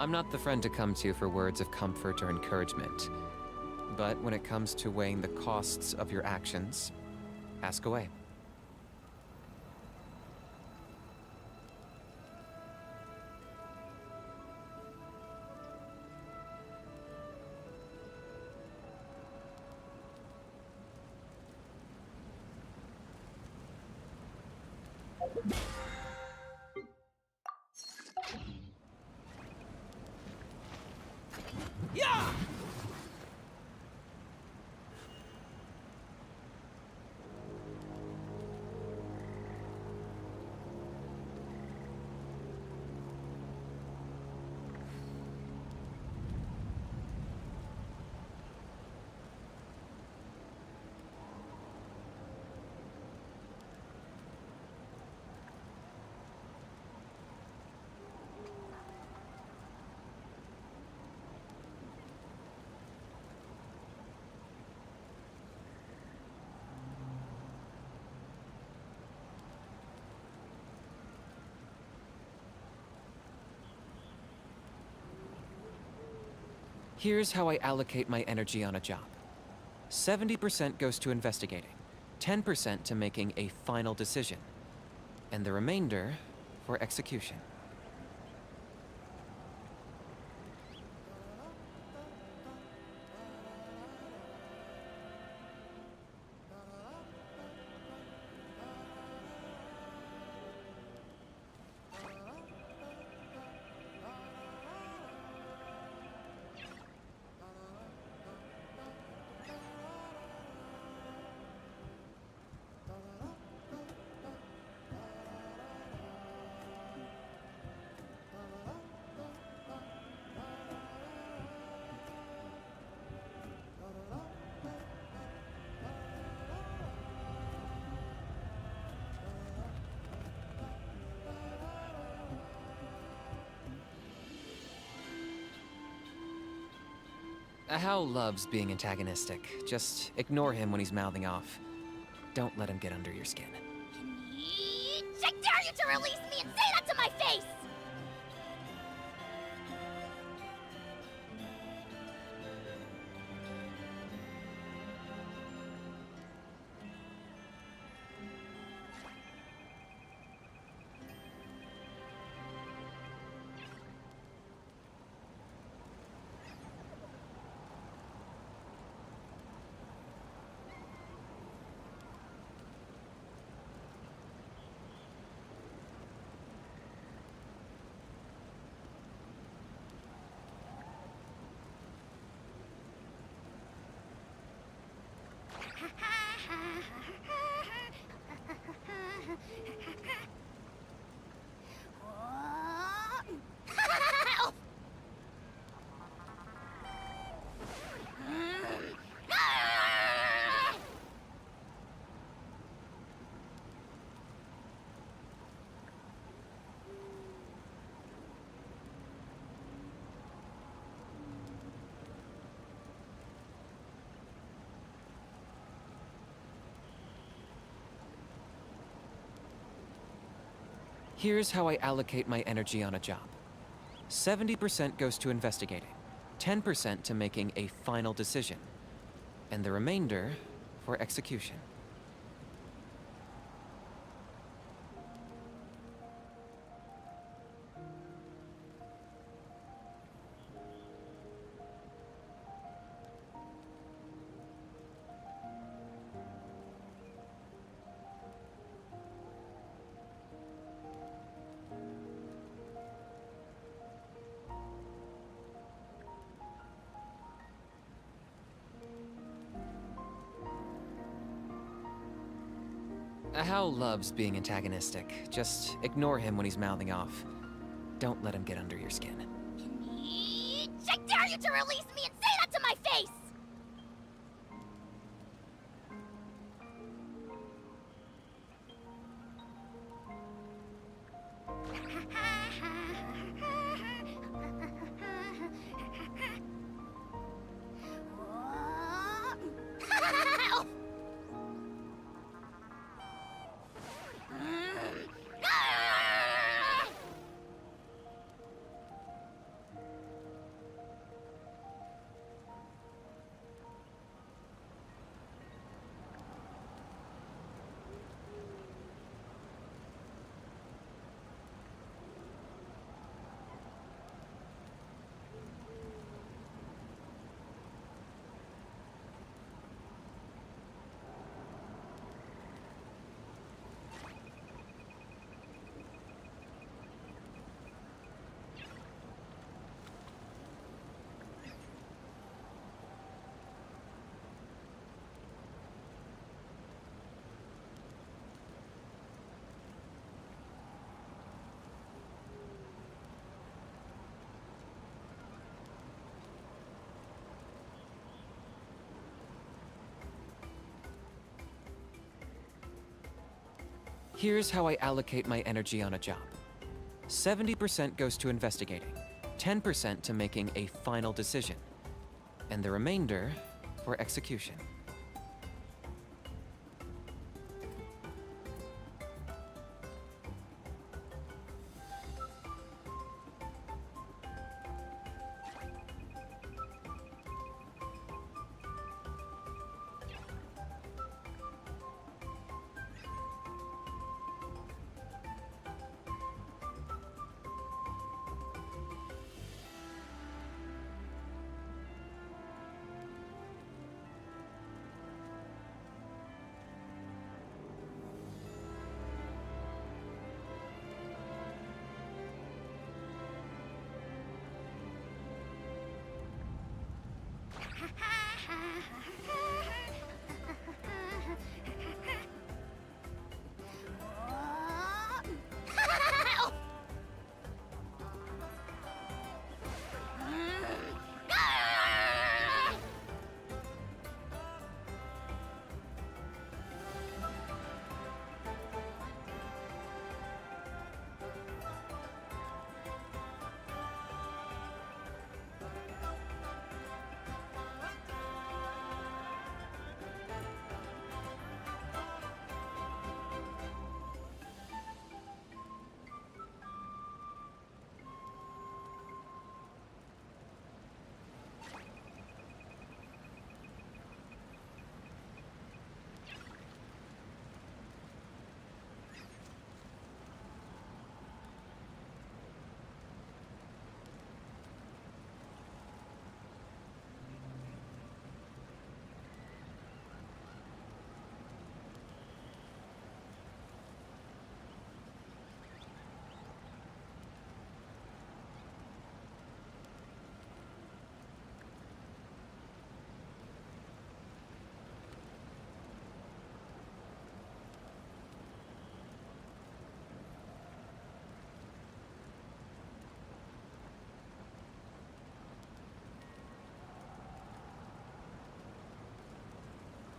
I'm not the friend to come to for words of comfort or encouragement. But when it comes to weighing the costs of your actions, ask away. Here's how I allocate my energy on a job. 70% goes to investigating, 10% to making a final decision, and the remainder for execution. Hal loves being antagonistic. Just ignore him when he's mouthing off. Don't let him get under your skin. I dare you to release me and say that to my face! Here's how I allocate my energy on a job. 70% goes to investigating, 10% to making a final decision, and the remainder for execution. Hal loves being antagonistic. Just ignore him when he's mouthing off. Don't let him get under your skin. I dare you to release me and say that to my face! Here's how I allocate my energy on a job. 70% goes to investigating, 10% to making a final decision, and the remainder for execution.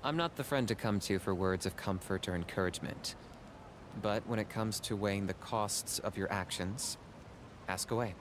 I'm not the friend to come to for words of comfort or encouragement. But when it comes to weighing the costs of your actions, ask away.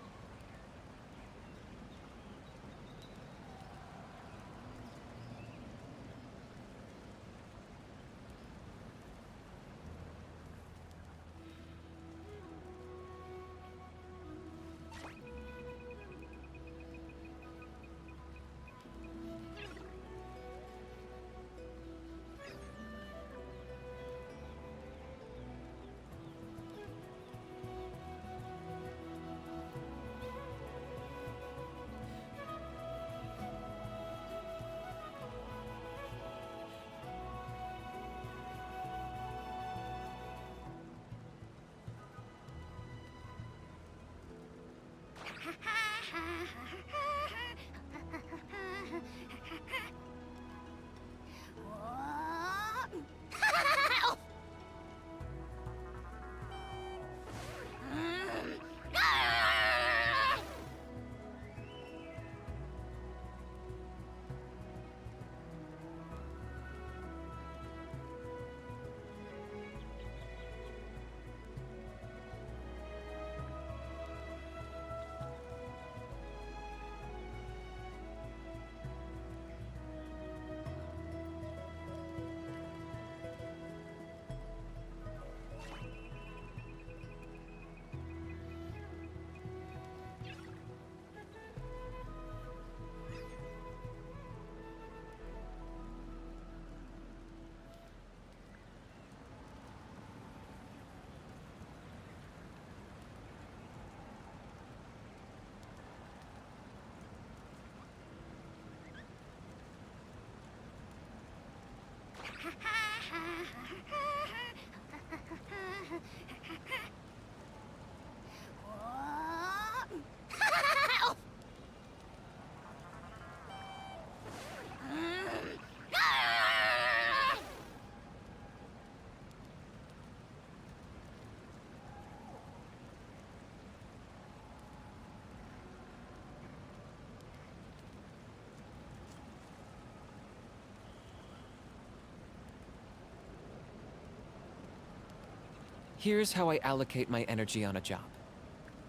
Here's how I allocate my energy on a job.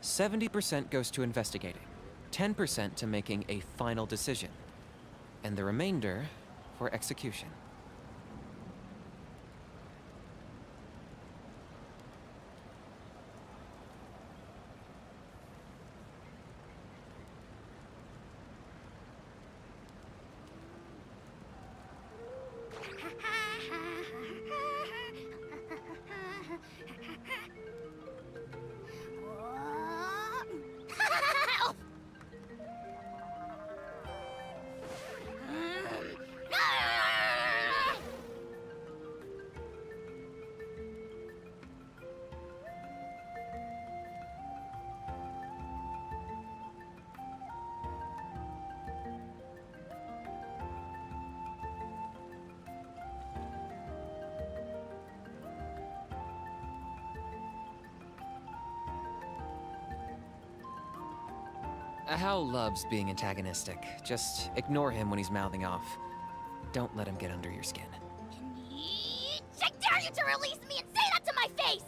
70% goes to investigating, 10% to making a final decision, and the remainder for execution. Hal loves being antagonistic. Just ignore him when he's mouthing off. Don't let him get under your skin. I dare you to release me and say that to my face!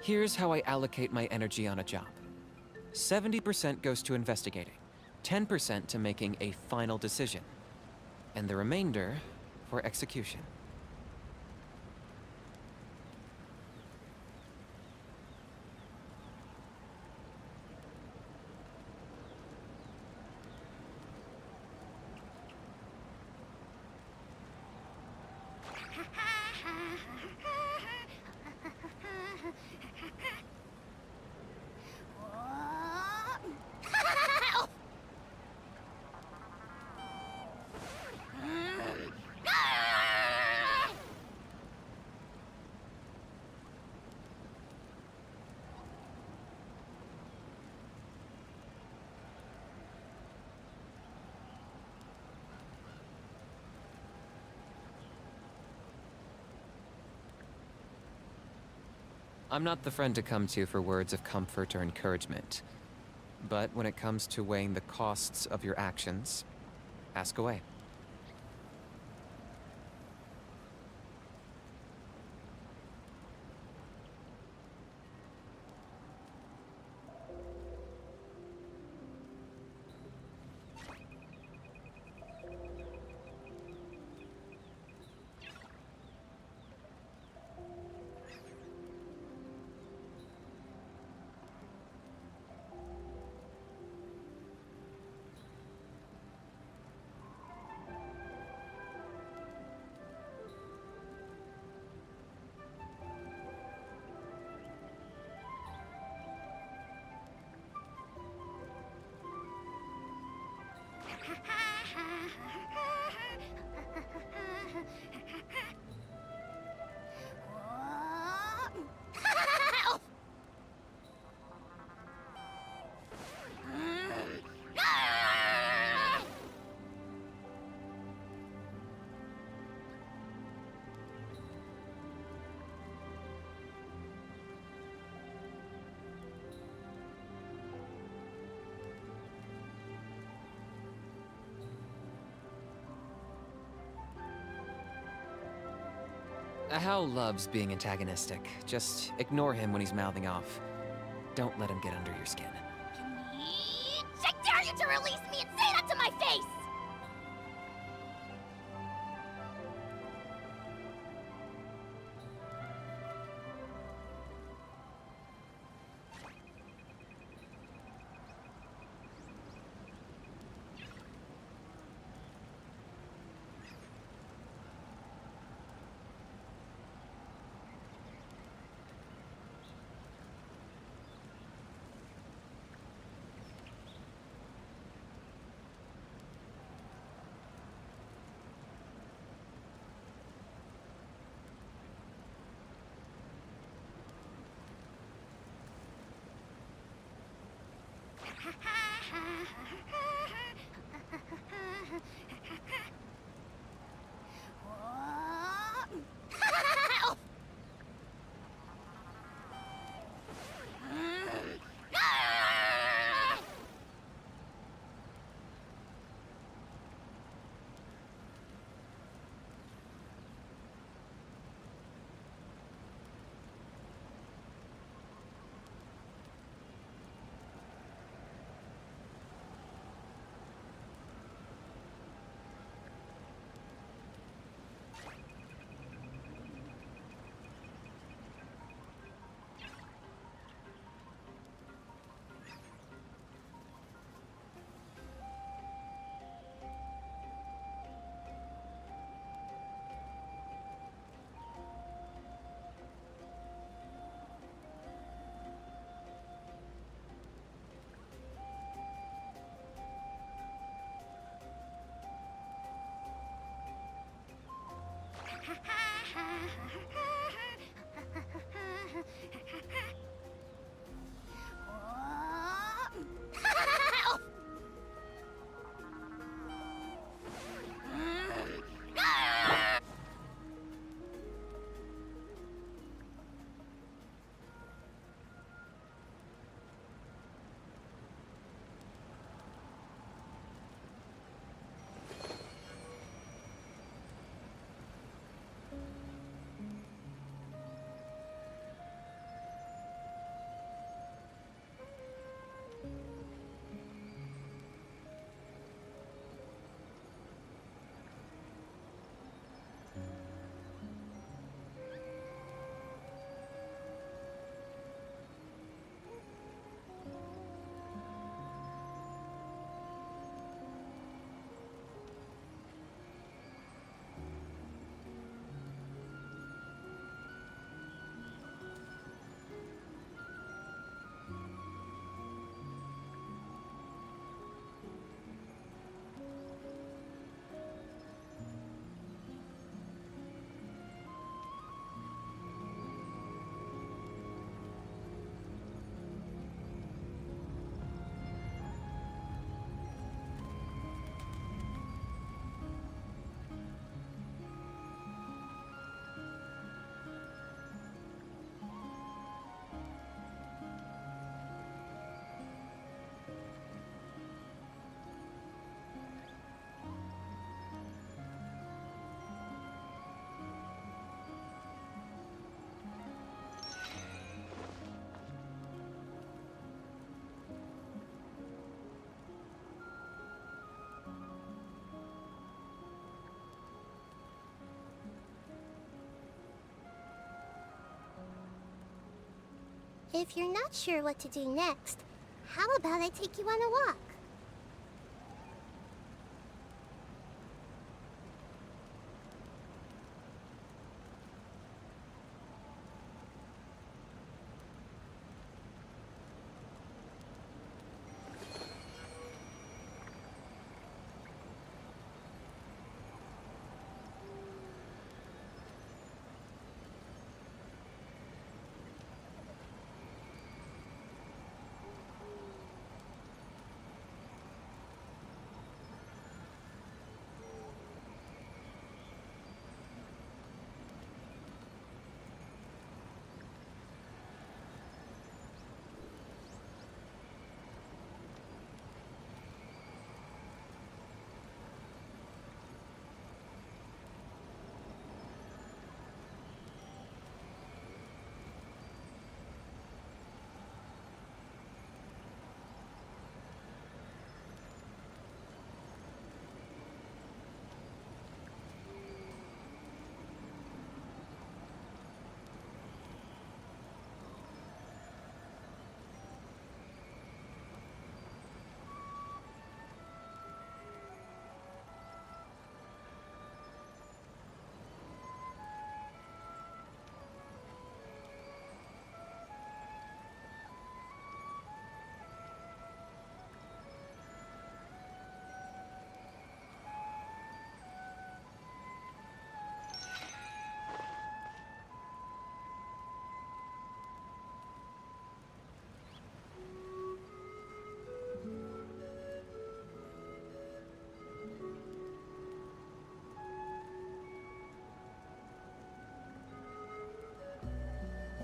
Here's how I allocate my energy on a job. 70% goes to investigating, 10% to making a final decision, and the remainder for execution. I'm not the friend to come to for words of comfort or encouragement. But when it comes to weighing the costs of your actions, ask away. Hal loves being antagonistic. Just ignore him when he's mouthing off. Don't let him get under your skin. I dare you to release me and say that to my face! If you're not sure what to do next, how about I take you on a walk?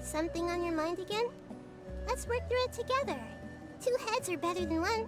Something on your mind again? Let's work through it together. 2 heads are better than 1.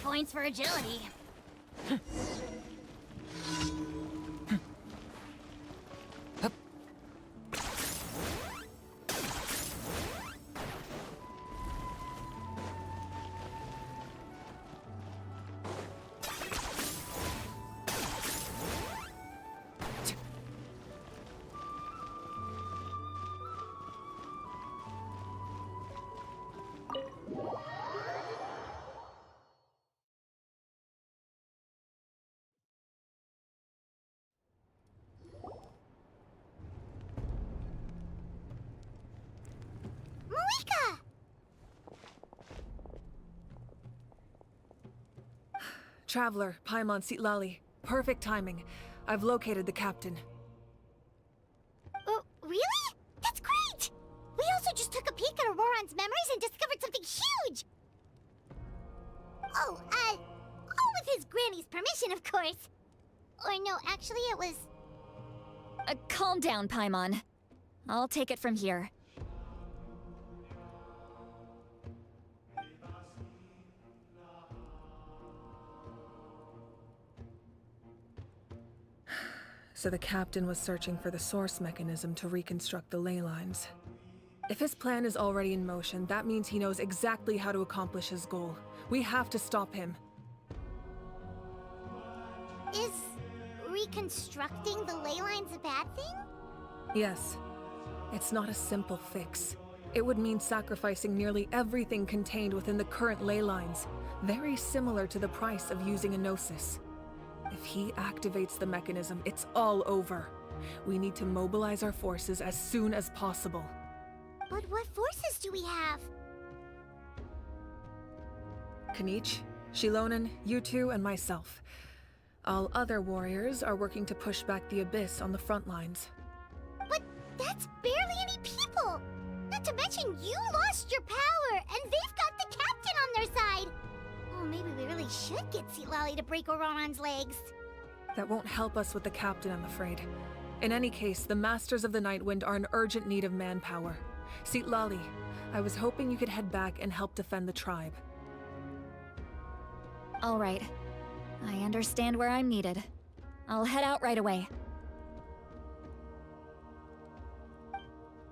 Points for agility. Traveler, Paimon Sitlali. Perfect timing. I've located the captain. Oh, really? That's great! We also just took a peek at Auroron's memories and discovered something huge! Oh, with his granny's permission, of course. Or no, actually it was... Calm down, Paimon. I'll take it from here. So the captain was searching for the source mechanism to reconstruct the ley lines. If his plan is already in motion, that means he knows exactly how to accomplish his goal. We have to stop him. Is reconstructing the ley lines a bad thing? Yes. It's not a simple fix. It would mean sacrificing nearly everything contained within the current ley lines, very similar to the price of using a Gnosis. If he activates the mechanism, it's all over. We need to mobilize our forces as soon as possible. But what forces do we have? Knight, Xilonen, you two, and myself. All other warriors are working to push back the Abyss on the front lines. But that's barely any people! Not to mention you lost your power, and they've got the captain on their side! Oh, maybe we really should get 𝂸🂸🂸🂸 to break Auroran's legs. That won't help us with the captain, I'm afraid. In any case, the Masters of the Nightwind are in urgent need of manpower. 𝂸🂸🂸🂸, I was hoping you could head back and help defend the tribe. All right. I understand where I'm needed. I'll head out right away.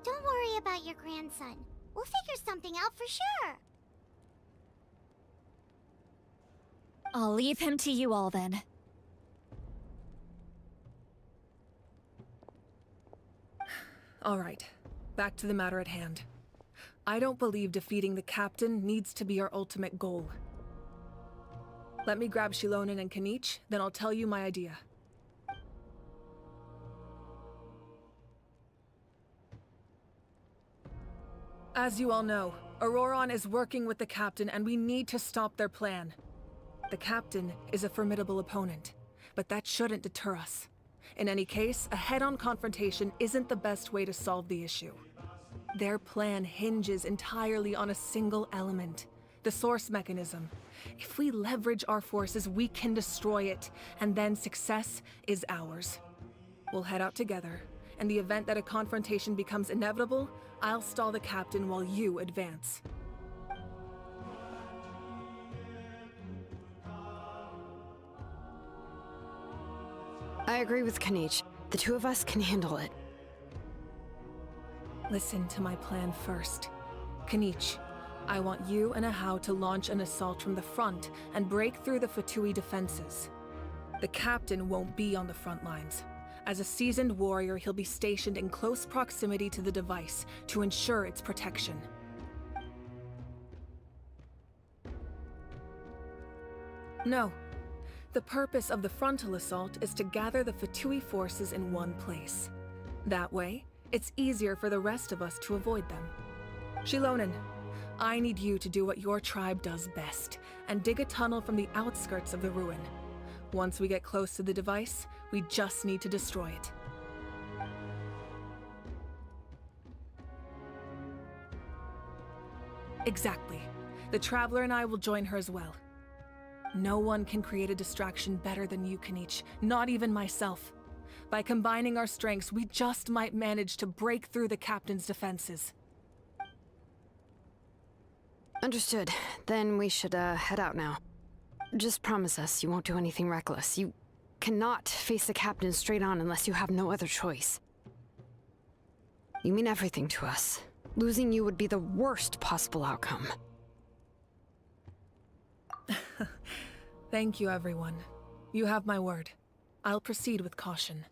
Don't worry about your grandson. We'll figure something out for sure. I'll leave him to you all then. All right, back to the matter at hand. I don't believe defeating the captain needs to be our ultimate goal. Let me grab Xilonen and Knight, then I'll tell you my idea. As you all know, Auroran is working with the captain and we need to stop their plan. The captain is a formidable opponent, but that shouldn't deter us. In any case, a head-on confrontation isn't the best way to solve the issue. Their plan hinges entirely on a single element, the source mechanism. If we leverage our forces, we can destroy it, and then success is ours. We'll head out together. In the event that a confrontation becomes inevitable, I'll stall the captain while you advance. I agree with Knight. The two of us can handle it. Listen to my plan first. Knight, I want you and 𝂸🂸🂸🂸 to launch an assault from the front and break through the 𝂸🂸🂸🂸 defenses. The captain won't be on the front lines. As a seasoned warrior, he'll be stationed in close proximity to the device to ensure its protection. No. The purpose of the frontal assault is to gather the 𝂸🂸🂸🂸 forces in one place. That way, it's easier for the rest of us to avoid them. Xilonen, I need you to do what your tribe does best, and dig a tunnel from the outskirts of the ruin. Once we get close to the device, we just need to destroy it. Exactly. The Traveler and I will join her as well. No one can create a distraction better than you, Knight, not even myself. By combining our strengths, we just might manage to break through the captain's defenses. Understood. Then we should, head out now. Just promise us you won't do anything reckless. You cannot face the captain straight on unless you have no other choice. You mean everything to us. Losing you would be the worst possible outcome. Thank you, everyone. You have my word. I'll proceed with caution.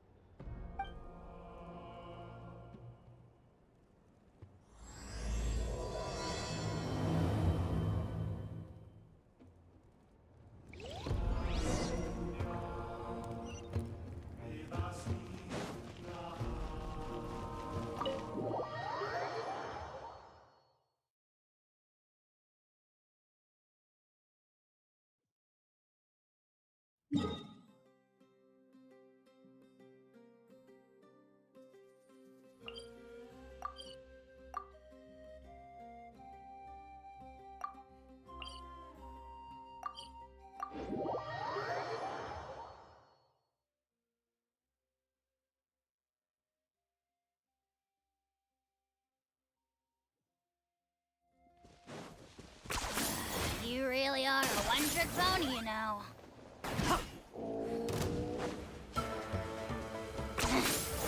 You really are a one-trick pony, you know.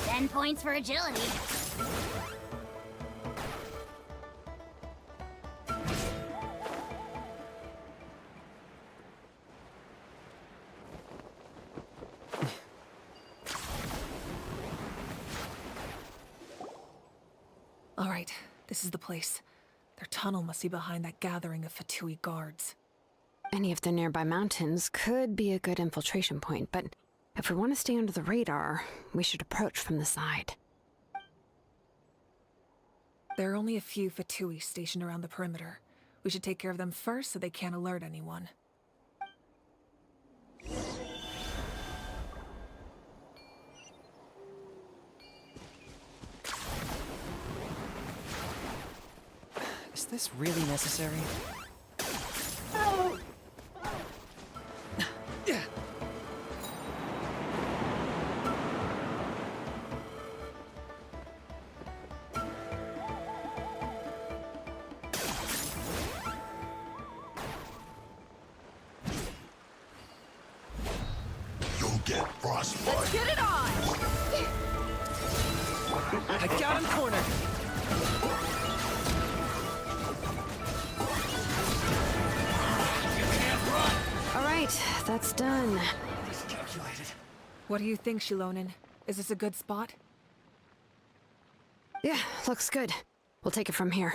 10 points for agility. All right, this is the place. Their tunnel must be behind that gathering of Fatui guards. Any of the nearby mountains could be a good infiltration point, but if we want to stay under the radar, we should approach from the side. There are only a few Fatui stationed around the perimeter. We should take care of them first so they can't alert anyone. Is this really necessary? You'll get frostbite. Let's get it on! I got him cornered! All right, that's done. What do you think, Shilonen? Is this a good spot? Yeah, looks good. We'll take it from here.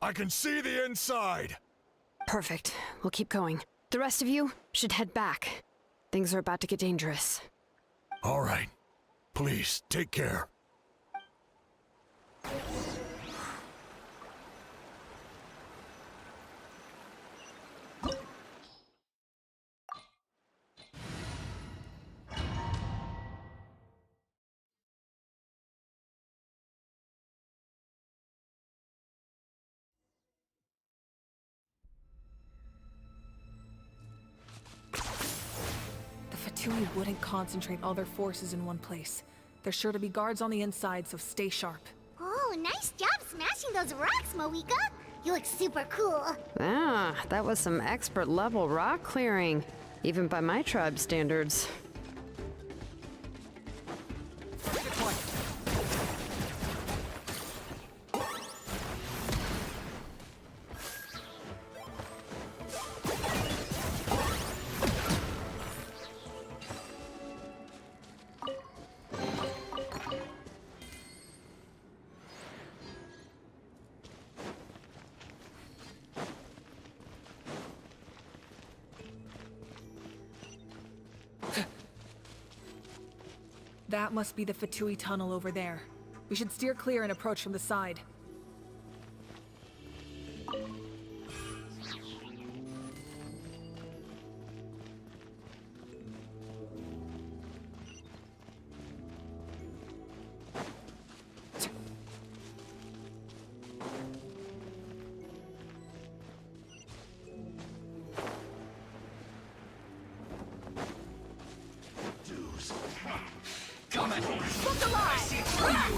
I can see the inside. Perfect. We'll keep going. The rest of you should head back. Things are about to get dangerous. All right. Please, take care. The Fatui wouldn't concentrate all their forces in one place. There's sure to be guards on the inside, so stay sharp. Oh, nice job smashing those rocks, Moika. You look super cool. Ah, that was some expert level rock clearing, even by my tribe standards. That must be the Fatui tunnel over there. We should steer clear and approach from the side. I see everything.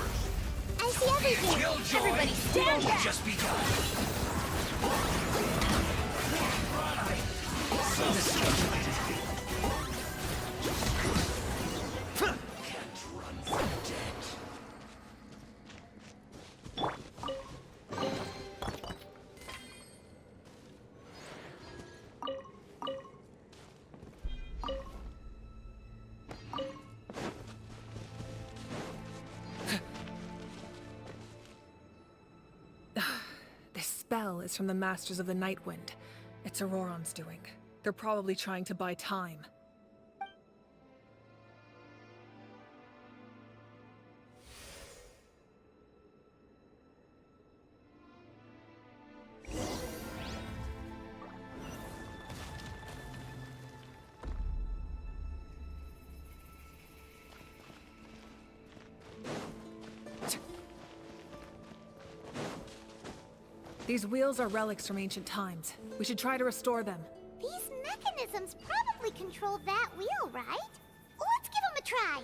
Everybody stand back. Just begun. Can't run from death. This spell is from the Masters of the Night Wind. It's Auroron's doing. They're probably trying to buy time. These wheels are relics from ancient times. We should try to restore them. These mechanisms probably control that wheel, right? Let's give them a try.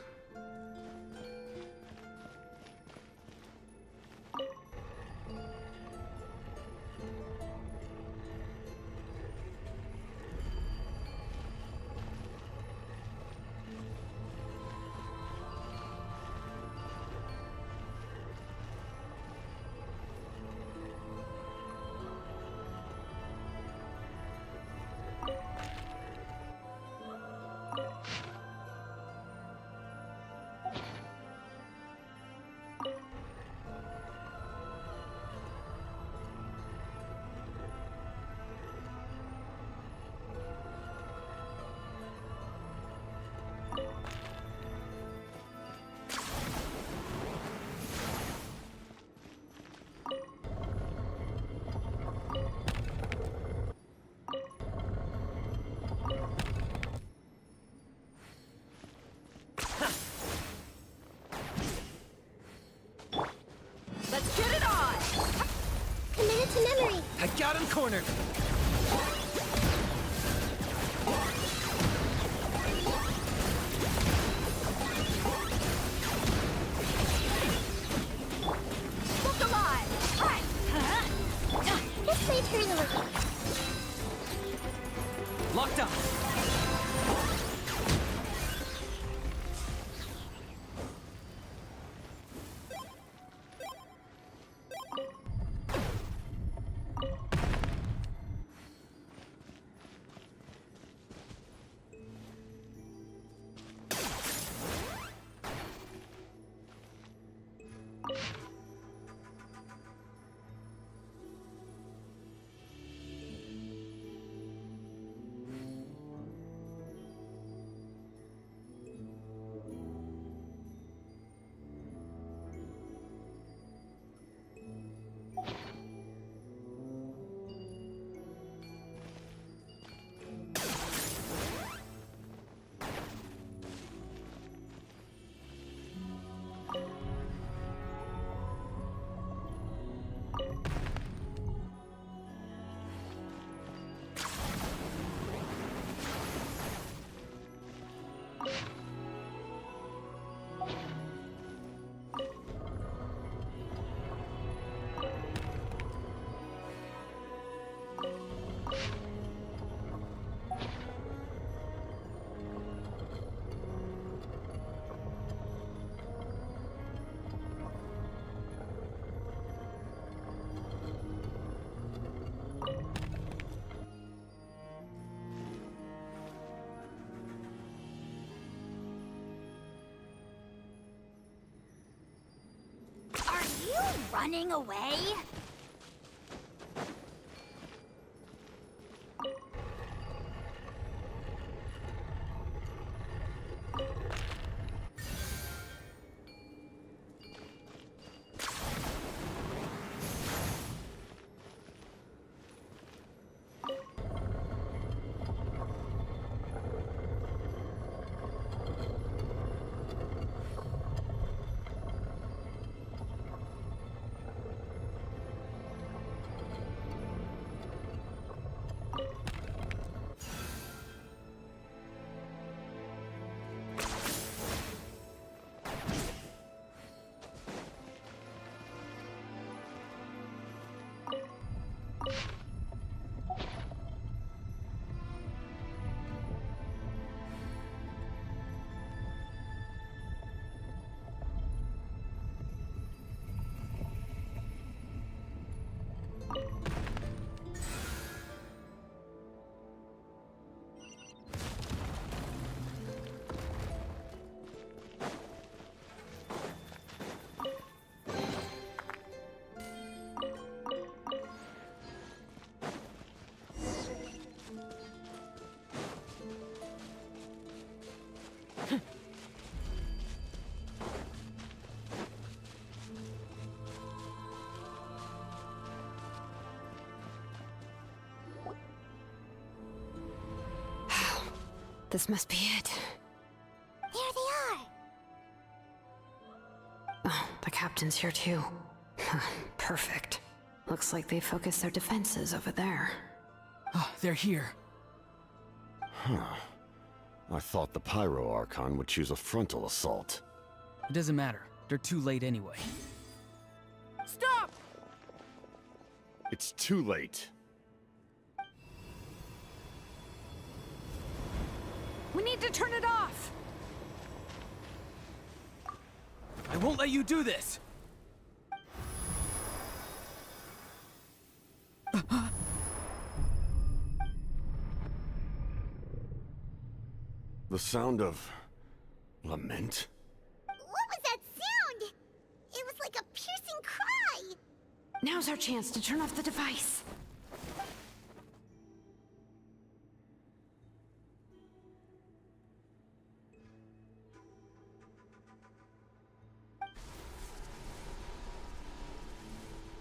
Got him cornered! Look alive! Hi! This way turn over. Locked up! Are you running away? This must be it. There they are! Oh, the captain's here too. Perfect. Looks like they focused their defenses over there. Oh, they're here. Huh. I thought the Pyro Archon would choose a frontal assault. It doesn't matter. They're too late anyway. Stop! It's too late. We need to turn it off! I won't let you do this! The sound of lament? What was that sound? It was like a piercing cry! Now's our chance to turn off the device.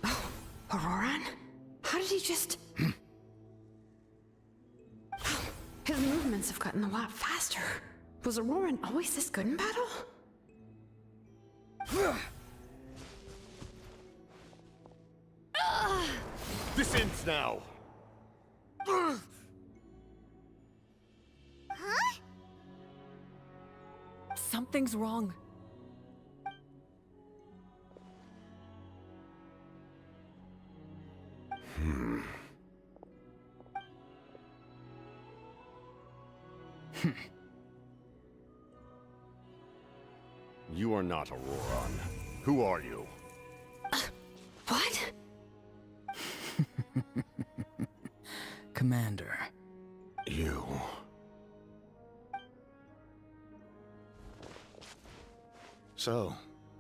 Oh, Auroran? How did he just... His movements have gotten a lot faster. Was Auroran always this good in battle? This ends now! Huh? Something's wrong. You are not Auroron. Who are you? What? Commander. You... So,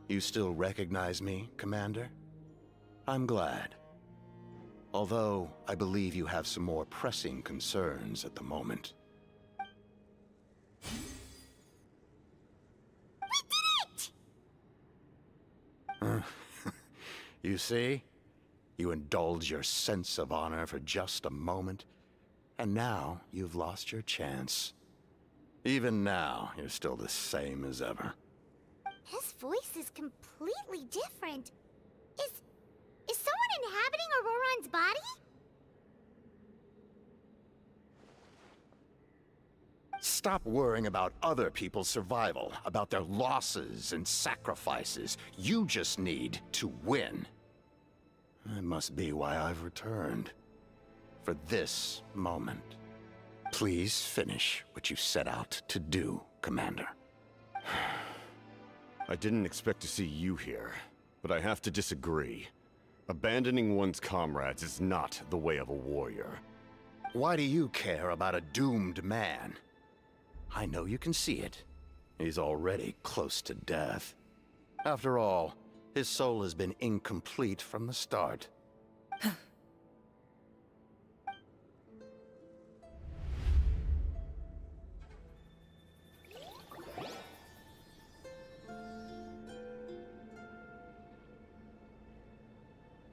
you still recognize me, Commander? I'm glad. Although, I believe you have some more pressing concerns at the moment. You see? You indulge your sense of honor for just a moment, and now you've lost your chance. Even now, you're still the same as ever. His voice is completely different. Is someone inhabiting Auroron's body? Stop worrying about other people's survival, about their losses and sacrifices. You just need to win. That must be why I've returned. For this moment. Please finish what you set out to do, Commander. I didn't expect to see you here, but I have to disagree. Abandoning one's comrades is not the way of a warrior. Why do you care about a doomed man? I know you can see it. He's already close to death. After all, his soul has been incomplete from the start.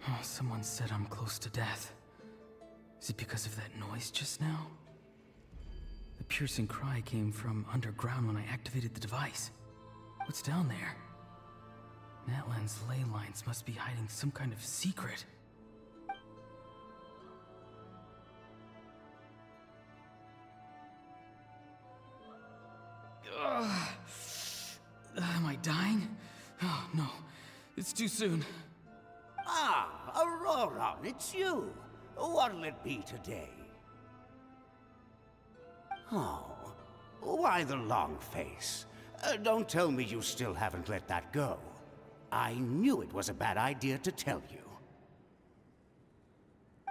Oh, someone said I'm close to death. Is it because of that noise just now? The piercing cry came from underground when I activated the device. What's down there? Natlan's ley lines must be hiding some kind of secret. Ugh. Am I dying? Oh, no. It's too soon. Ah, Auroron, it's you. What'll it be today? Oh, why the long face? Don't tell me you still haven't let that go. I knew it was a bad idea to tell you.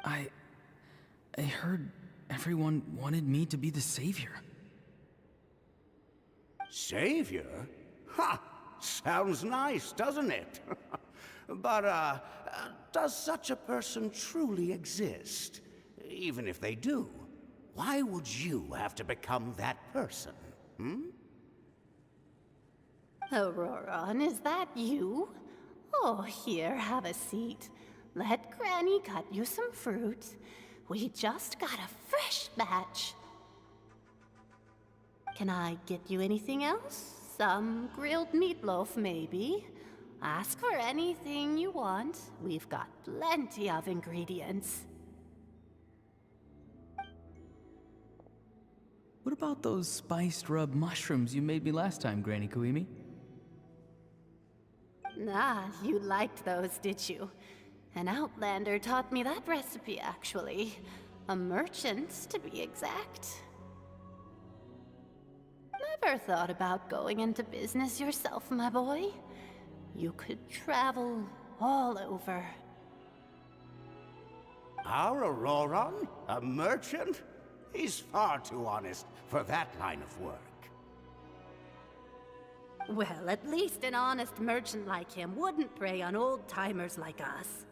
I heard everyone wanted me to be the savior. Savior? Ha! Sounds nice, doesn't it? But, does such a person truly exist? Even if they do, why would you have to become that person, hmm? Auroron, is that you? Oh, here, have a seat. Let Granny cut you some fruit. We just got a fresh batch. Can I get you anything else? Some grilled meatloaf, maybe? Ask for anything you want. We've got plenty of ingredients. What about those spiced rub mushrooms you made me last time, Granny Kuimi? Ah, you liked those, did you? An outlander taught me that recipe, actually. A merchant, to be exact. Never thought about going into business yourself, my boy? You could travel all over. Our Auroron? A merchant? He's far too honest for that line of work. Well, at least an honest merchant like him wouldn't prey on old-timers like us.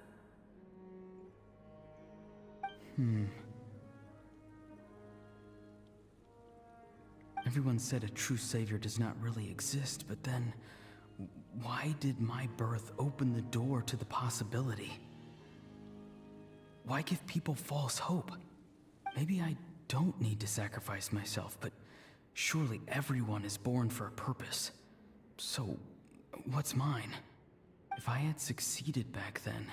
Everyone said a true savior does not really exist, but then why did my birth open the door to the possibility? Why give people false hope? Maybe I don't need to sacrifice myself, but surely everyone is born for a purpose. So, what's mine? If I had succeeded back then,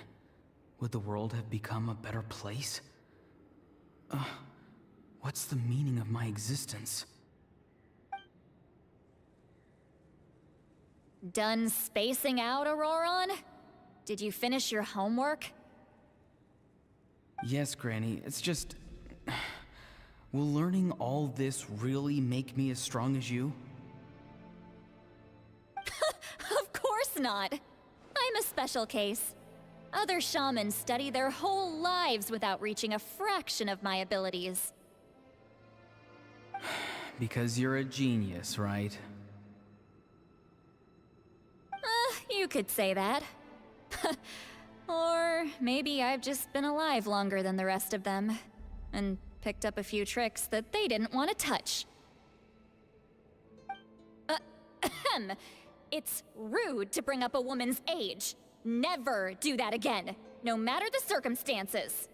would the world have become a better place? What's the meaning of my existence? Done spacing out, Auroron? Did you finish your homework? Yes, Granny, it's just... Will learning all this really make me as strong as you? Of course not! I'm a special case. Other shamans study their whole lives without reaching a fraction of my abilities. Because you're a genius, right? You could say that. Or maybe I've just been alive longer than the rest of them, and picked up a few tricks that they didn't want to touch. It's rude to bring up a woman's age. Never do that again, no matter the circumstances.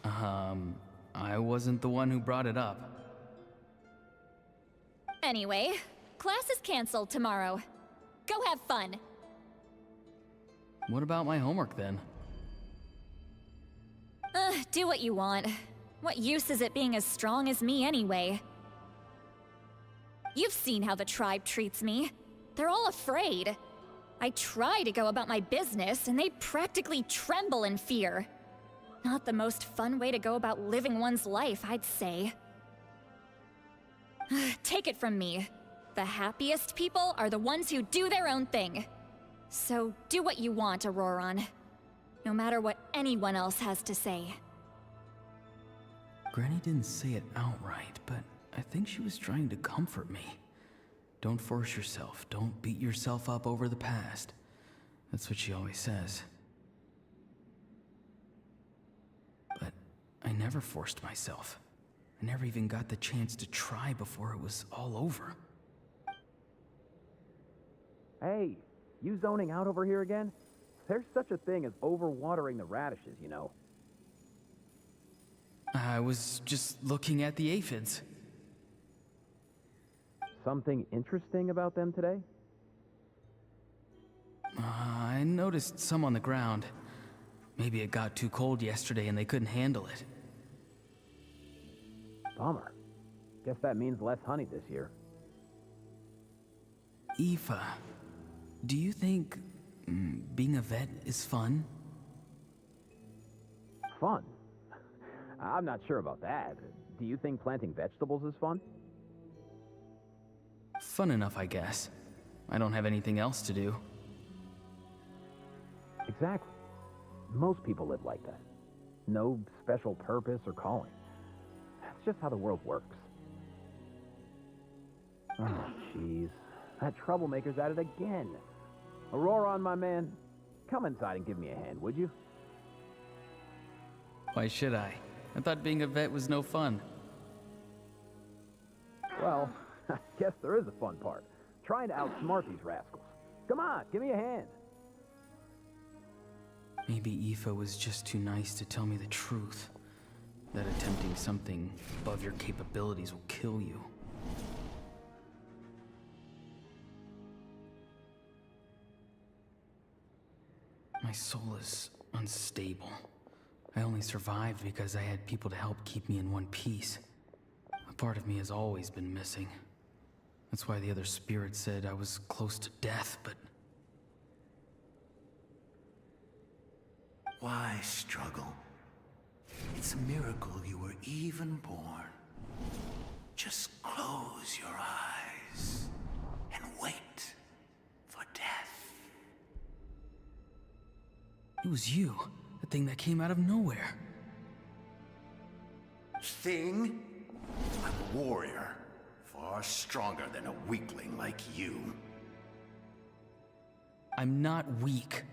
I wasn't the one who brought it up. Anyway, class is canceled tomorrow. Go have fun. What about my homework then? Do what you want. What use is it being as strong as me anyway? You've seen how the tribe treats me. They're all afraid. I try to go about my business, and they practically tremble in fear. Not the most fun way to go about living one's life, I'd say. Take it from me. The happiest people are the ones who do their own thing. So do what you want, Auroron. No matter what anyone else has to say. Granny didn't say it outright, but I think she was trying to comfort me. Don't force yourself. Don't beat yourself up over the past. That's what she always says. But I never forced myself. I never even got the chance to try before it was all over. Hey, you zoning out over here again? There's such a thing as overwatering the radishes, you know. I was just looking at the aphids. Something interesting about them today? I noticed some on the ground. Maybe it got too cold yesterday and they couldn't handle it. Bummer. Guess that means less honey this year. Aoife, do you think being a vet is fun? Fun? I'm not sure about that. Do you think planting vegetables is fun? Fun enough, I guess. I don't have anything else to do. Exactly. Most people live like that. No special purpose or calling. That's just how the world works. Oh, jeez. That troublemaker's at it again. Auroron, my man, come inside and give me a hand, would you? Why should I? I thought being a vet was no fun. Well, I guess there is a fun part. Trying to outsmart these rascals. Come on, give me a hand. Maybe Aoife was just too nice to tell me the truth. That attempting something above your capabilities will kill you. My soul is unstable. I only survived because I had people to help keep me in one piece. A part of me has always been missing. That's why the other spirits said I was close to death, but... Why struggle? It's a miracle you were even born. Just close your eyes and wait for death. It was you, the thing that came out of nowhere. Thing? I'm a warrior, far stronger than a weakling like you. I'm not weak.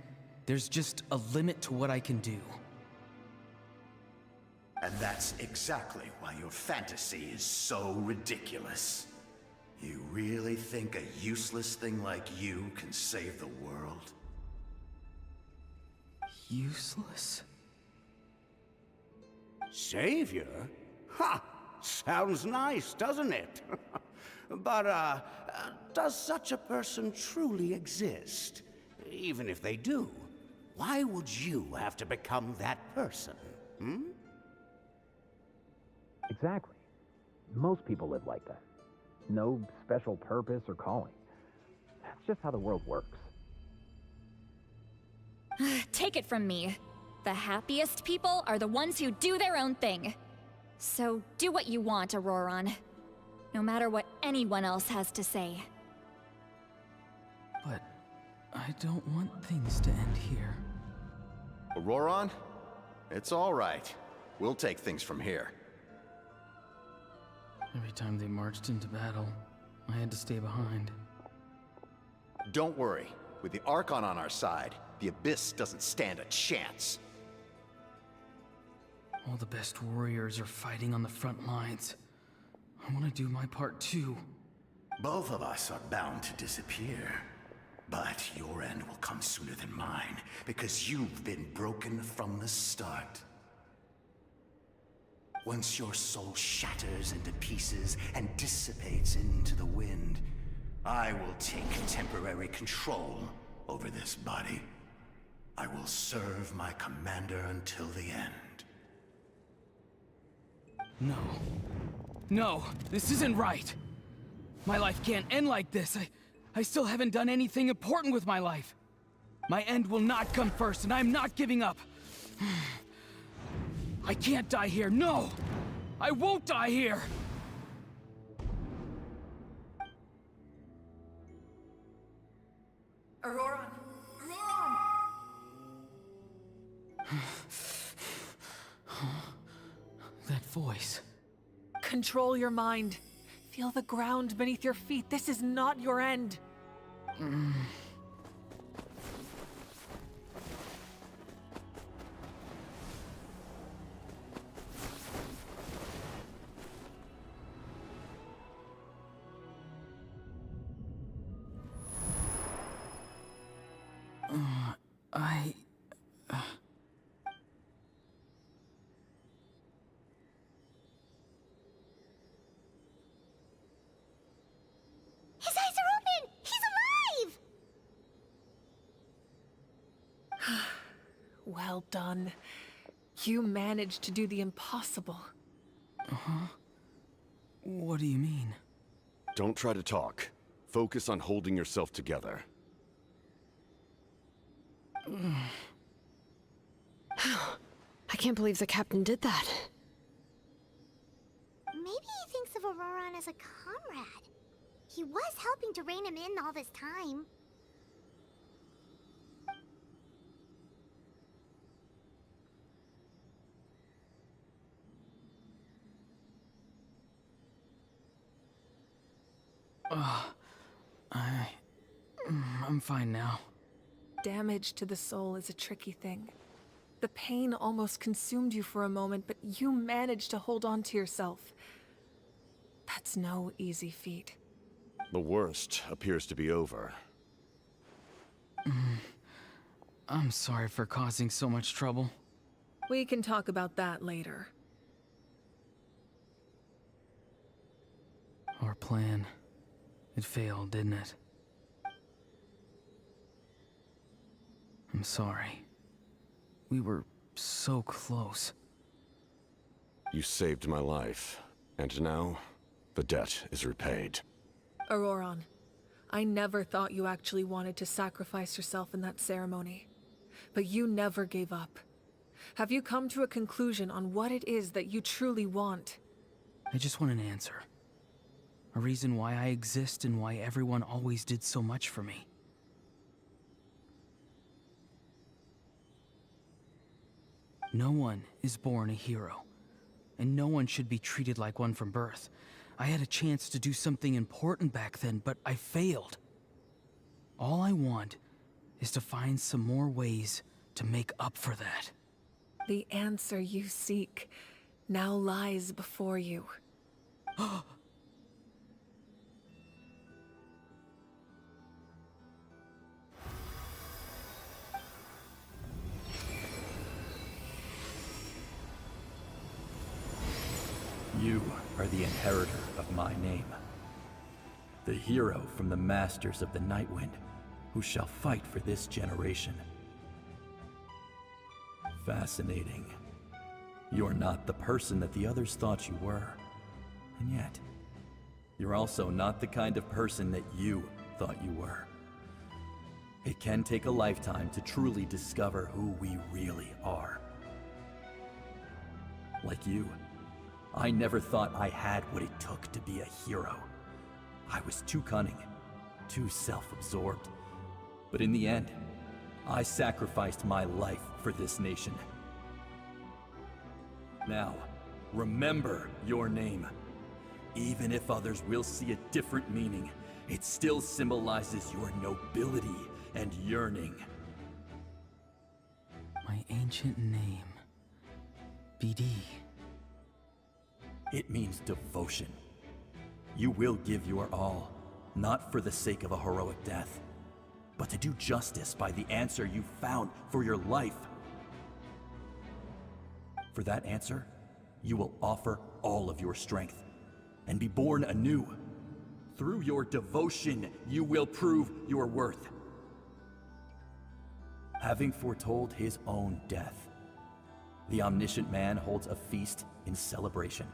There's just a limit to what I can do. And that's exactly why your fantasy is so ridiculous. You really think a useless thing like you can save the world? Useless? Savior? Ha! Sounds nice, doesn't it? But, does such a person truly exist? Even if they do, Why would you have to become that person, hmm? Exactly. Most people live like that. No special purpose or calling. That's just how the world works. Take it from me. The happiest people are the ones who do their own thing. So do what you want, Auroron. No matter what anyone else has to say. But I don't want things to end here. Auroron? It's all right. We'll take things from here. Every time they marched into battle, I had to stay behind. Don't worry. With the Archon on our side, the Abyss doesn't stand a chance. All the best warriors are fighting on the front lines. I want to do my part too. Both of us are bound to disappear. But your end will come sooner than mine, because you've been broken from the start. Once your soul shatters into pieces and dissipates into the wind, I will take temporary control over this body. I will serve my commander until the end. No. No, this isn't right. My life can't end like this. I still haven't done anything important with my life. My end will not come first, and I'm not giving up. I can't die here, no! I won't die here! Auroron! That voice. Control your mind. Feel the ground beneath your feet. This is not your end. His eyes are open! He's alive! Well done. You managed to do the impossible. Uh-huh. What do you mean? Don't try to talk. Focus on holding yourself together. I can't believe the captain did that. Maybe he thinks of Auroron as a comrade. He was helping to rein him in all this time. I'm fine now. Damage to the soul is a tricky thing. The pain almost consumed you for a moment, but you managed to hold on to yourself. That's no easy feat. The worst appears to be over. I'm sorry for causing so much trouble. We can talk about that later. Our plan. It failed, didn't it? I'm sorry. We were so close. You saved my life, and now the debt is repaid. Auroron, I never thought you actually wanted to sacrifice yourself in that ceremony. But you never gave up. Have you come to a conclusion on what it is that you truly want? I just want an answer. A reason why I exist and why everyone always did so much for me. No one is born a hero, and no one should be treated like one from birth. I had a chance to do something important back then, but I failed. All I want is to find some more ways to make up for that. The answer you seek now lies before you. You are the inheritor of my name. The hero from the Masters of the Nightwind, who shall fight for this generation. Fascinating. You're not the person that the others thought you were. And yet, you're also not the kind of person that you thought you were. It can take a lifetime to truly discover who we really are. Like you, I never thought I had what it took to be a hero. I was too cunning, too self-absorbed. But in the end, I sacrificed my life for this nation. Now, remember your name. Even if others will see a different meaning, it still symbolizes your nobility and yearning. My ancient name. BD. It means devotion. You will give your all, not for the sake of a heroic death, but to do justice by the answer you found for your life. For that answer, you will offer all of your strength and be born anew. Through your devotion, you will prove your worth. Having foretold his own death, the omniscient man holds a feast in celebration.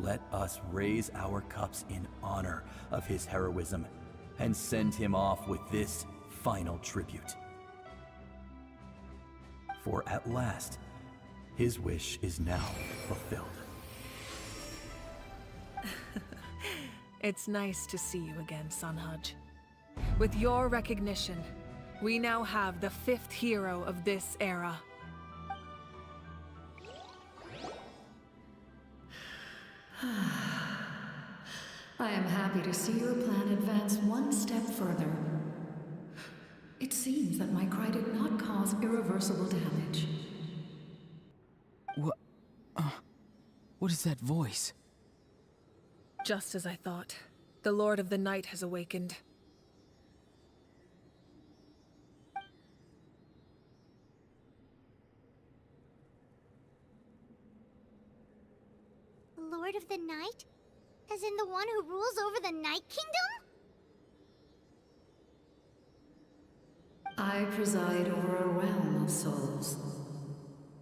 Let us raise our cups in honor of his heroism and send him off with this final tribute. For at last, his wish is now fulfilled. It's nice to see you again, Sanhaj. With your recognition, we now have the 5th hero of this era. I am happy to see your plan advance one step further. It seems that my cry did not cause irreversible damage. What is that voice? Just as I thought. The Lord of the Night has awakened. Lord of the Night? As in the one who rules over the Night Kingdom? I preside over a realm of souls.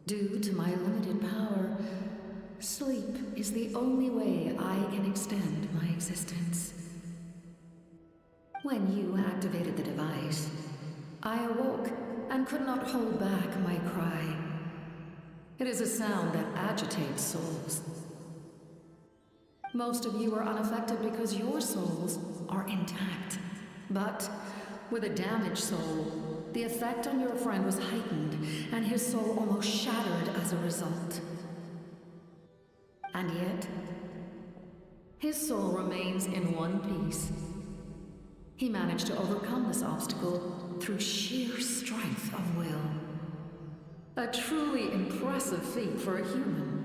Due to my limited power, sleep is the only way I can extend my existence. When you activated the device, I awoke and could not hold back my cry. It is a sound that agitates souls. Most of you are unaffected because your souls are intact. But with a damaged soul, the effect on your friend was heightened, and his soul almost shattered as a result. And yet, his soul remains in one piece. He managed to overcome this obstacle through sheer strength of will. A truly impressive feat for a human.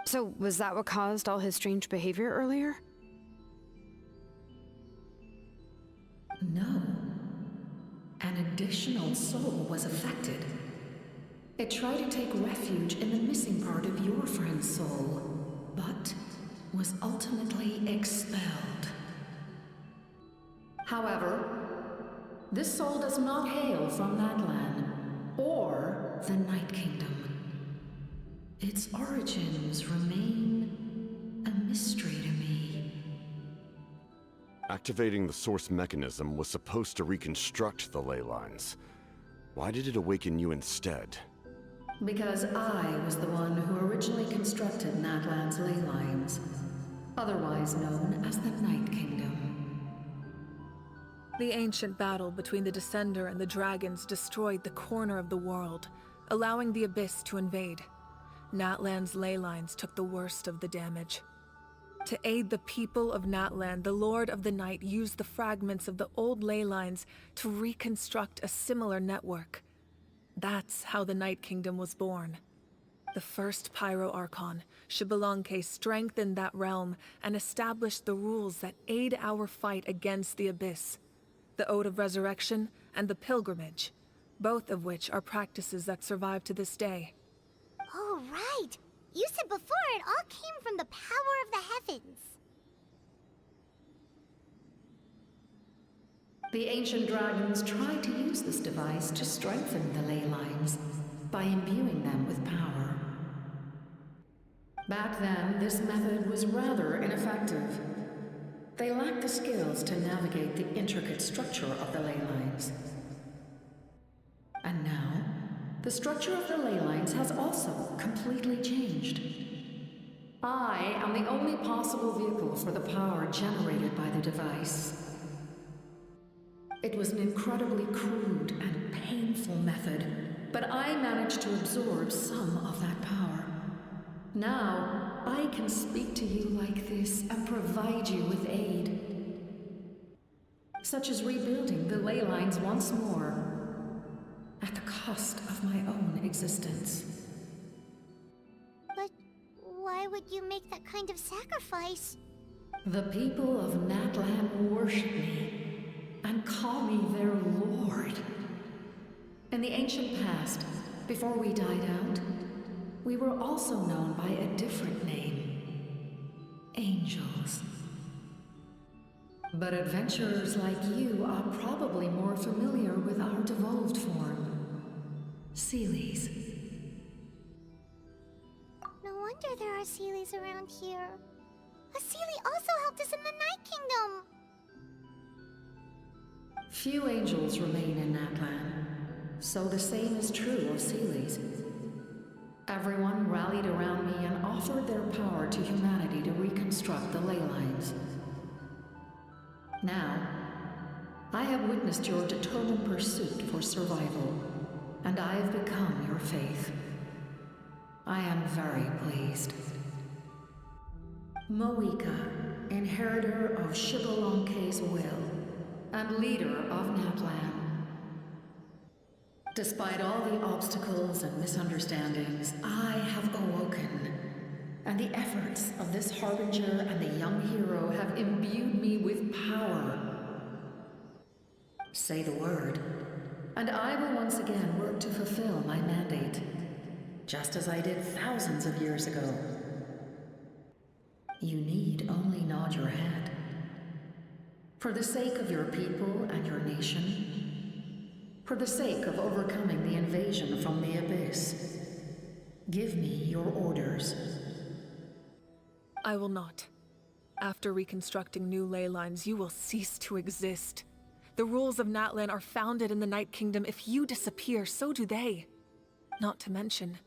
So, was that what caused all his strange behavior earlier? No. An additional soul was affected. It tried to take refuge in the missing part of your friend's soul, but was ultimately expelled. However, this soul does not hail from Natlan or the Night Kingdom. Its origins remain a mystery to me. Activating the source mechanism was supposed to reconstruct the ley lines. Why did it awaken you instead? Because I was the one who originally constructed Natlan's ley lines, otherwise known as the Night Kingdom. The ancient battle between the Descender and the dragons destroyed the corner of the world, allowing the Abyss to invade. Natlan's ley lines took the worst of the damage. To aid the people of Natlan, the Lord of the Night used the fragments of the old ley lines to reconstruct a similar network. That's how the Night Kingdom was born. The first Pyro Archon, Xbalanque, strengthened that realm and established the rules that aid our fight against the Abyss. The Ode of Resurrection and the Pilgrimage, both of which are practices that survive to this day. Oh, right! You said before it all came from the power of the heavens. The ancient dragons tried to use this device to strengthen the ley lines by imbuing them with power. Back then, this method was rather ineffective. They lacked the skills to navigate the intricate structure of the ley lines. And now, the structure of the ley lines has also completely changed. I am the only possible vehicle for the power generated by the device. It was an incredibly crude and painful method, but I managed to absorb some of that power. Now, I can speak to you like this and provide you with aid, such as rebuilding the ley lines once more, at the cost of my own existence. But why would you make that kind of sacrifice? The people of Natlan worship me and call me their lord. In the ancient past, before we died out, we were also known by a different name. Angels. But adventurers like you are probably more familiar with our devolved form. Sealies. No wonder there are Sealies around here. A Sealie also helped us in the Night Kingdom. Few angels remain in Natlan, so the same is true of Sealies. Everyone rallied around me and offered their power to humanity to reconstruct the ley lines. Now, I have witnessed your determined pursuit for survival, and I have become your faith. I am very pleased. Moika, inheritor of Shibalonke's will, and leader of Natlan. Despite all the obstacles and misunderstandings, I have awoken, and the efforts of this Harbinger and the young hero have imbued me with power. Say the word, and I will once again work to fulfill my mandate, just as I did thousands of years ago. You need only nod your head. For the sake of your people and your nation, for the sake of overcoming the invasion from the Abyss, give me your orders. I will not. After reconstructing new ley lines, you will cease to exist. The rules of Natlan are founded in the Night Kingdom. If you disappear, so do they. Not to mention,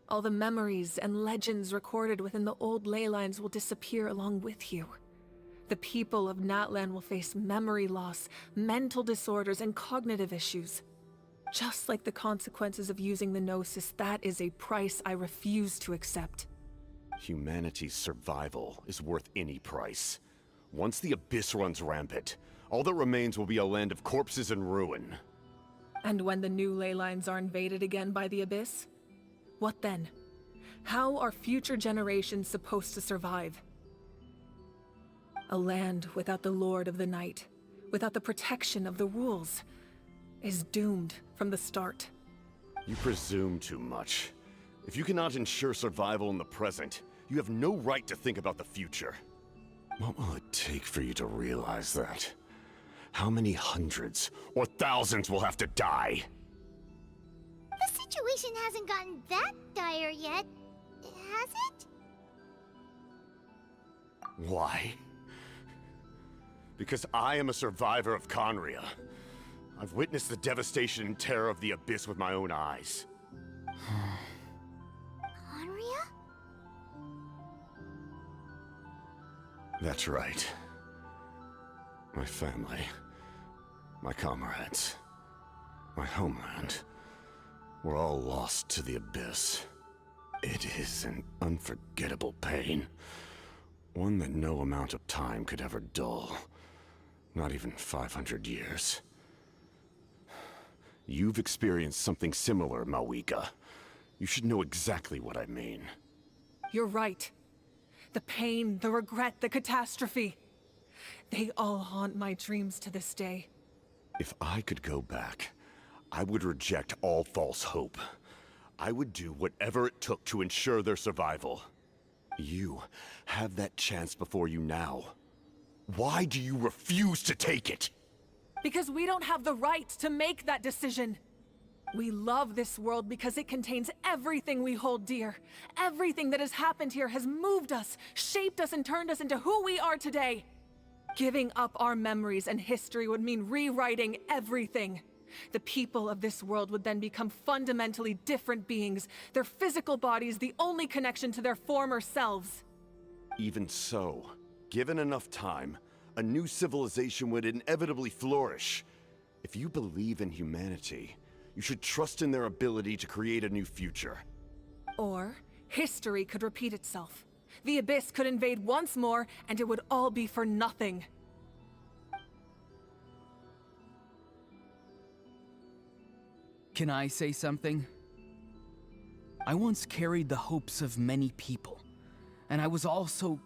all the memories and legends recorded within the old ley lines will disappear along with you. The people of Natlan will face memory loss, mental disorders, and cognitive issues. Just like the consequences of using the Gnosis, that is a price I refuse to accept. Humanity's survival is worth any price. Once the Abyss runs rampant, all that remains will be a land of corpses and ruin. And when the new ley lines are invaded again by the Abyss? What then? How are future generations supposed to survive? A land without the Lord of the Night, without the protection of the rules, is doomed from the start. You presume too much. If you cannot ensure survival in the present, you have no right to think about the future. What will it take for you to realize that? How many hundreds or thousands will have to die? The situation hasn't gotten that dire yet, has it? Why? Because I am a survivor of Conria. I've witnessed the devastation and terror of the Abyss with my own eyes. Conria? That's right. My family, my comrades, my homeland, were all lost to the Abyss. It is an unforgettable pain. One that no amount of time could ever dull. Not even 500 years. You've experienced something similar, Mawika. You should know exactly what I mean. You're right. The pain, the regret, the catastrophe. They all haunt my dreams to this day. If I could go back, I would reject all false hope. I would do whatever it took to ensure their survival. You have that chance before you now. Why do you refuse to take it? Because we don't have the right to make that decision. We love this world because it contains everything we hold dear. Everything that has happened here has moved us, shaped us, and turned us into who we are today. Giving up our memories and history would mean rewriting everything. The people of this world would then become fundamentally different beings, their physical bodies the only connection to their former selves. Even so, given enough time, a new civilization would inevitably flourish. If you believe in humanity, you should trust in their ability to create a new future. Or, history could repeat itself. The Abyss could invade once more, and it would all be for nothing. Can I say something? I once carried the hopes of many people, and I was also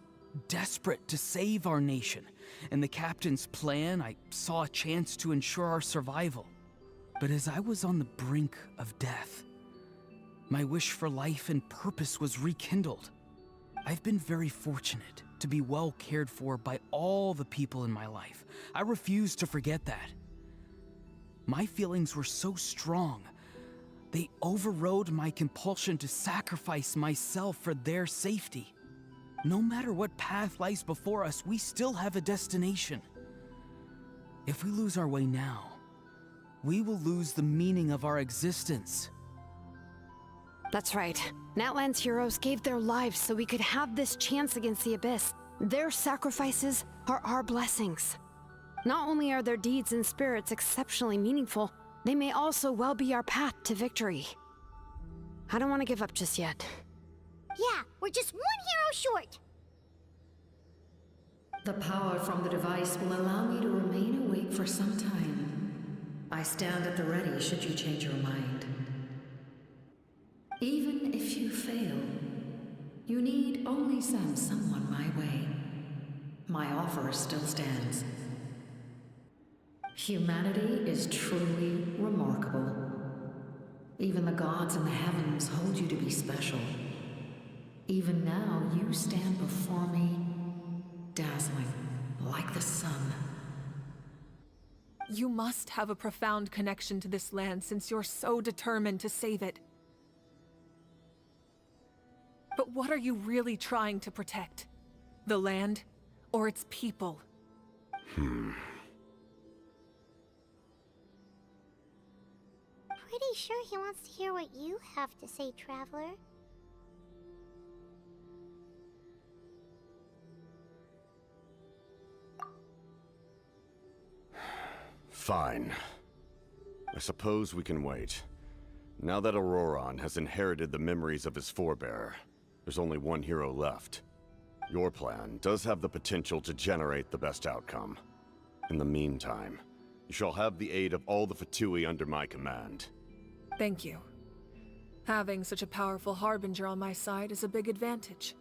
desperate to save our nation. In the Captain's plan, I saw a chance to ensure our survival. But as I was on the brink of death, my wish for life and purpose was rekindled. I've been very fortunate to be well cared for by all the people in my life. I refuse to forget that. My feelings were so strong, they overrode my compulsion to sacrifice myself for their safety. No matter what path lies before us, we still have a destination. If we lose our way now, we will lose the meaning of our existence. That's right. Natlan's heroes gave their lives so we could have this chance against the Abyss. Their sacrifices are our blessings. Not only are their deeds and spirits exceptionally meaningful, they may also well be our path to victory. I don't want to give up just yet. Yeah, we're just one hero short. The power from the device will allow me to remain awake for some time. I stand at the ready should you change your mind. Even if you fail, you need only send someone my way. My offer still stands. Humanity is truly remarkable. Even the gods in the heavens hold you to be special. Even now, you stand before me, dazzling like the sun. You must have a profound connection to this land since you're so determined to save it. But what are you really trying to protect? The land, or its people? Pretty sure he wants to hear what you have to say, Traveler. Fine. I suppose we can wait. Now that Auroron has inherited the memories of his forebearer, there's only one hero left. Your plan does have the potential to generate the best outcome. In the meantime, you shall have the aid of all the Fatui under my command. Thank you. Having such a powerful harbinger on my side is a big advantage.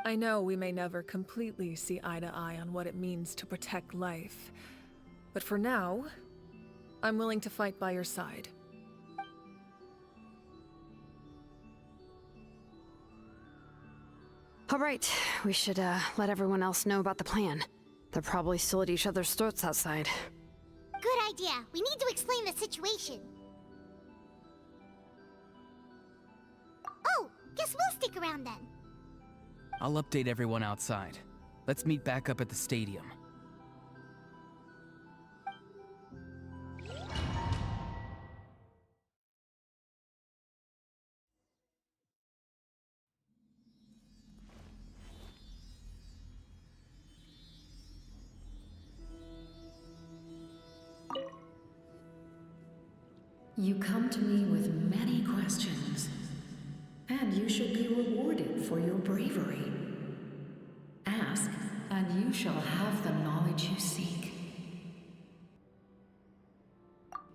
I know we may never completely see eye to eye on what it means to protect life, but for now, I'm willing to fight by your side. All right, we should let everyone else know about the plan. They're probably still at each other's throats outside. Good idea. We need to explain the situation. Oh, guess we'll stick around then. I'll update everyone outside. Let's meet back up at the stadium. You come to me with many questions, and you should be rewarded for your bravery. Ask, and you shall have the knowledge you seek.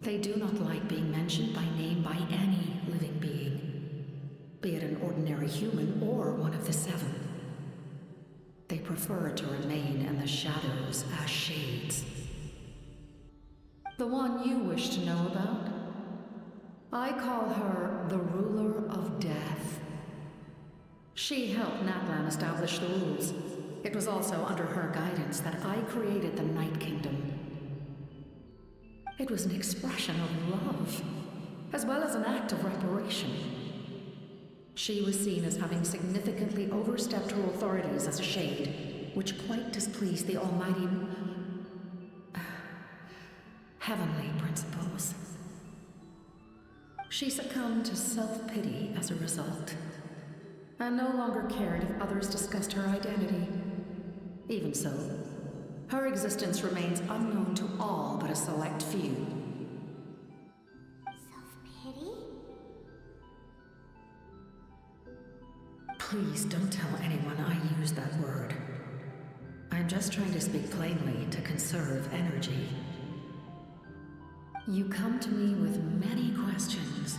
They do not like being mentioned by name by any living being, be it an ordinary human or one of the seven. They prefer to remain in the shadows as shades. The one you wish to know about? I call her the Ruler of Death. She helped Natlan establish the rules. It was also under her guidance that I created the Night Kingdom. It was an expression of love, as well as an act of reparation. She was seen as having significantly overstepped her authorities as a shade, which quite displeased the almighty heavenly principles. She succumbed to self-pity as a result, and no longer cared if others discussed her identity. Even so, her existence remains unknown to all but a select few. Self-pity? Please don't tell anyone I used that word. I'm just trying to speak plainly to conserve energy. You come to me with many questions,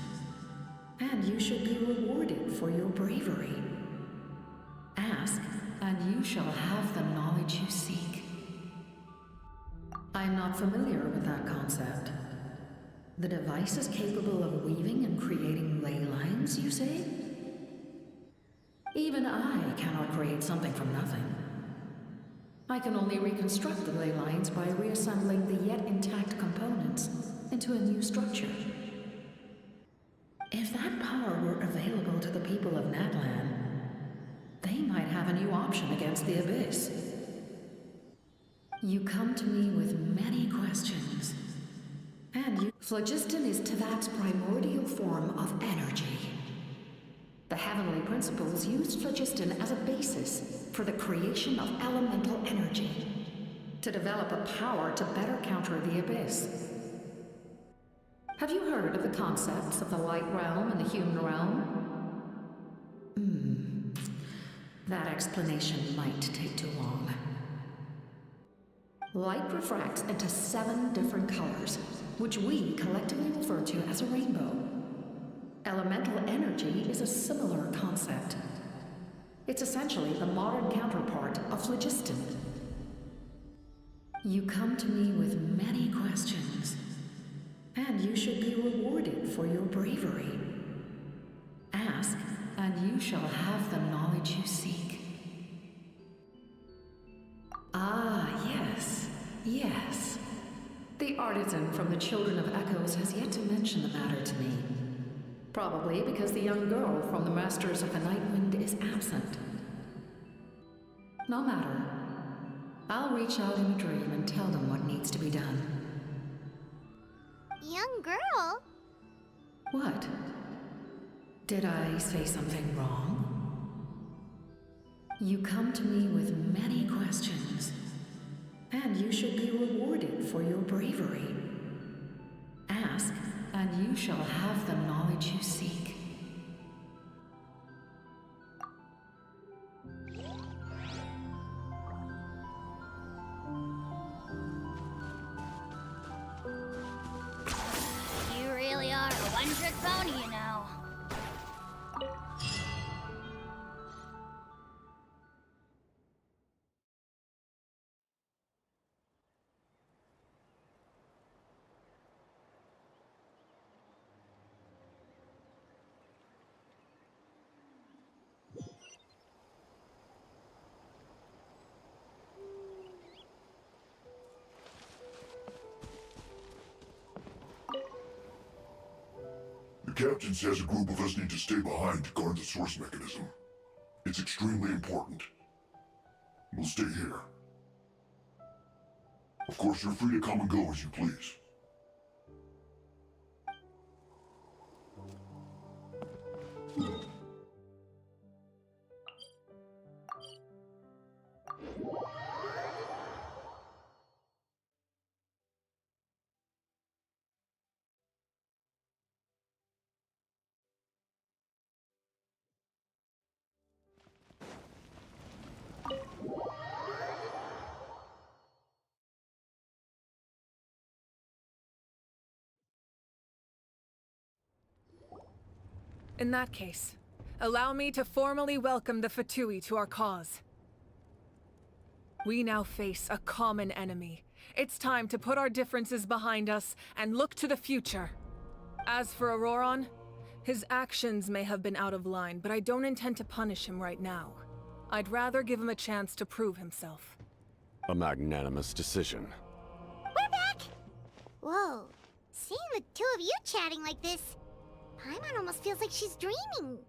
and you should be rewarded for your bravery. Ask, and you shall have the knowledge you seek. I'm not familiar with that concept. The device is capable of weaving and creating ley lines, you say? Even I cannot create something from nothing. I can only reconstruct the ley lines by reassembling the yet intact components into a new structure. If that power were available to the people of Natlan, they might have a new option against the Abyss. You come to me with many questions, and you... Phlogiston is Teyvat's primordial form of energy. The heavenly principles used phlogiston as a basis for the creation of elemental energy, to develop a power to better counter the Abyss. Have you heard of the concepts of the light realm and the human realm? That explanation might take too long. Light refracts into 7 different colors, which we collectively refer to as a rainbow. Elemental energy is a similar concept. It's essentially the modern counterpart of phlogiston. You come to me with many questions, and you should be rewarded for your bravery. Ask, and you shall have the knowledge you seek. Ah, yes, yes. The artisan from the Children of Echoes has yet to mention the matter to me. Probably because the young girl from the Masters of the Nightwind is absent. No matter. I'll reach out in a dream and tell them what needs to be done. Young girl? What? Did I say something wrong? You come to me with many questions, and you should be rewarded for your bravery. Ask, and you shall have the knowledge you seek. You really are a one-trick pony, you know. The captain says a group of us need to stay behind to guard the source mechanism. It's extremely important. We'll stay here. Of course, you're free to come and go as you please. In that case, allow me to formally welcome the Fatui to our cause. We now face a common enemy. It's time to put our differences behind us and look to the future. As for Auroron, his actions may have been out of line, but I don't intend to punish him right now. I'd rather give him a chance to prove himself. A magnanimous decision. We're back! Whoa. Seeing the two of you chatting like this, Paimon almost feels like she's dreaming.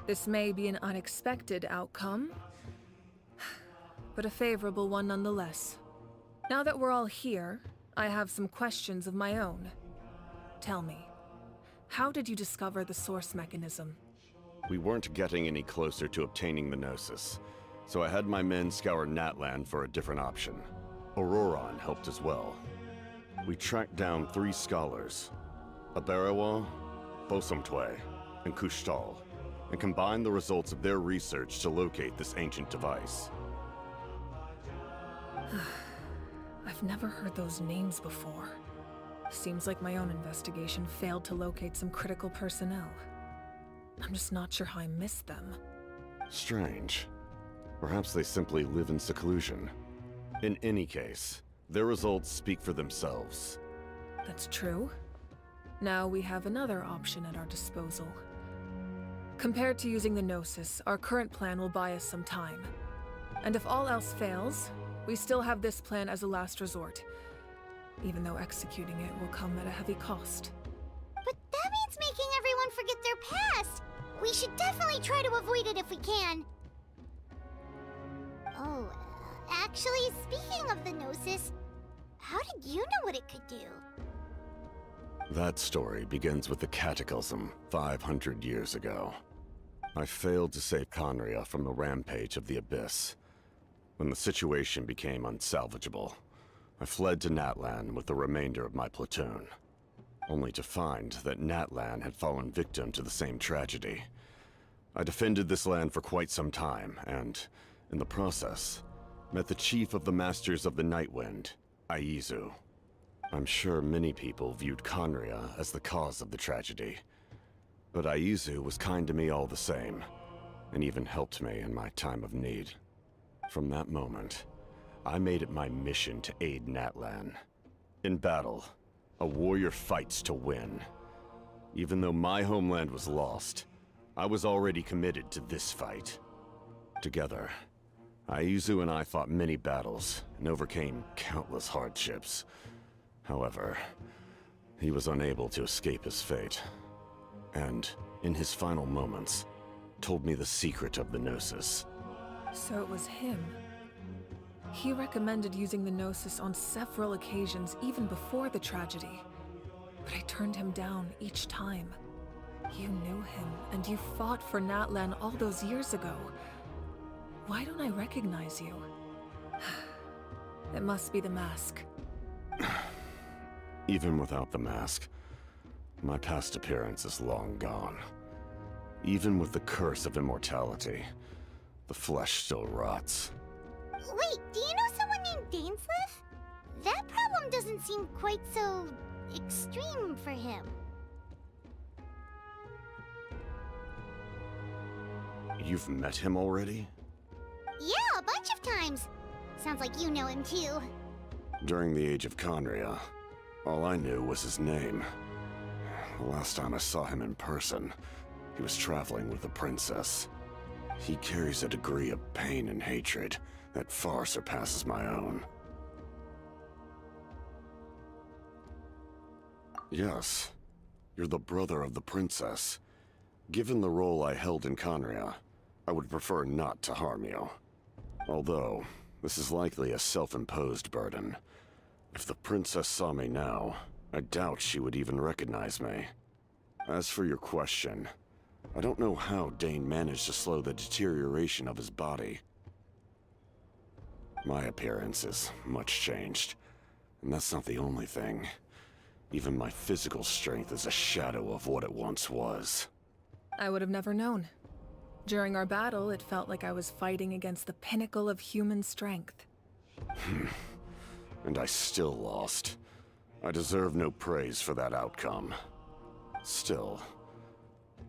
This may be an unexpected outcome, but a favorable one nonetheless. Now that we're all here, I have some questions of my own. Tell me, how did you discover the source mechanism? We weren't getting any closer to obtaining the Gnosis, so I had my men scour Natlan for a different option. Auroron helped as well. We tracked down 3 scholars, Abarawa, Bosamtwe, and Kushtal, and combined the results of their research to locate this ancient device. I've never heard those names before. Seems like my own investigation failed to locate some critical personnel. I'm just not sure how I missed them. Strange. Perhaps they simply live in seclusion. In any case, their results speak for themselves. That's true. Now we have another option at our disposal. Compared to using the Gnosis, our current plan will buy us some time. And if all else fails, we still have this plan as a last resort, even though executing it will come at a heavy cost. But that means making everyone forget their past! We should definitely try to avoid it if we can. Oh, actually, speaking of the Gnosis, how did you know what it could do? That story begins with the Cataclysm 500 years ago. I failed to save Conria from the rampage of the Abyss. When the situation became unsalvageable, I fled to Natlan with the remainder of my platoon, only to find that Natlan had fallen victim to the same tragedy. I defended this land for quite some time, and, in the process, met the chief of the Masters of the Nightwind, Aizu. I'm sure many people viewed Conria as the cause of the tragedy, but Aizu was kind to me all the same, and even helped me in my time of need. From that moment, I made it my mission to aid Natlan. In battle, a warrior fights to win. Even though my homeland was lost, I was already committed to this fight. Together, Aizu and I fought many battles and overcame countless hardships. However, he was unable to escape his fate, and, in his final moments, told me the secret of the Gnosis. So it was him. He recommended using the Gnosis on several occasions even before the tragedy, but I turned him down each time. You knew him, and you fought for Natlan all those years ago. Why don't I recognize you? It must be the mask. Even without the mask, my past appearance is long gone. Even with the curse of immortality, the flesh still rots. Wait, do you know someone named Dainsleif? That problem doesn't seem quite so extreme for him. You've met him already? Yeah, a bunch of times. Sounds like you know him too. During the age of Conria, all I knew was his name. The last time I saw him in person, he was traveling with a princess. He carries a degree of pain and hatred that far surpasses my own. Yes, you're the brother of the princess. Given the role I held in Conria, I would prefer not to harm you. Although, this is likely a self-imposed burden. If the princess saw me now, I doubt she would even recognize me. As for your question, I don't know how Dane managed to slow the deterioration of his body. My appearance is much changed, and that's not the only thing. Even my physical strength is a shadow of what it once was. I would have never known. During our battle, it felt like I was fighting against the pinnacle of human strength. And I still lost. I deserve no praise for that outcome. Still,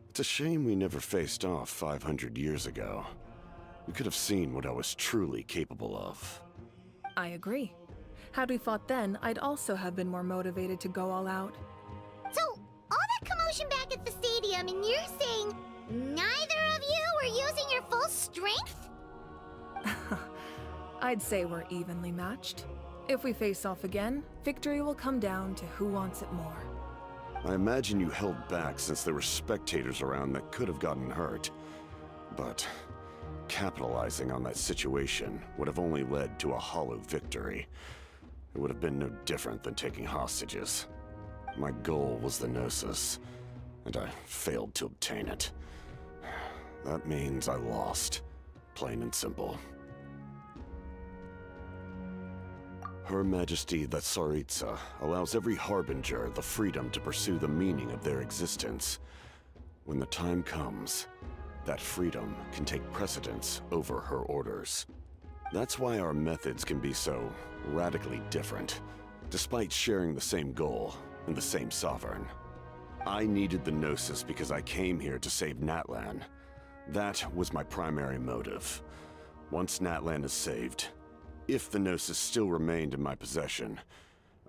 it's a shame we never faced off 500 years ago. We could have seen what I was truly capable of. I agree. Had we fought then, I'd also have been more motivated to go all out. So, all that commotion back at the stadium, and you're saying neither of you were using your full strength? I'd say we're evenly matched. If we face off again, victory will come down to who wants it more. I imagine you held back since there were spectators around that could have gotten hurt. But capitalizing on that situation would have only led to a hollow victory. It would have been no different than taking hostages. My goal was the Gnosis, and I failed to obtain it. That means I lost, plain and simple. Her Majesty the Tsaritsa allows every Harbinger the freedom to pursue the meaning of their existence. When the time comes, that freedom can take precedence over her orders. That's why our methods can be so radically different, despite sharing the same goal and the same sovereign. I needed the Gnosis because I came here to save Natlan. That was my primary motive. Once Natlan is saved, if the Gnosis still remained in my possession,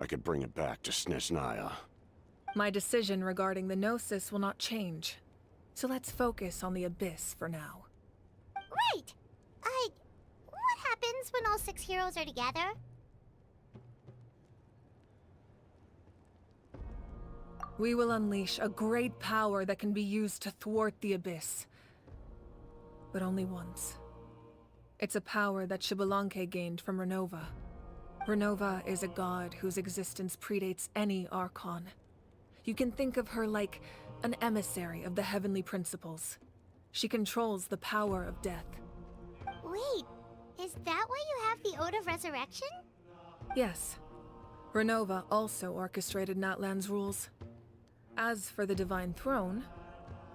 I could bring it back to Snezhnaya. My decision regarding the Gnosis will not change. So let's focus on the Abyss for now. Right! What happens when all 6 heroes are together? We will unleash a great power that can be used to thwart the Abyss. But only once. It's a power that Xbalanque gained from Renova. Renova is a god whose existence predates any Archon. You can think of her like an emissary of the heavenly principles. She controls the power of death. Wait, is that why you have the Ode of Resurrection? Yes. Renova also orchestrated Natlan's rules. As for the Divine Throne,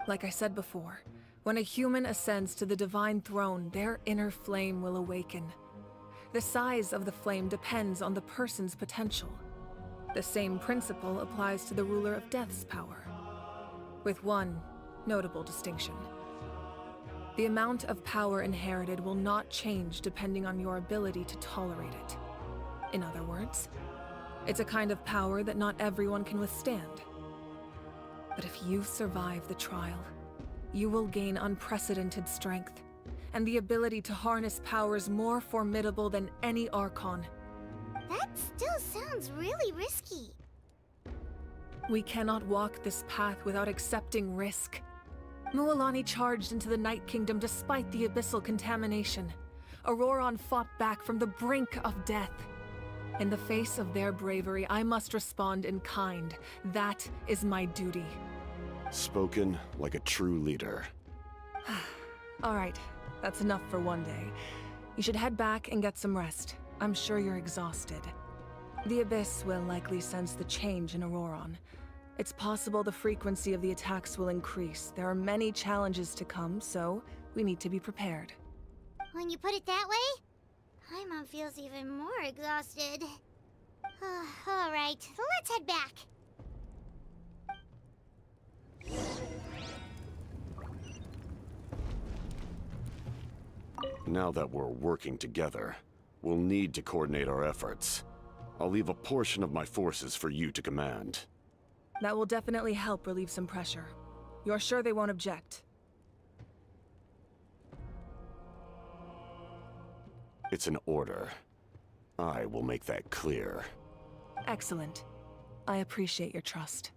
like I said before, when a human ascends to the Divine Throne, their inner flame will awaken. The size of the flame depends on the person's potential. The same principle applies to the Ruler of Death's power, with one notable distinction. The amount of power inherited will not change depending on your ability to tolerate it. In other words, it's a kind of power that not everyone can withstand. But if you survive the trial, you will gain unprecedented strength, and the ability to harness powers more formidable than any Archon. That still sounds really risky. We cannot walk this path without accepting risk. Mualani charged into the Night Kingdom despite the abyssal contamination. Auroron fought back from the brink of death. In the face of their bravery, I must respond in kind. That is my duty. Spoken like a true leader. All right, that's enough for one day. You should head back and get some rest. I'm sure you're exhausted. The Abyss will likely sense the change in Auroron. It's possible the frequency of the attacks will increase. There are many challenges to come, so we need to be prepared. When you put it that way, Paimon feels even more exhausted. All right, let's head back. Now that we're working together, we'll need to coordinate our efforts. I'll leave a portion of my forces for you to command. That will definitely help relieve some pressure. You're sure they won't object? It's an order. I will make that clear. Excellent. I appreciate your trust.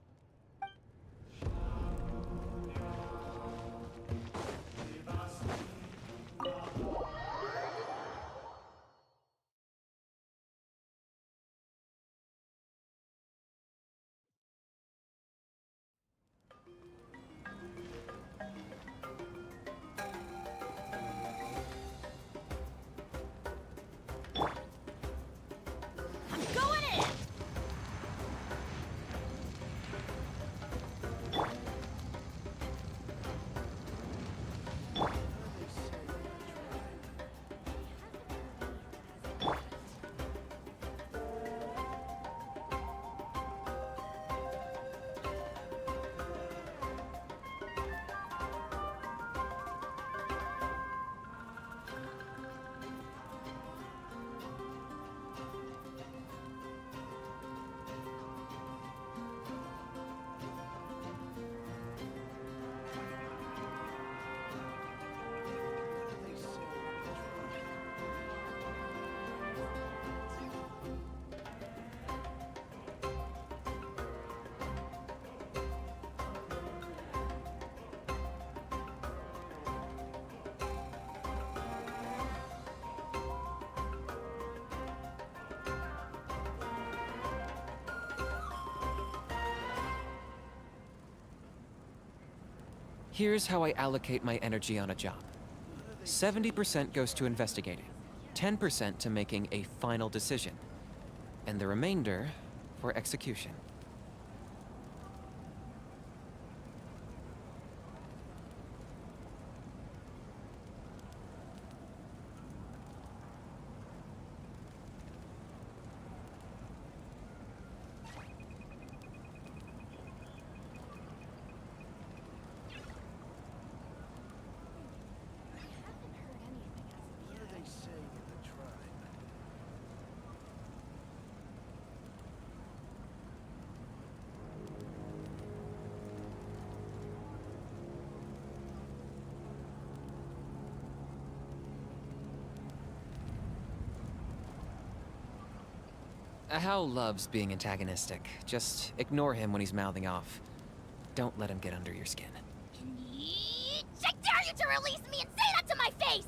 Here's how I allocate my energy on a job. 70% goes to investigating, 10% to making a final decision, and the remainder for execution. Hal loves being antagonistic. Just ignore him when he's mouthing off. Don't let him get under your skin. I dare you to release me and say that to my face!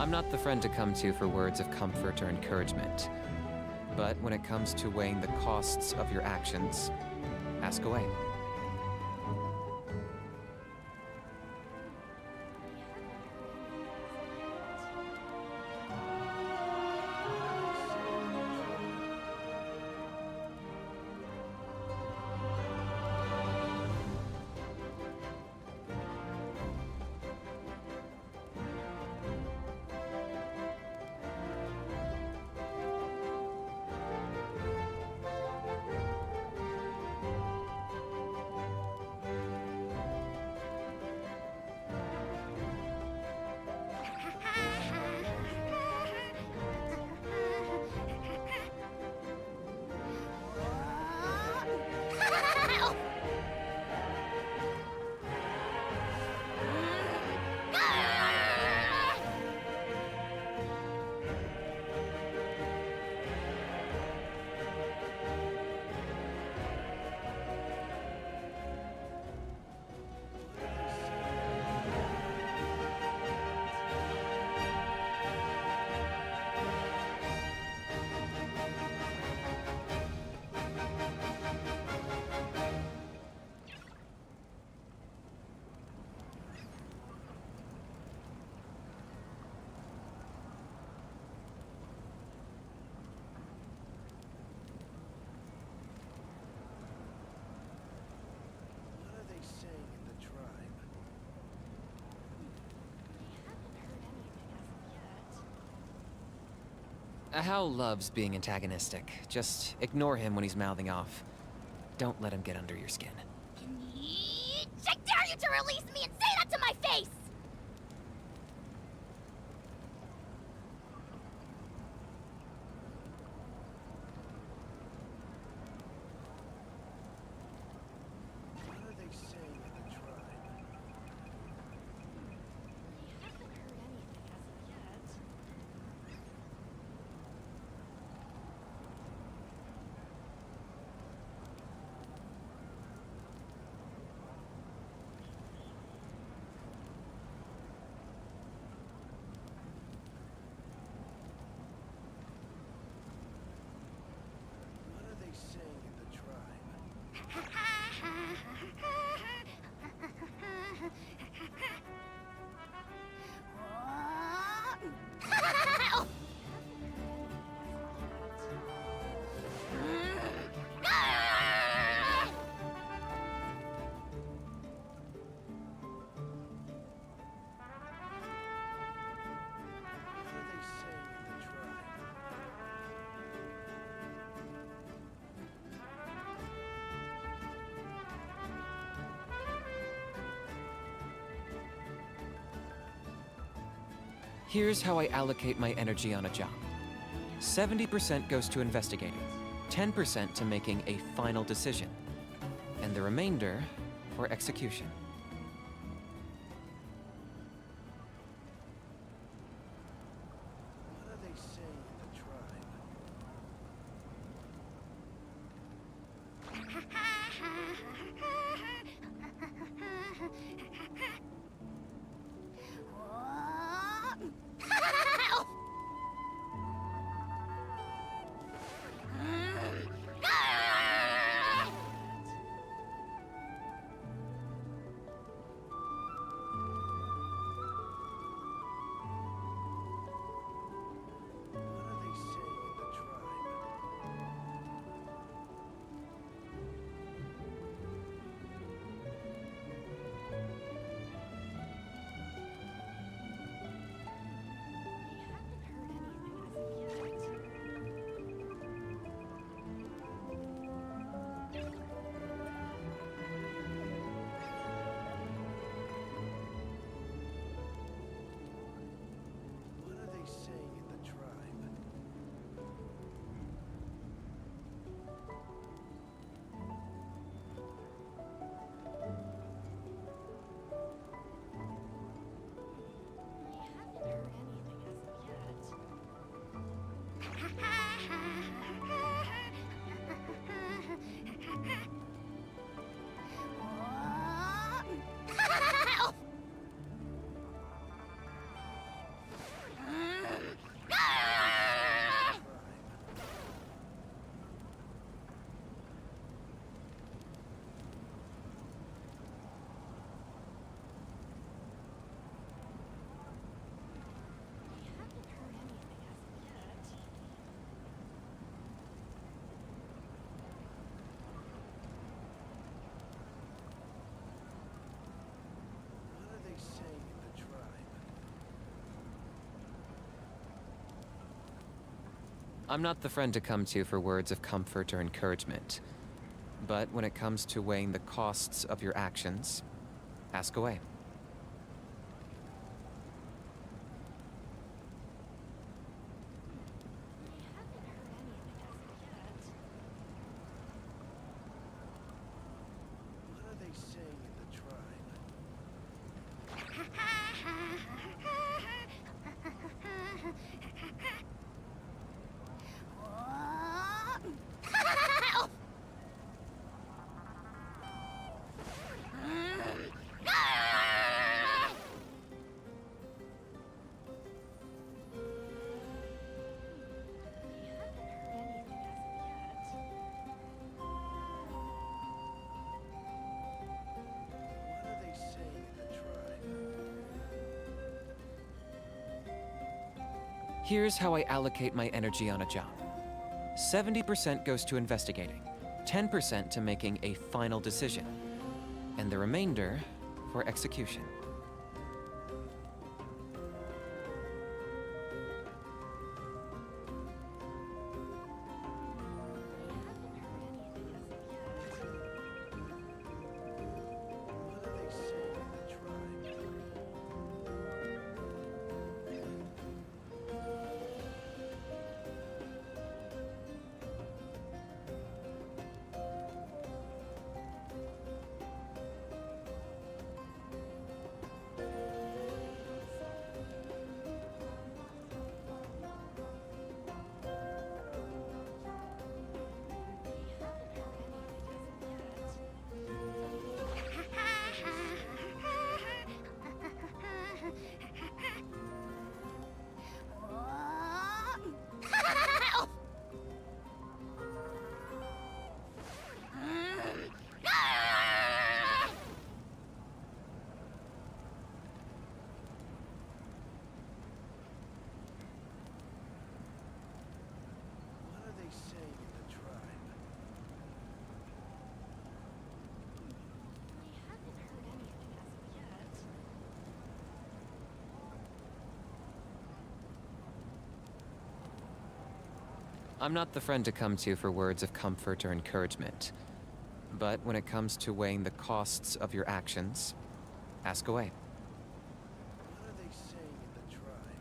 I'm not the friend to come to for words of comfort or encouragement. But when it comes to weighing the costs of your actions, ask away. Hal loves being antagonistic. Just ignore him when he's mouthing off. Don't let him get under your skin. I dare you to release me and say that to my face! Here's how I allocate my energy on a job. 70% goes to investigating, 10% to making a final decision, and the remainder for execution. What are they saying in the tribe? I'm not the friend to come to for words of comfort or encouragement. But when it comes to weighing the costs of your actions, ask away. What are they saying in the tribe? Here's how I allocate my energy on a job. 70% goes to investigating, 10% to making a final decision, and the remainder for execution. I'm not the friend to come to for words of comfort or encouragement. But when it comes to weighing the costs of your actions, ask away. What are they saying in the tribe?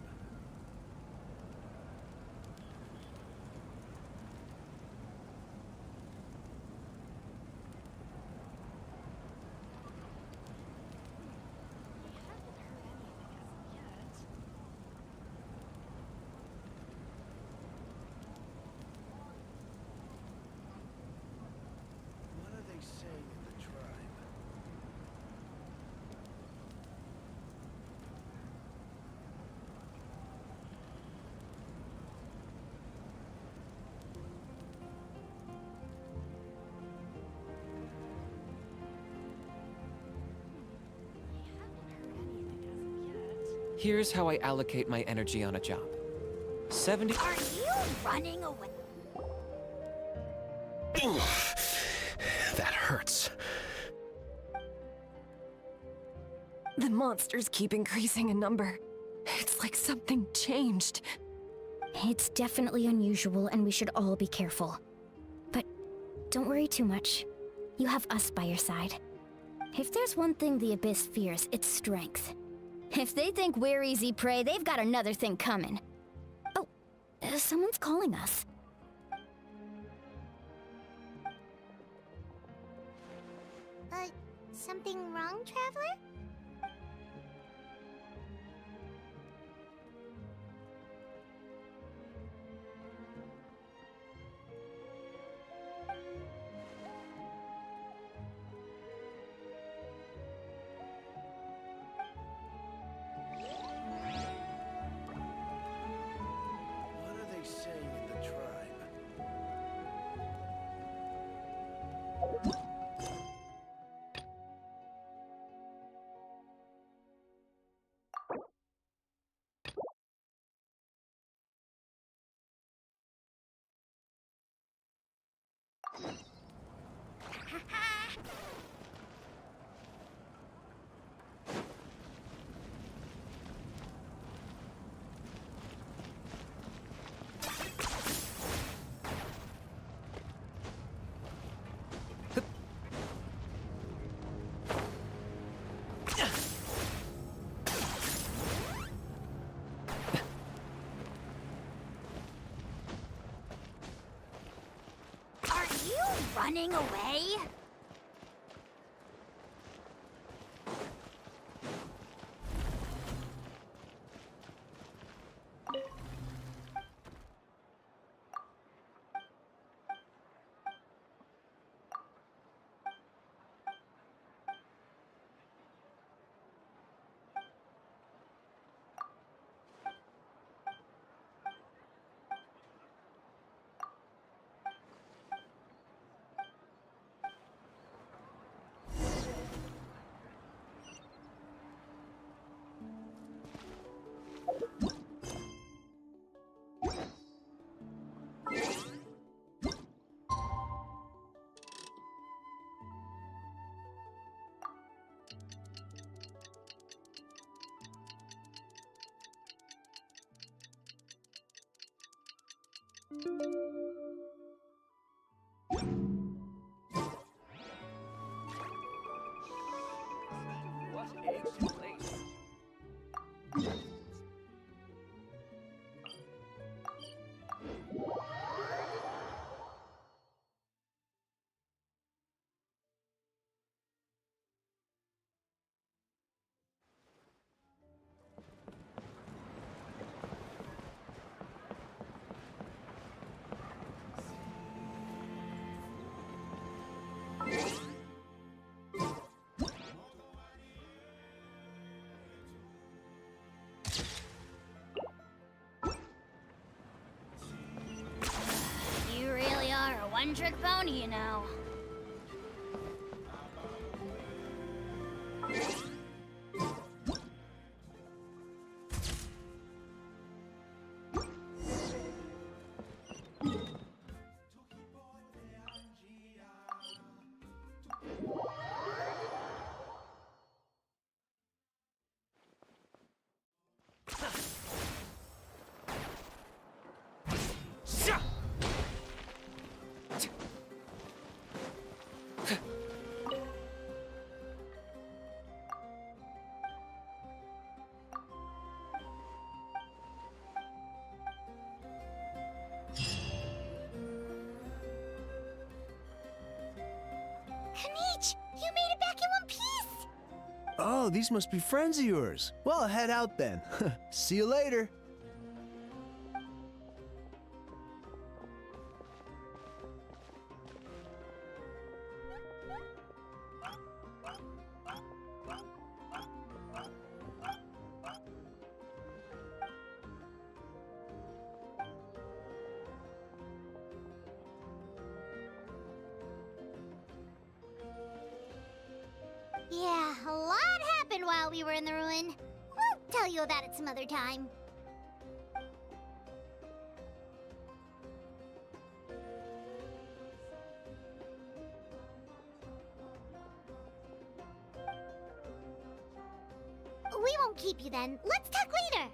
Here's how I allocate my energy on a job. 70... Are you running away? That hurts. The monsters keep increasing in number. It's like something changed. It's definitely unusual, and we should all be careful. But don't worry too much. You have us by your side. If there's one thing the Abyss fears, it's strength. If they think we're easy prey, they've got another thing coming. Oh, someone's calling us. Something wrong, Traveler? What are they saying in the tribe? Are you running away? What ancient place? You really are a one-trick pony, you know. Kanich, you made it back in one piece! Oh, these must be friends of yours. Well, head out then. See you later. Yeah, a lot happened while we were in the ruin. We'll tell you about it some other time. We won't keep you then. Let's talk later.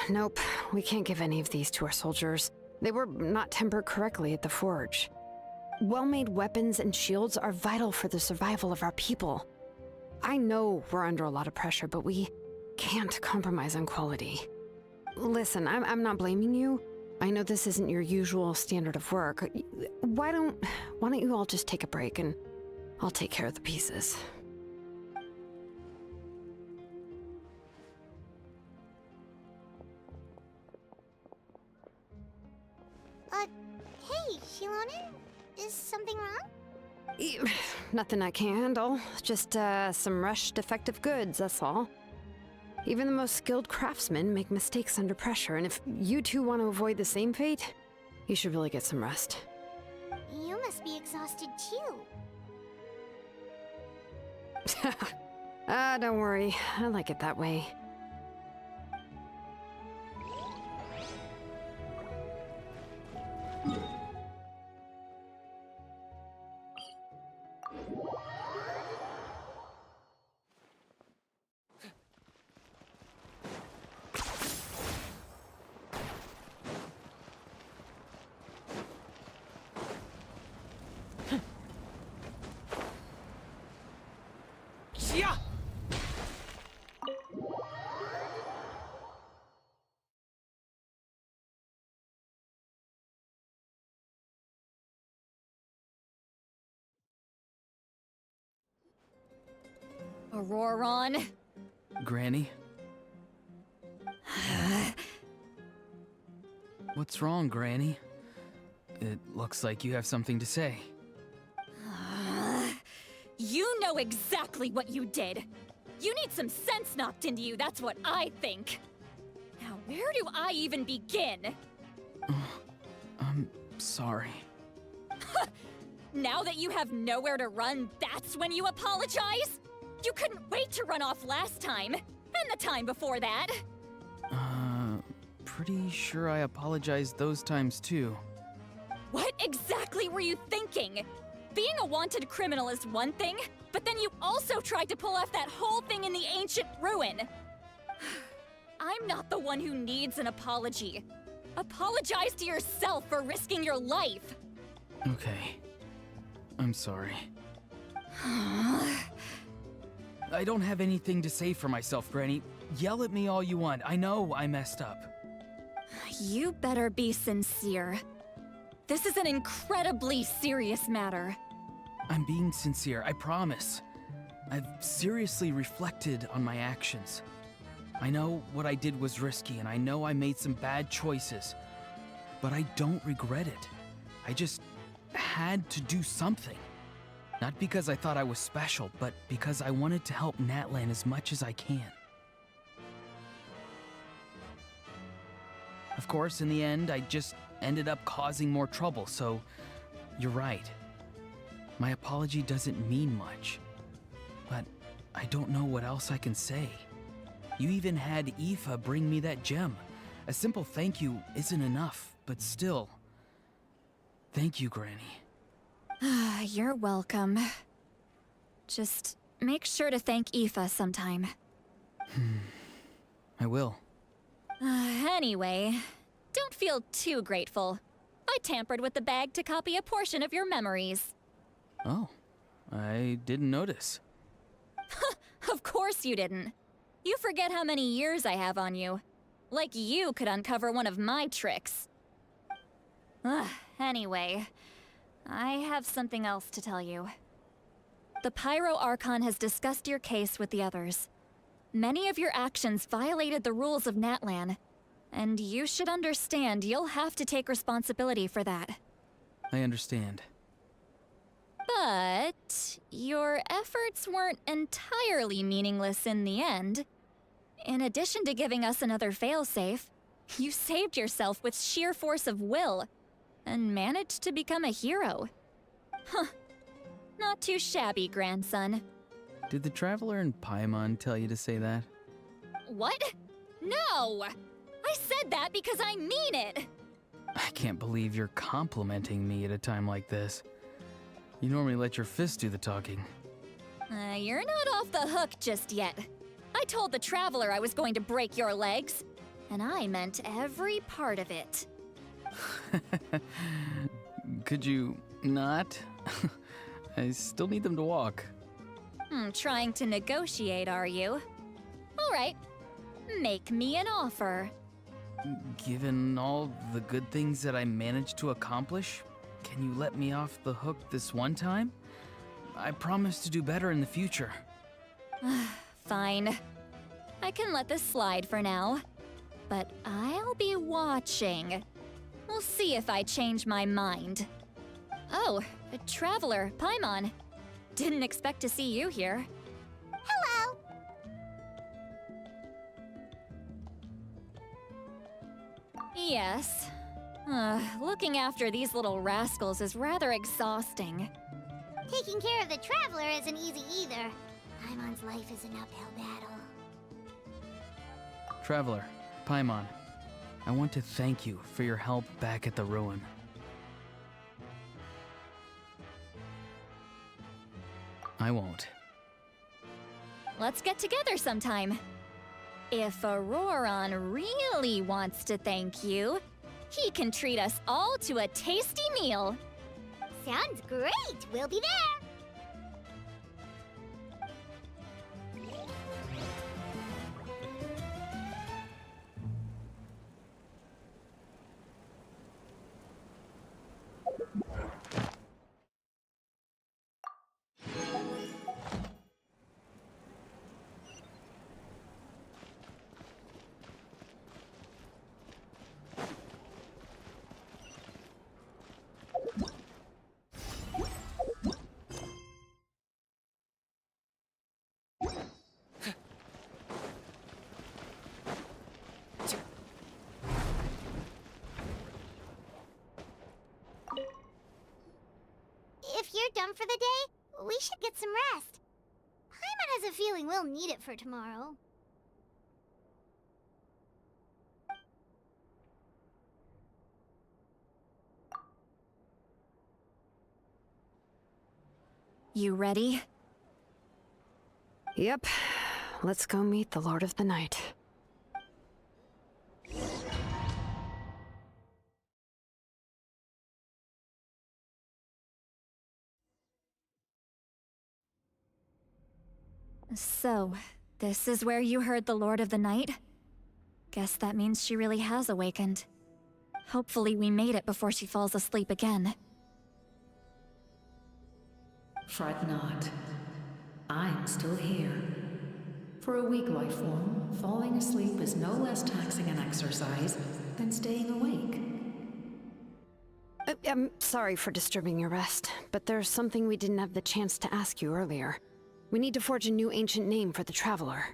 Nope. We can't give any of these to our soldiers. They were not tempered correctly at the forge. Well-made weapons and shields are vital for the survival of our people. I know we're under a lot of pressure, but we can't compromise on quality. Listen, I'm not blaming you. I know this isn't your usual standard of work. Why don't you all just take a break and I'll take care of the pieces. Hey, Shilonen? Is something wrong? Nothing I can't handle. Just, some rushed defective goods, that's all. Even the most skilled craftsmen make mistakes under pressure, and if you two want to avoid the same fate, you should really get some rest. You must be exhausted too. Don't worry. I like it that way. Auroron? Granny? What's wrong, Granny? It looks like you have something to say. You know exactly what you did. You need some sense knocked into you, that's what I think. Now, where do I even begin? I'm sorry. Now that you have nowhere to run, that's when you apologize? You couldn't wait to run off last time, and the time before that. Pretty sure I apologized those times too. What exactly were you thinking? Being a wanted criminal is one thing, but then you also tried to pull off that whole thing in the ancient ruin. I'm not the one who needs an apology. Apologize to yourself for risking your life. Okay. I'm sorry. I don't have anything to say for myself, Granny. Yell at me all you want. I know I messed up. You better be sincere. This is an incredibly serious matter. I'm being sincere, I promise. I've seriously reflected on my actions. I know what I did was risky, and I know I made some bad choices. But I don't regret it. I just had to do something. Not because I thought I was special, but because I wanted to help Natlan as much as I can. Of course, in the end, I just ended up causing more trouble, so you're right. My apology doesn't mean much, but I don't know what else I can say. You even had Aoife bring me that gem. A simple thank you isn't enough, but still. Thank you, Granny. You're welcome. Just make sure to thank Aoife sometime. I will. Anyway, don't feel too grateful. I tampered with the bag to copy a portion of your memories. Oh, I didn't notice. Of course you didn't. You forget how many years I have on you. Like you could uncover one of my tricks. Anyway, I have something else to tell you. The Pyro Archon has discussed your case with the others. Many of your actions violated the rules of Natlan, and you should understand you'll have to take responsibility for that. I understand. But your efforts weren't entirely meaningless in the end. In addition to giving us another failsafe, you saved yourself with sheer force of will and managed to become a hero. Huh. Not too shabby, grandson. Did the Traveler in Paimon tell you to say that? What? No! I said that because I mean it! I can't believe you're complimenting me at a time like this. You normally let your fists do the talking. You're not off the hook just yet. I told the Traveler I was going to break your legs, and I meant every part of it. Could you not? I still need them to walk. Trying to negotiate, are you? All right, make me an offer. Given all the good things that I managed to accomplish, can you let me off the hook this one time? I promise to do better in the future. Fine. I can let this slide for now. But I'll be watching. We'll see if I change my mind. Oh, a Traveler, Paimon. Didn't expect to see you here. Hello! Yes. Looking after these little rascals is rather exhausting. Taking care of the Traveler isn't easy either. Paimon's life is an uphill battle. Traveler, Paimon, I want to thank you for your help back at the ruin. I won't. Let's get together sometime. If Auroron really wants to thank you, he can treat us all to a tasty meal. Sounds great! We'll be there! If you're done for the day, we should get some rest. Paimon has a feeling we'll need it for tomorrow. You ready? Yep. Let's go meet the Lord of the Night. So, this is where you heard the Lord of the Night? Guess that means she really has awakened. Hopefully we made it before she falls asleep again. Fret not. I'm still here. For a weak life form, falling asleep is no less taxing an exercise than staying awake. I'm sorry for disturbing your rest, but there's something we didn't have the chance to ask you earlier. We need to forge a new ancient name for the Traveler.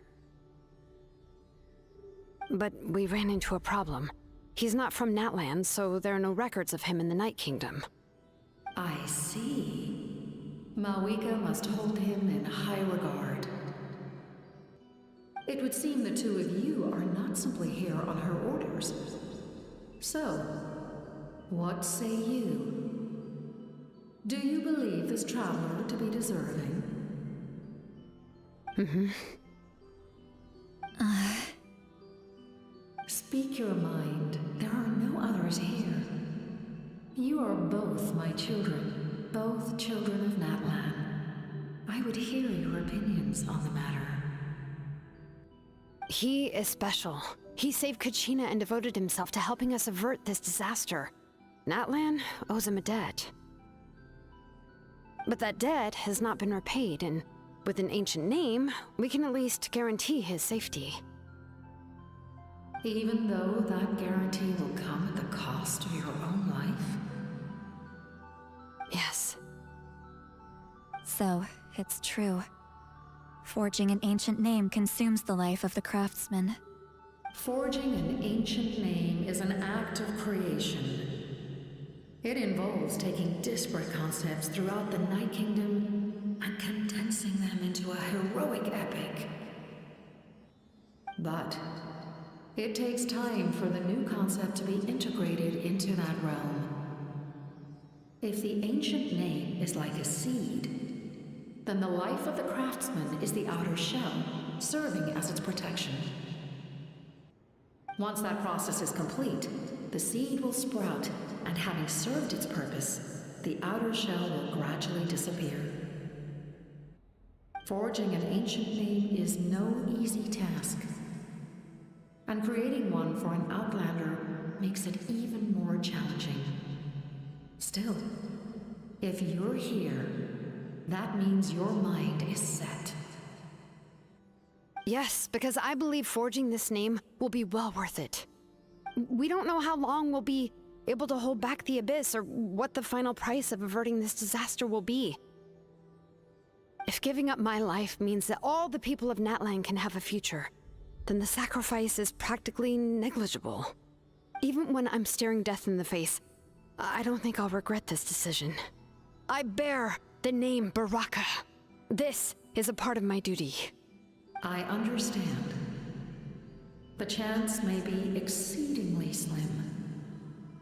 But we ran into a problem. He's not from Natlan, so there are no records of him in the Night Kingdom. I see. Mawika must hold him in high regard. It would seem the two of you are not simply here on her orders. So, what say you? Do you believe this traveler to be deserving? Speak your mind. There are no others here. You are both my children, both children of Natlan. I would hear your opinions on the matter. He is special. He saved Kachina and devoted himself to helping us avert this disaster. Natlan owes him a debt. But that debt has not been repaid, and with an ancient name, we can at least guarantee his safety. Even though that guarantee will come at the cost of your own life? Yes. So, it's true. Forging an ancient name consumes the life of the craftsman. Forging an ancient name is an act of creation. It involves taking disparate concepts throughout the Night Kingdom and condensing them into a heroic epic. But it takes time for the new concept to be integrated into that realm. If the ancient name is like a seed, then the life of the craftsman is the outer shell, serving as its protection. Once that process is complete, the seed will sprout, and having served its purpose, the outer shell will gradually disappear. Forging an ancient name is no easy task, and creating one for an outlander makes it even more challenging. Still, if you're here, that means your mind is set. Yes, because I believe forging this name will be well worth it. We don't know how long we'll be able to hold back the Abyss or what the final price of averting this disaster will be. If giving up my life means that all the people of Natlan can have a future, then the sacrifice is practically negligible. Even when I'm staring death in the face, I don't think I'll regret this decision. I bear the name Baraka. This is a part of my duty. I understand. The chance may be exceedingly slim,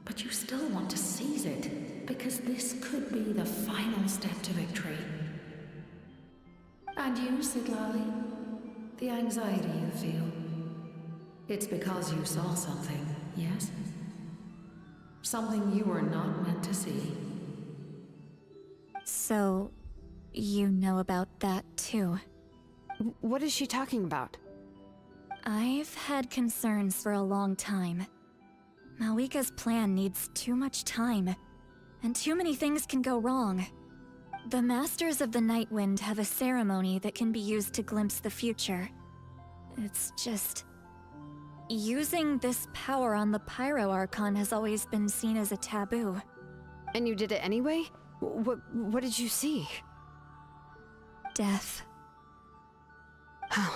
but you still want to seize it, because this could be the final step to victory. And you, Cidlali? The anxiety you feel. It's because you saw something, yes? Something you were not meant to see. So, you know about that too? What is she talking about? I've had concerns for a long time. Mawika's plan needs too much time, and too many things can go wrong. The Masters of the Nightwind have a ceremony that can be used to glimpse the future. It's just... using this power on the Pyro Archon has always been seen as a taboo. And you did it anyway? What did you see? Death. How?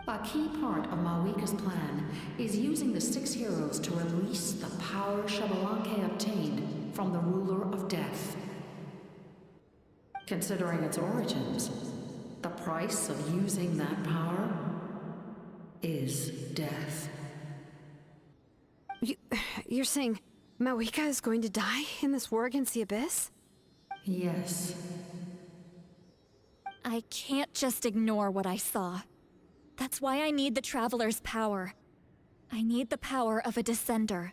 A key part of Mawika's plan is using the 6 heroes to release the power Xbalanque obtained from the Ruler of Death. Considering its origins, the price of using that power is death. You're saying Mawika is going to die in this war against the Abyss? Yes. I can't just ignore what I saw. That's why I need the Traveler's power. I need the power of a Descender.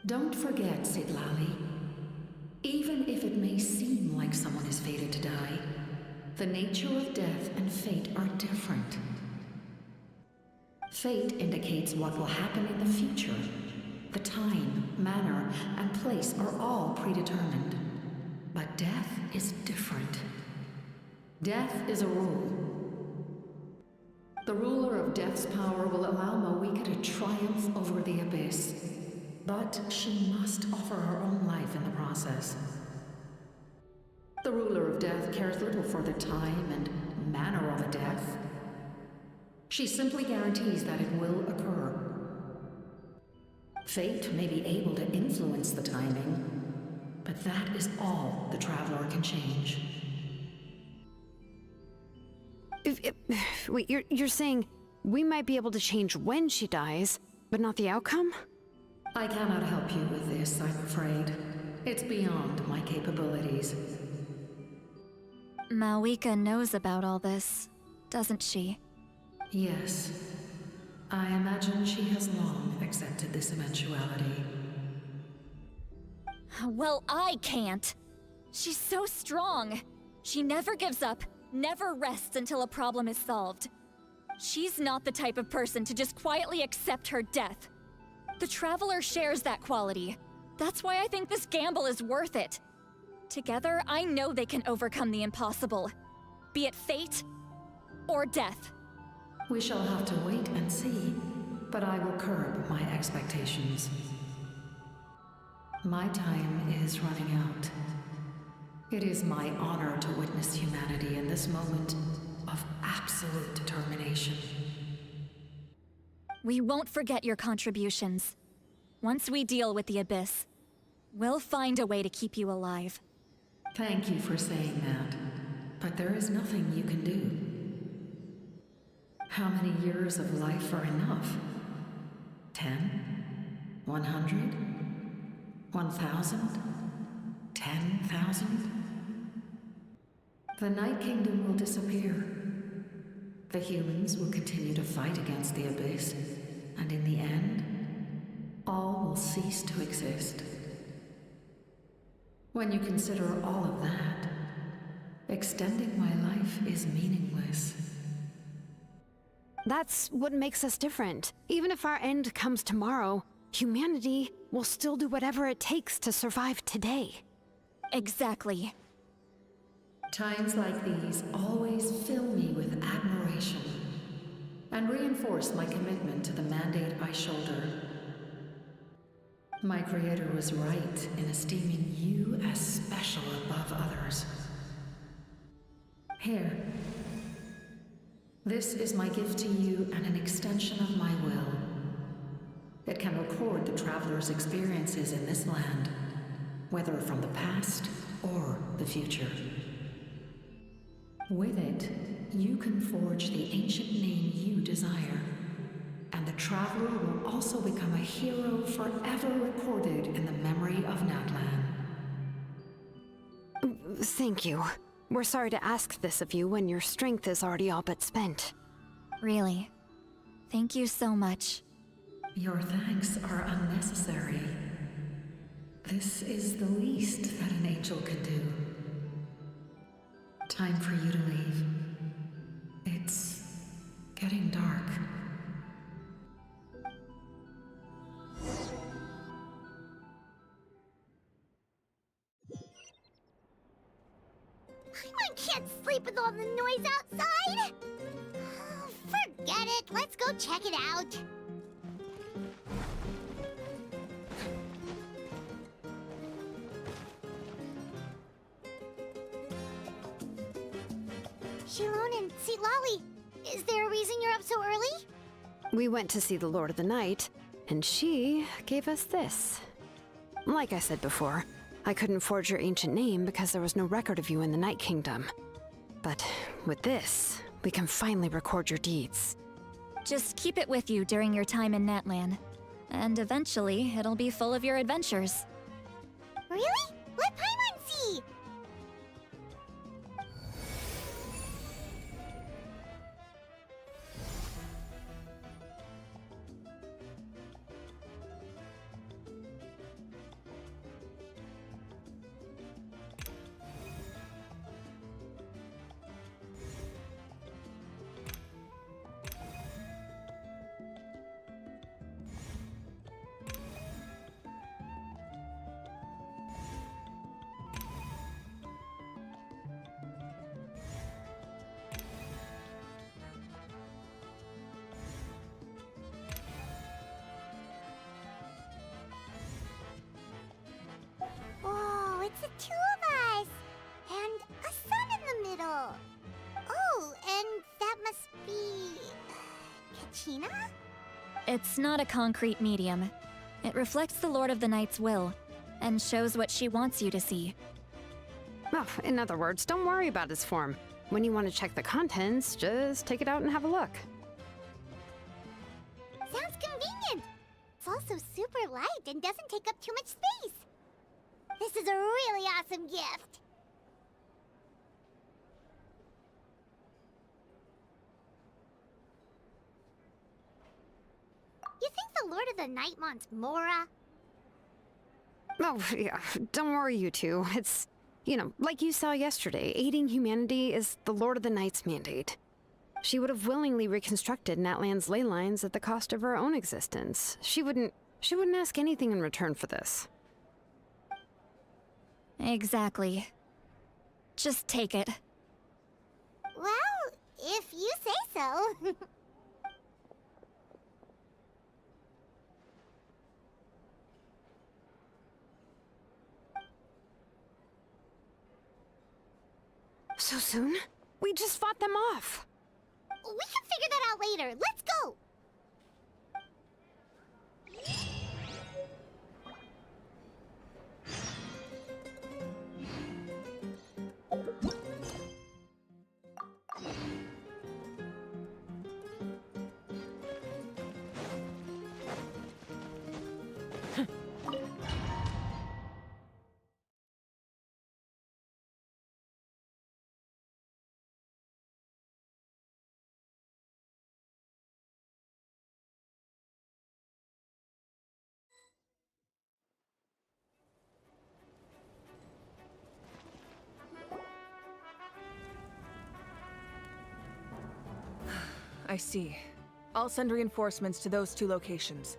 Don't forget, Cidlali. Even if it may seem like someone is fated to die, the nature of death and fate are different. Fate indicates what will happen in the future. The time, manner, and place are all predetermined. But death is different. Death is a rule. The ruler of Death's power will allow Mawika to triumph over the Abyss. But she must offer her own life in the process. The ruler of death cares little for the time and manner of a death. She simply guarantees that it will occur. Fate may be able to influence the timing, but that is all the Traveler can change. Wait, you're saying we might be able to change when she dies, but not the outcome? I cannot help you with this, I'm afraid. It's beyond my capabilities. Malwika knows about all this, doesn't she? Yes. I imagine she has long accepted this eventuality. Well, I can't. She's so strong. She never gives up, never rests until a problem is solved. She's not the type of person to just quietly accept her death. The Traveler shares that quality. That's why I think this gamble is worth it. Together, I know they can overcome the impossible. Be it fate or death. We shall have to wait and see, but I will curb my expectations. My time is running out. It is my honor to witness humanity in this moment of absolute determination. We won't forget your contributions. Once we deal with the Abyss, we'll find a way to keep you alive. Thank you for saying that, but there is nothing you can do. How many years of life are enough? 10? 100? 1,000? 10,000? The Night Kingdom will disappear. The humans will continue to fight against the Abyss, and in the end, all will cease to exist. When you consider all of that, extending my life is meaningless. That's what makes us different. Even if our end comes tomorrow, humanity will still do whatever it takes to survive today. Exactly. Times like these always fill me with admiration and reinforce my commitment to the mandate I shoulder. My Creator was right in esteeming you as special above others. Here. This is my gift to you and an extension of my will. It can record the Traveler's experiences in this land, whether from the past or the future. With it, you can forge the ancient name you desire, and the Traveler will also become a hero forever recorded in the memory of Natlan. Thank you. We're sorry to ask this of you when your strength is already all but spent. Really. Thank you so much. Your thanks are unnecessary. This is the least that an angel can do. Time for you to leave. It's getting dark. I can't sleep with all the noise outside! Forget it, let's go check it out. Shilon and Lolly, is there a reason you're up so early? We went to see the Lord of the Night, and she gave us this. Like I said before, I couldn't forge your ancient name because there was no record of you in the Night Kingdom. But with this, we can finally record your deeds. Just keep it with you during your time in Natlan. And eventually, it'll be full of your adventures. Really? Let Paimon see! two of us. And a sun in the middle. Oh, and that must be... Kachina? It's not a concrete medium. It reflects the Lord of the Night's will, and shows what she wants you to see. Well, in other words, don't worry about its form. When you want to check the contents, just take it out and have a look. Sounds convenient. It's also super light and doesn't take up too much space. This is a really awesome gift. You think the Lord of the Night wants Mora? Oh, yeah, don't worry, you two. It's, you know, like you saw yesterday, aiding humanity is the Lord of the Night's mandate. She would have willingly reconstructed Natlan's ley lines at the cost of her own existence. She wouldn't ask anything in return for this. Exactly. Just take it. Well, if you say so. So soon? We just fought them off. We can figure that out later. Let's go! I see. I'll send reinforcements to those two locations.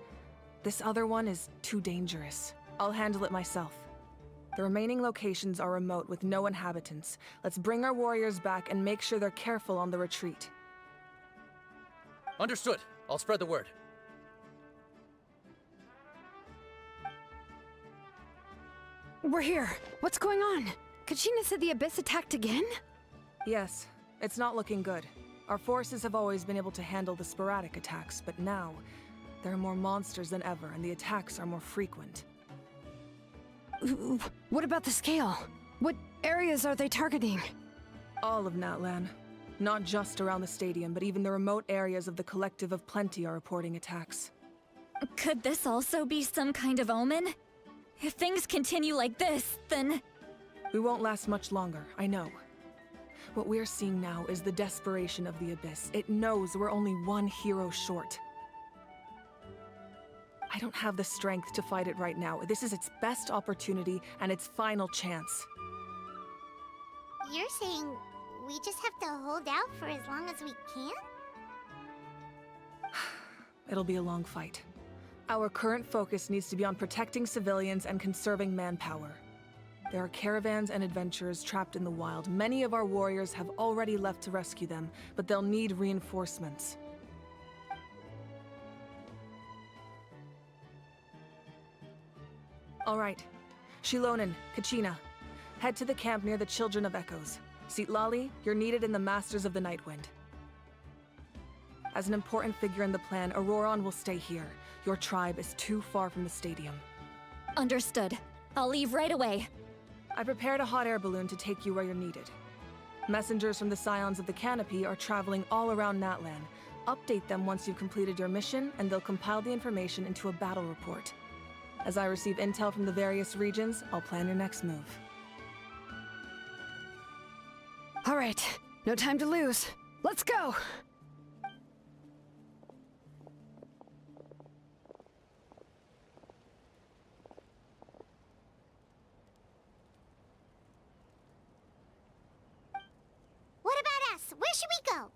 This other one is too dangerous. I'll handle it myself. The remaining locations are remote with no inhabitants. Let's bring our warriors back and make sure they're careful on the retreat. Understood. I'll spread the word. We're here. What's going on? Kachina said the Abyss attacked again? Yes, it's not looking good. Our forces have always been able to handle the sporadic attacks, but now, there are more monsters than ever, and the attacks are more frequent. What about the scale? What areas are they targeting? All of Natlan. Not just around the stadium, but even the remote areas of the Collective of Plenty are reporting attacks. Could this also be some kind of omen? If things continue like this, then... We won't last much longer, I know. What we're seeing now is the desperation of the Abyss. It knows we're only one hero short. I don't have the strength to fight it right now. This is its best opportunity and its final chance. You're saying we just have to hold out for as long as we can? It'll be a long fight. Our current focus needs to be on protecting civilians and conserving manpower. There are caravans and adventurers trapped in the wild. Many of our warriors have already left to rescue them, but they'll need reinforcements. All right. Shilonen, Kachina, head to the camp near the Children of Echoes. 𝂸🂸🂸🂸, you're needed in the Masters of the Nightwind. As an important figure in the plan, Auroron will stay here. Your tribe is too far from the stadium. Understood. I'll leave right away. I prepared a hot air balloon to take you where you're needed. Messengers from the Scions of the Canopy are traveling all around Natlan. Update them once you've completed your mission, and they'll compile the information into a battle report. As I receive intel from the various regions, I'll plan your next move. All right, no time to lose. Let's go! What about us? Where should we go?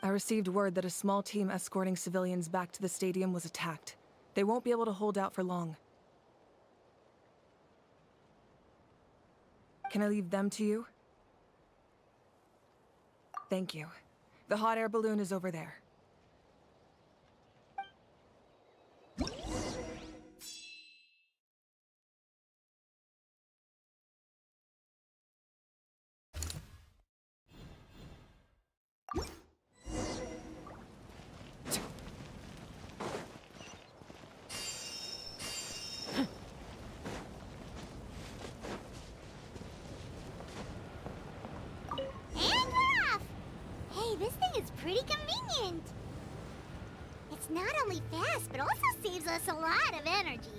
I received word that a small team escorting civilians back to the stadium was attacked. They won't be able to hold out for long. Can I leave them to you? Thank you. The hot air balloon is over there. fast, but also saves us a lot of energy.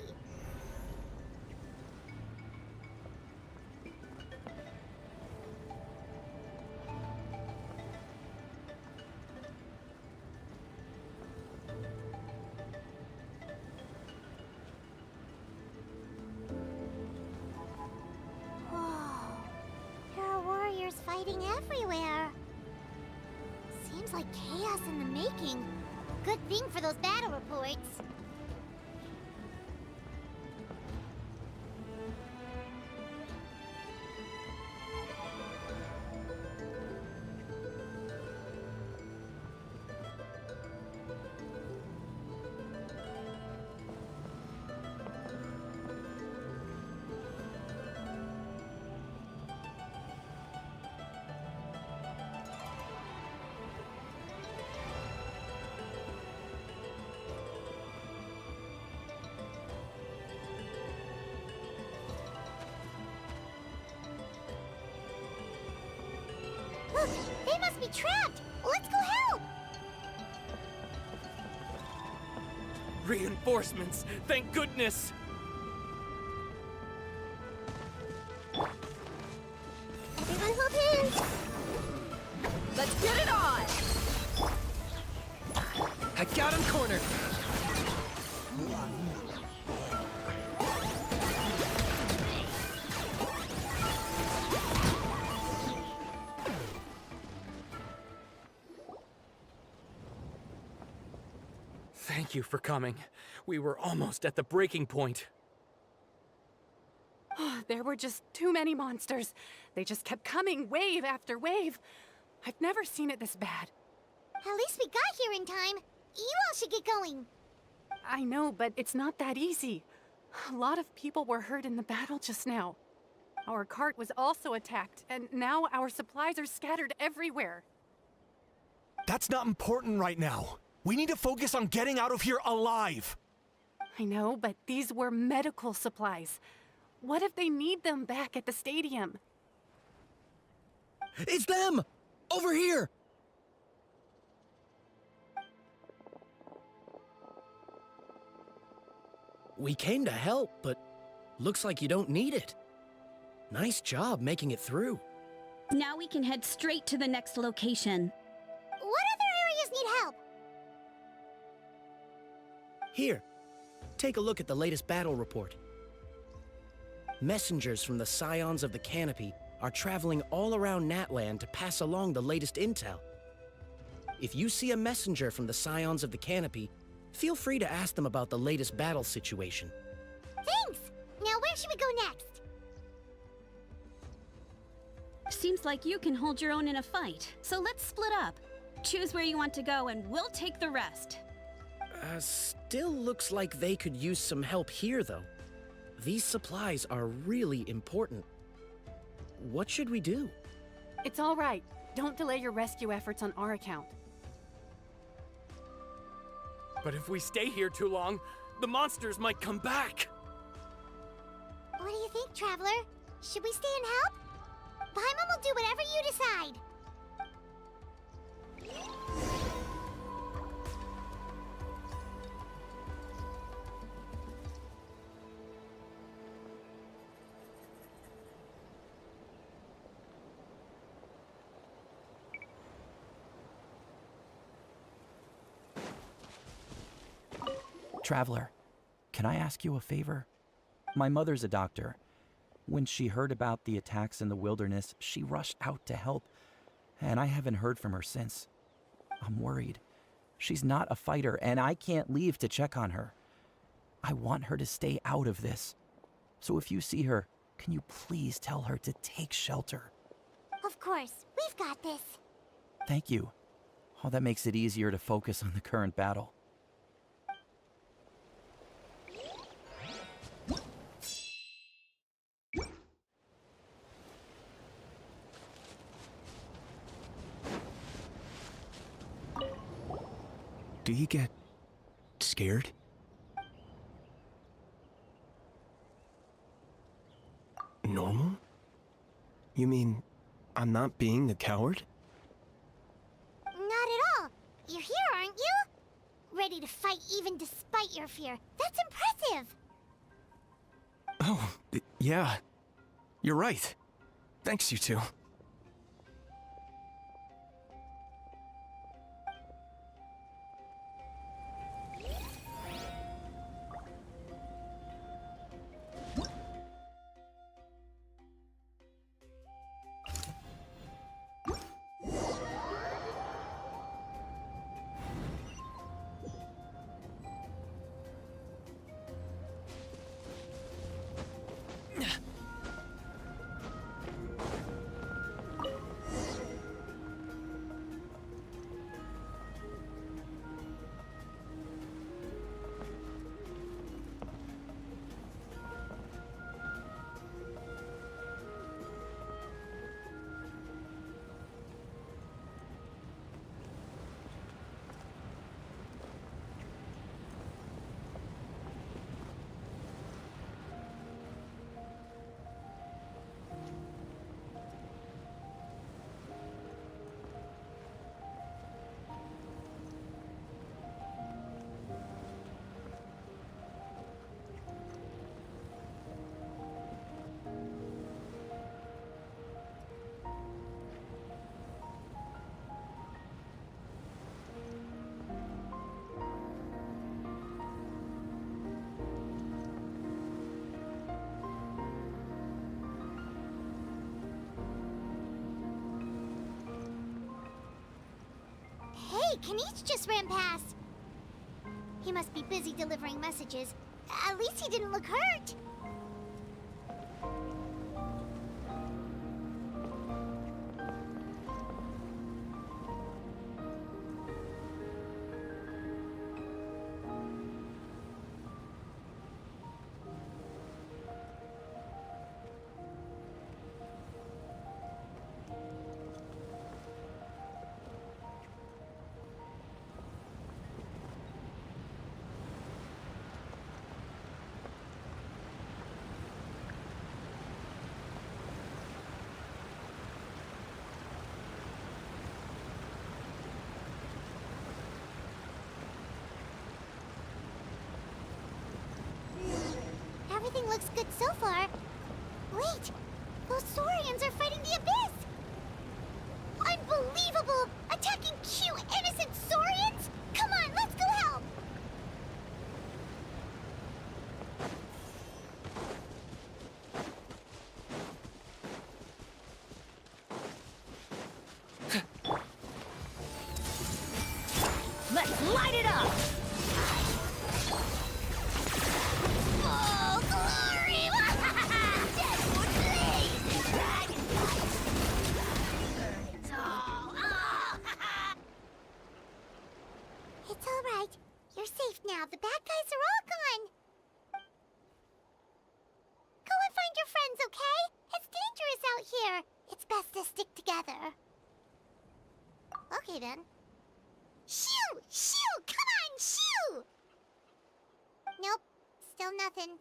Fighting everywhere. Seems like chaos in the making. Good thing for those battle reports. Look, they must be trapped! Let's go help! Reinforcements! Thank goodness! Everyone hold hands! Let's get it on! I got him cornered! Thank you for coming. We were almost at the breaking point. There were just too many monsters. They just kept coming, wave after wave. I've never seen it this bad. At least we got here in time. You all should get going. I know, but it's not that easy. A lot of people were hurt in the battle just now. Our cart was also attacked, and now our supplies are scattered everywhere. That's not important right now. We need to focus on getting out of here alive. I know, but these were medical supplies. What if they need them back at the stadium? It's them! Over here! We came to help, but looks like you don't need it. Nice job making it through. Now we can head straight to the next location. What other areas need help? Here, take a look at the latest battle report. Messengers from the Scions of the Canopy are traveling all around Natland to pass along the latest intel. If you see a messenger from the Scions of the Canopy, feel free to ask them about the latest battle situation. Thanks! Now where should we go next? Seems like you can hold your own in a fight, so let's split up. Choose where you want to go and we'll take the rest. Still looks like they could use some help here, though. These supplies are really important. What should we do? It's all right. Don't delay your rescue efforts on our account. But if we stay here too long, the monsters might come back. What do you think, Traveler? Should we stay and help? Paimon will do whatever you decide. Traveler, can I ask you a favor? My mother's a doctor. When she heard about the attacks in the wilderness, she rushed out to help, and I haven't heard from her since. I'm worried. She's not a fighter, and I can't leave to check on her. I want her to stay out of this. So if you see her, can you please tell her to take shelter? Of course, we've got this. Thank you. Oh, that makes it easier to focus on the current battle. Do you get scared? Normal? You mean I'm not being a coward? Not at all. You're here, aren't you? ready to fight even despite your fear. That's impressive! Oh, yeah. You're right. Thanks, you two. Hey, Kanish just ran past. He must be busy delivering messages. At least he didn't look hurt. Everything looks good so far. Wait, those Saurians are fighting the Abyss! Unbelievable! Attacking cute, innocent Saurians? Come on, let's go help! Let's light it up! Oh, glory! Deadwood blaze! Dragon burn it all! It's all right. You're safe now. The bad guys are all gone. Go and find your friends, okay? It's dangerous out here. It's best to stick together. Okay, then. Shoo! Shoo! Come on, shoo! Nope. Still nothing.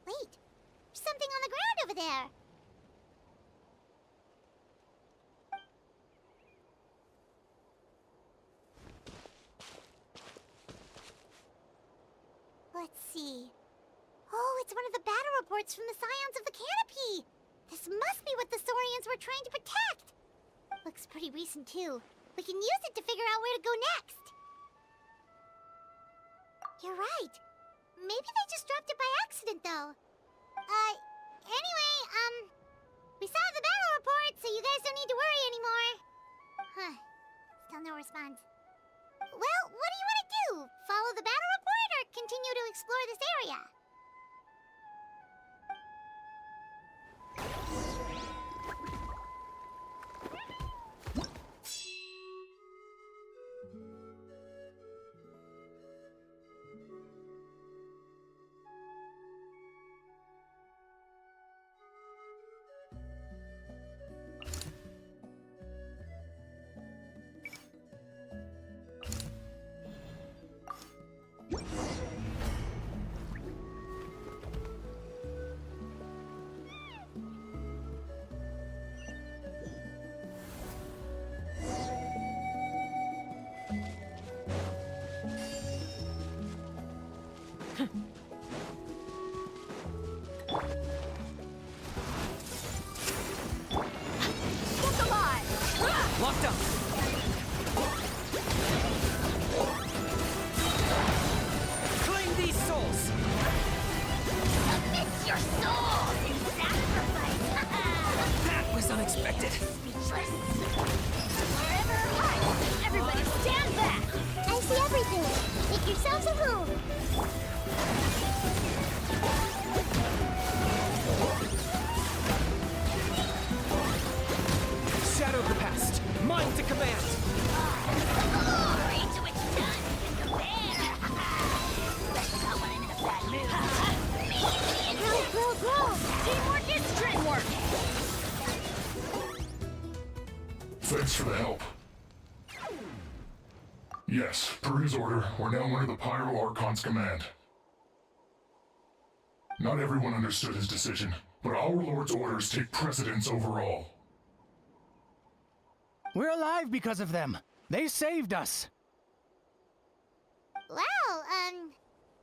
Wait. There's something on the ground over there. Let's see. Oh, it's one of the battle reports from the Scions of the Canopy. This must be what the Saurians were trying to protect. Looks pretty recent, too. We can use it to figure out where to go next. You're right. Maybe they just dropped it by accident, though. Anyway, we saw the battle report, so you guys don't need to worry anymore. Huh. Still no response. Well, what do you want to do? Follow the battle report or continue to explore this area? Look alive! Locked up! Claim these souls! Submit your soul in sacrifice! That was unexpected. Speechless. Wherever hi! Everybody stand back! I see everything. Make yourselves at home. Shadow the past. Mind to command. Glory to its done in the bear! Especially when I'm in a bad mood. Grow. Teamwork is dreamwork! Thanks for the help. Yes, per his order, we're now under the Pyro Archon's command. Not everyone understood his decision, but our Lord's orders take precedence over all. We're alive because of them. They saved us. Well,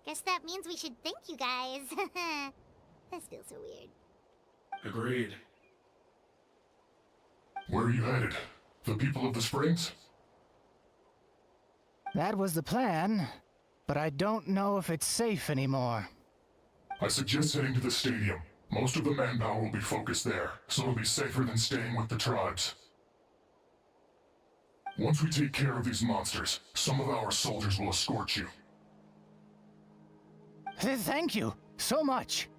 guess that means we should thank you guys. This feels so weird. Agreed. Where are you headed? The people of the Springs? That was the plan, but I don't know if it's safe anymore. I suggest heading to the stadium. Most of the manpower will be focused there, so it'll be safer than staying with the tribes. Once we take care of these monsters, some of our soldiers will escort you. Thank you so much.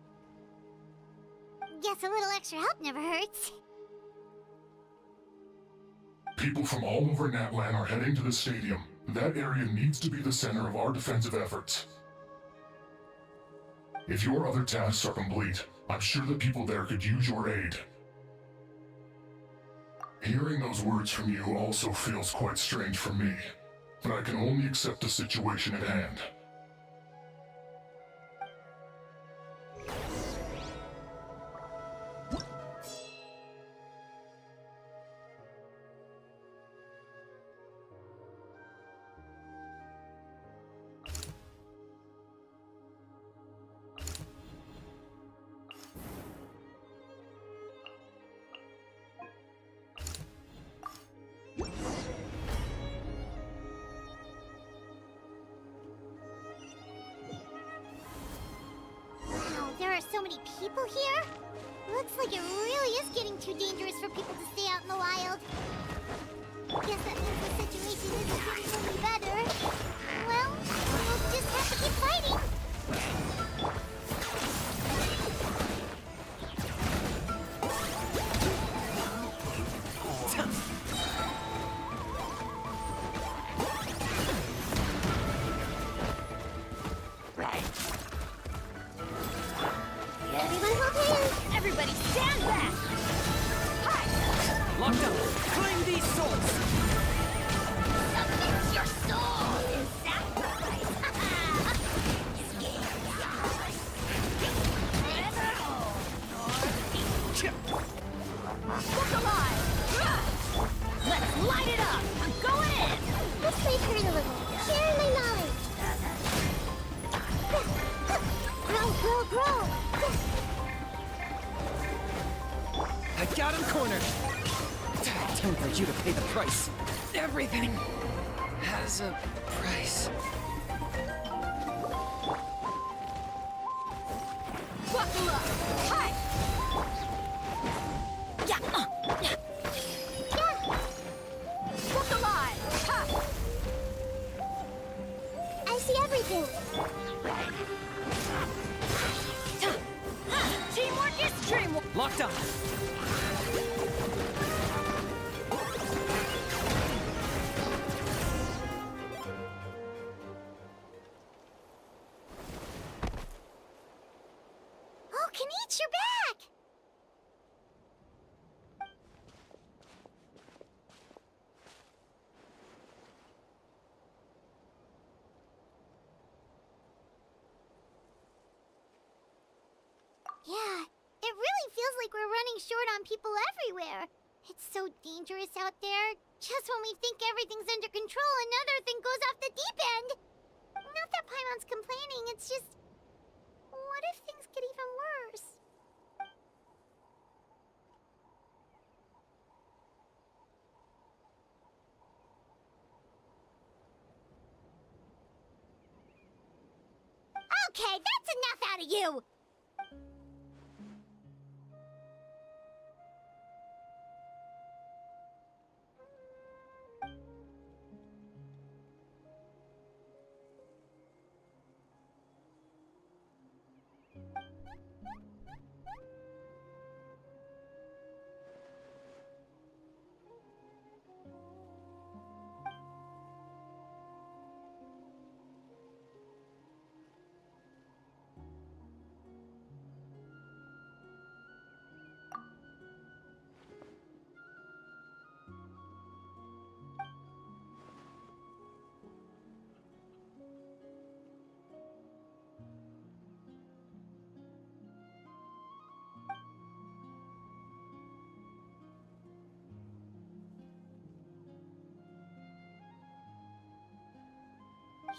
Guess a little extra help never hurts. People from all over Natlan are heading to the stadium. That area needs to be the center of our defensive efforts. If your other tasks are complete, I'm sure the people there could use your aid. Hearing those words from you also feels quite strange for me, but I can only accept the situation at hand. There are so many people here? Looks like it really is getting too dangerous for people to stay out in the wild. Guess that means the situation isn't getting any better. Well, we'll just have to keep fighting. Everybody stand back! Hi! Locked up! Claim these souls! Submit your soul in sacrifice! Look alive! Let's light it up! I'm going in! Let's play hurt a little. Share my knowledge. Grow. I got him cornered! Time for you to pay the price. Everything has a price. Buckle up! Hi! Look alive! Ha! I see everything. Teamwork is dreamwork! Locked up! Oh, Kenichi, you're back! Yeah, it really feels like we're running short on people everywhere. It's so dangerous out there. Just when we think everything's under control, another thing goes off the deep end. Not that Paimon's complaining, it's just Okay, that's enough out of you!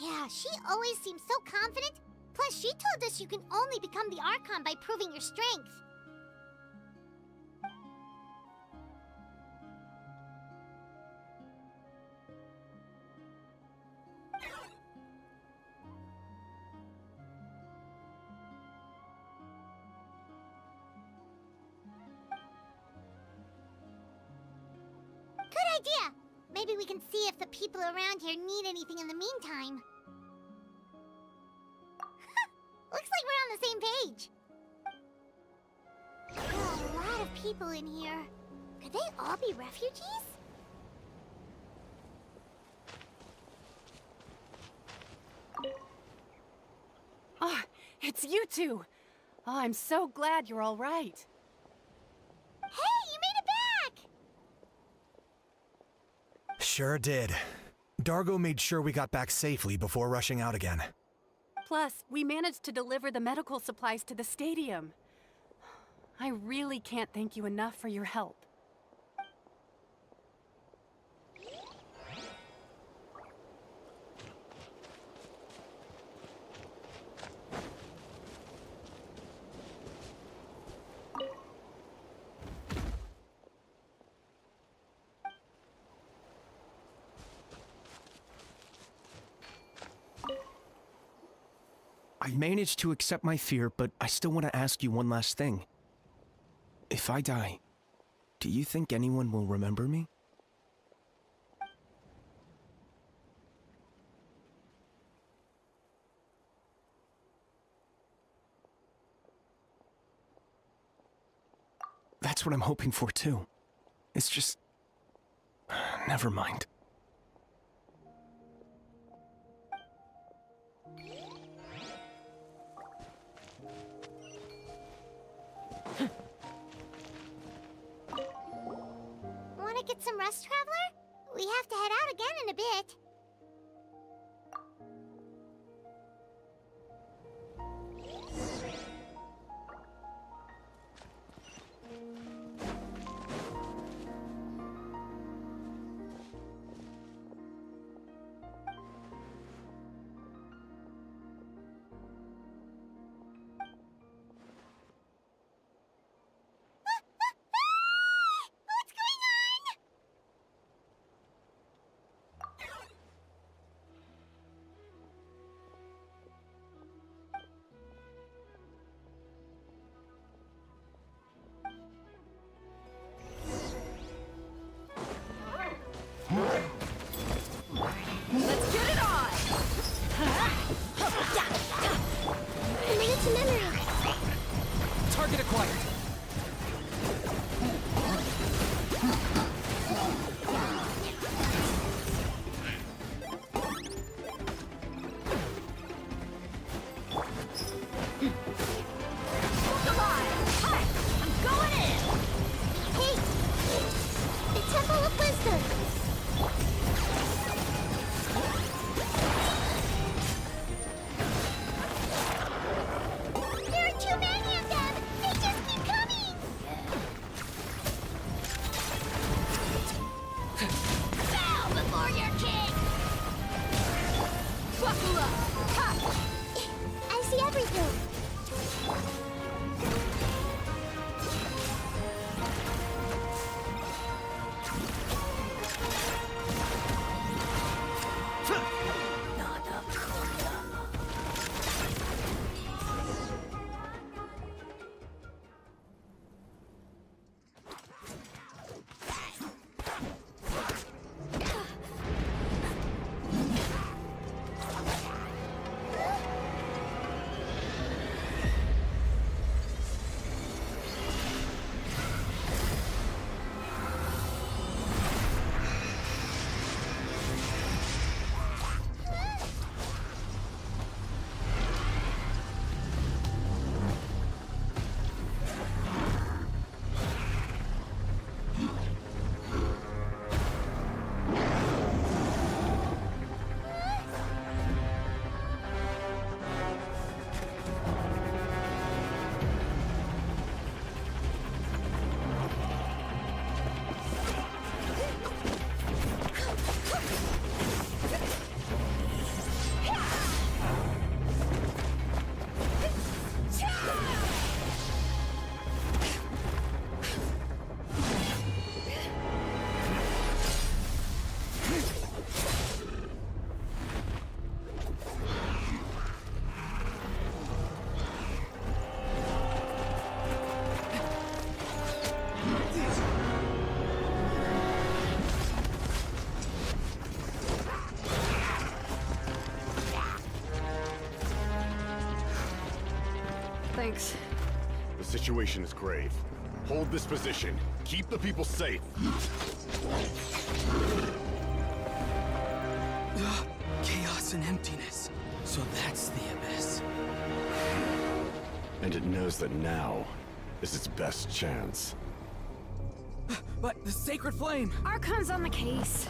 Yeah, she always seems so confident. Plus, she told us you can only become the Archon by proving your strength. Good idea! Maybe we can see if the people around here need anything in the meantime. Looks like we're on the same page. There are a lot of people in here. Could they all be refugees? Ah, it's you two. Oh, I'm so glad you're all right. Hey, you made it back! Sure did. Dargo made sure we got back safely before rushing out again. Plus, we managed to deliver the medical supplies to the stadium. I really can't thank you enough for your help. I managed to accept my fear, but I still want to ask you one last thing. If I die, do you think anyone will remember me? That's what I'm hoping for too. It's just... never mind. Wanna get some rest, Traveler? We have to head out again in a bit. Let's get it on! Commit it to memory. Target acquired. Look alive! Hi! I'm going in! Hey! The Temple of Wisdom! There are too many of them! They just keep Thanks. The situation is grave. Hold this position. Keep the people safe. Chaos and emptiness. So that's the abyss. And it knows that now is its best chance. But the sacred flame! Archon's on the case.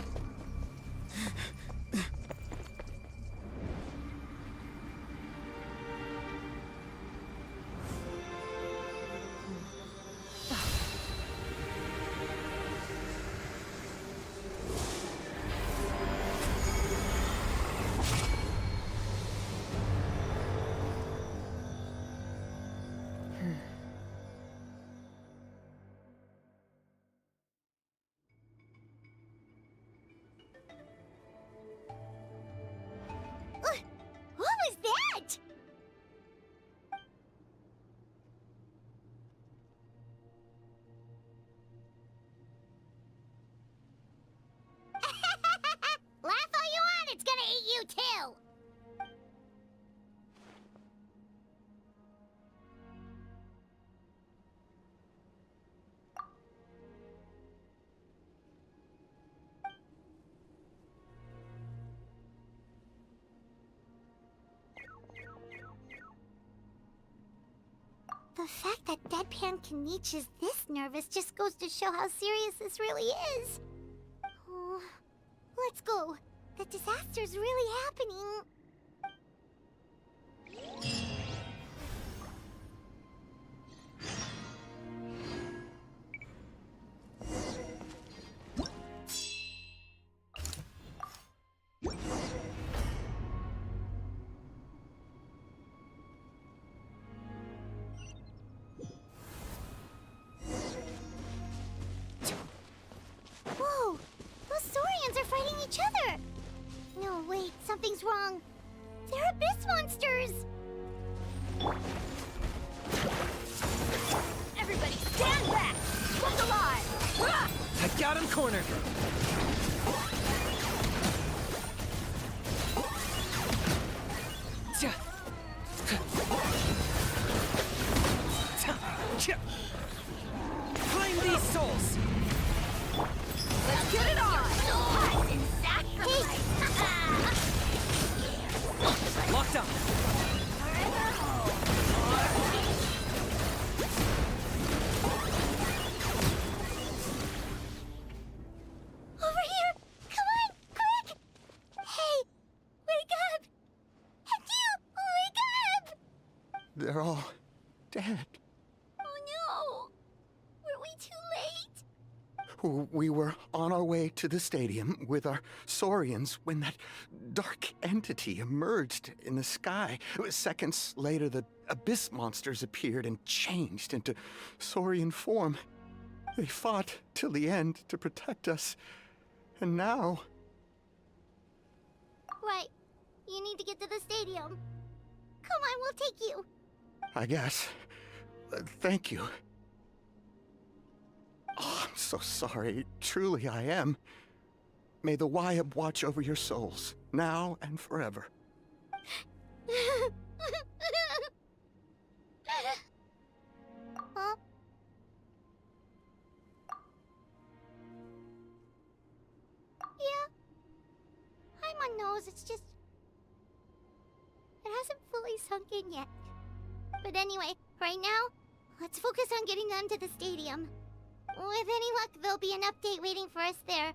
What was that? Laugh all you want, it's gonna eat you too! The fact that Deadpan Kanich is this nervous just goes to show how serious this really is. Oh, let's go. The disaster's really happening. Whoa! Those Saurians are fighting each other! No, wait, something's wrong. They're abyss monsters! Everybody stand back! Look alive! I got him cornered! Claim these souls! Let's get it on! Souls in sacrifice! Locked up! Over here! Come on, quick! Hey, wake up! And you, wake up! They're all dead. Oh no! Were we too late? We were on our way to the stadium with our Saurians when that dark entity emerged in the sky. Seconds later, the abyss monsters appeared and changed into Saurian form. They fought till the end to protect us. And now... Right. You need to get to the stadium. Come on, we'll take you. I guess. Thank you. Oh, I'm so sorry. Truly, I am. May the Wyab watch over your souls, now and forever. Huh? Yeah. Hi, my nose. It's just... It hasn't fully sunk in yet. But anyway, right now, let's focus on getting them to the stadium. With any luck, there'll be an update waiting for us there.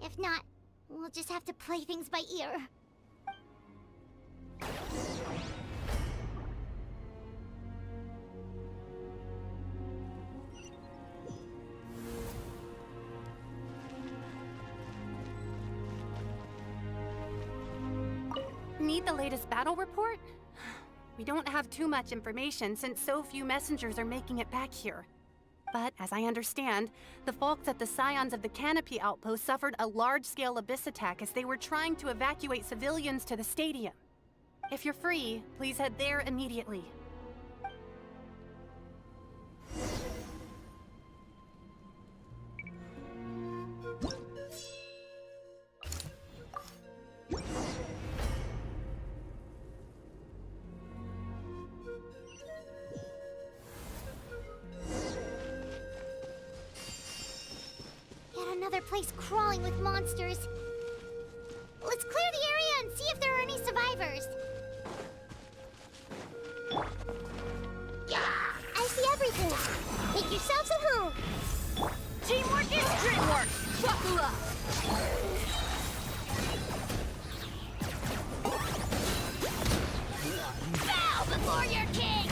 If not, we'll just have to play things by ear. Need the latest battle report? We don't have too much information since so few messengers are making it back here. But, as I understand, the folks at the Scions of the Canopy outpost suffered a large-scale abyss attack as they were trying to evacuate civilians to the stadium. If you're free, please head there immediately. place crawling with monsters. Let's clear the area and see if there are any survivors. I see everything. Make yourselves at home. Teamwork is dreamwork! Buckle up! Bow before your king!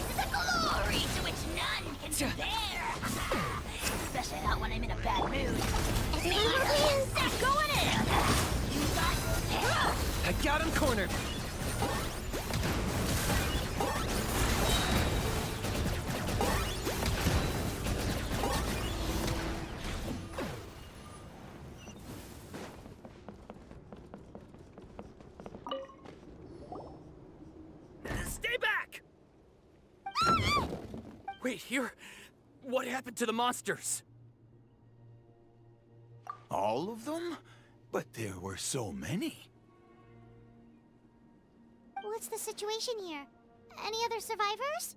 This is a glory to which none can compare! Especially not when I'm in a bad mood. Stop going in! You must pay! I got him cornered! Stay back! Wait, here? What happened to the monsters? All of them? But there were so many. What's the situation here? Any other survivors?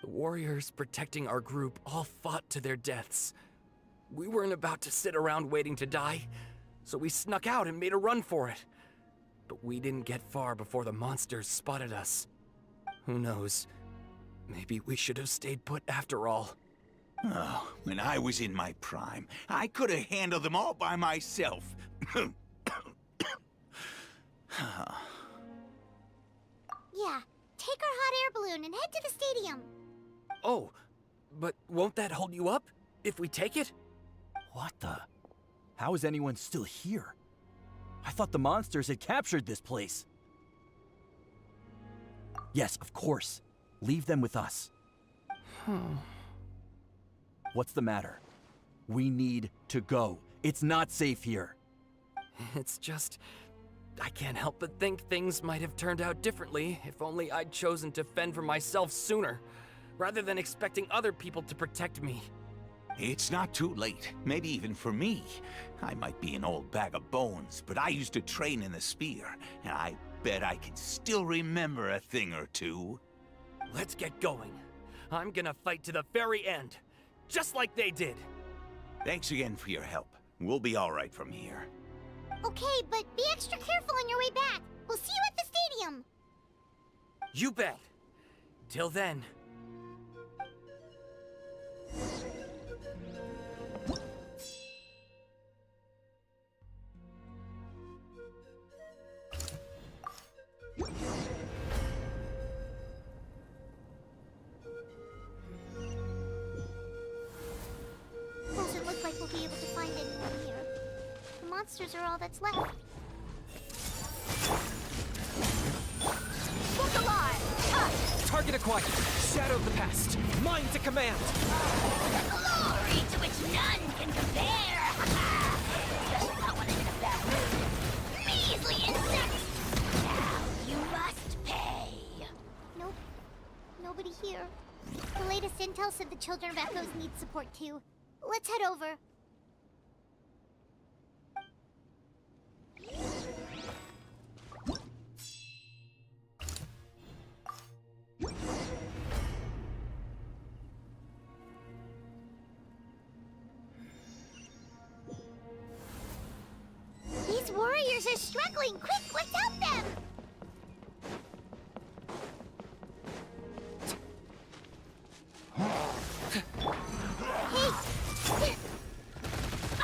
The warriors protecting our group all fought to their deaths. We weren't about to sit around waiting to die, so we snuck out and made a run for it. But we didn't get far before the monsters spotted us. Who knows? Maybe we should have stayed put after all. Oh, when I was in my prime, I could have handled them all by myself. Yeah, take our hot air balloon and head to the stadium. Oh, but won't that hold you up if we take it? What the? How is anyone still here? I thought the monsters had captured this place. Yes, of course. Leave them with us. What's the matter? We need to go. It's not safe here. It's just... I can't help but think things might have turned out differently if only I'd chosen to fend for myself sooner, rather than expecting other people to protect me. It's not too late, maybe even for me. I might be an old bag of bones, but I used to train in the spear, and I bet I can still remember a thing or two. Let's get going. I'm gonna fight to the very end, just like they did. Thanks again for your help. We'll be all right from here. Okay, but be extra careful on your way back. We'll see you at the stadium. You bet. Till then. Doesn't look like we'll be able to find anyone here. The monsters are all that's left. Look alive! Target acquired. Shadow of the past. Mine to command. Glory to which none can compare! Especially not when I'm in a bad mood. Measly insects! Now you must pay! Nope. Nobody here. The latest intel said the Children of Echoes need support too. Let's head over. These warriors are struggling! Quick, let's help them! Hey!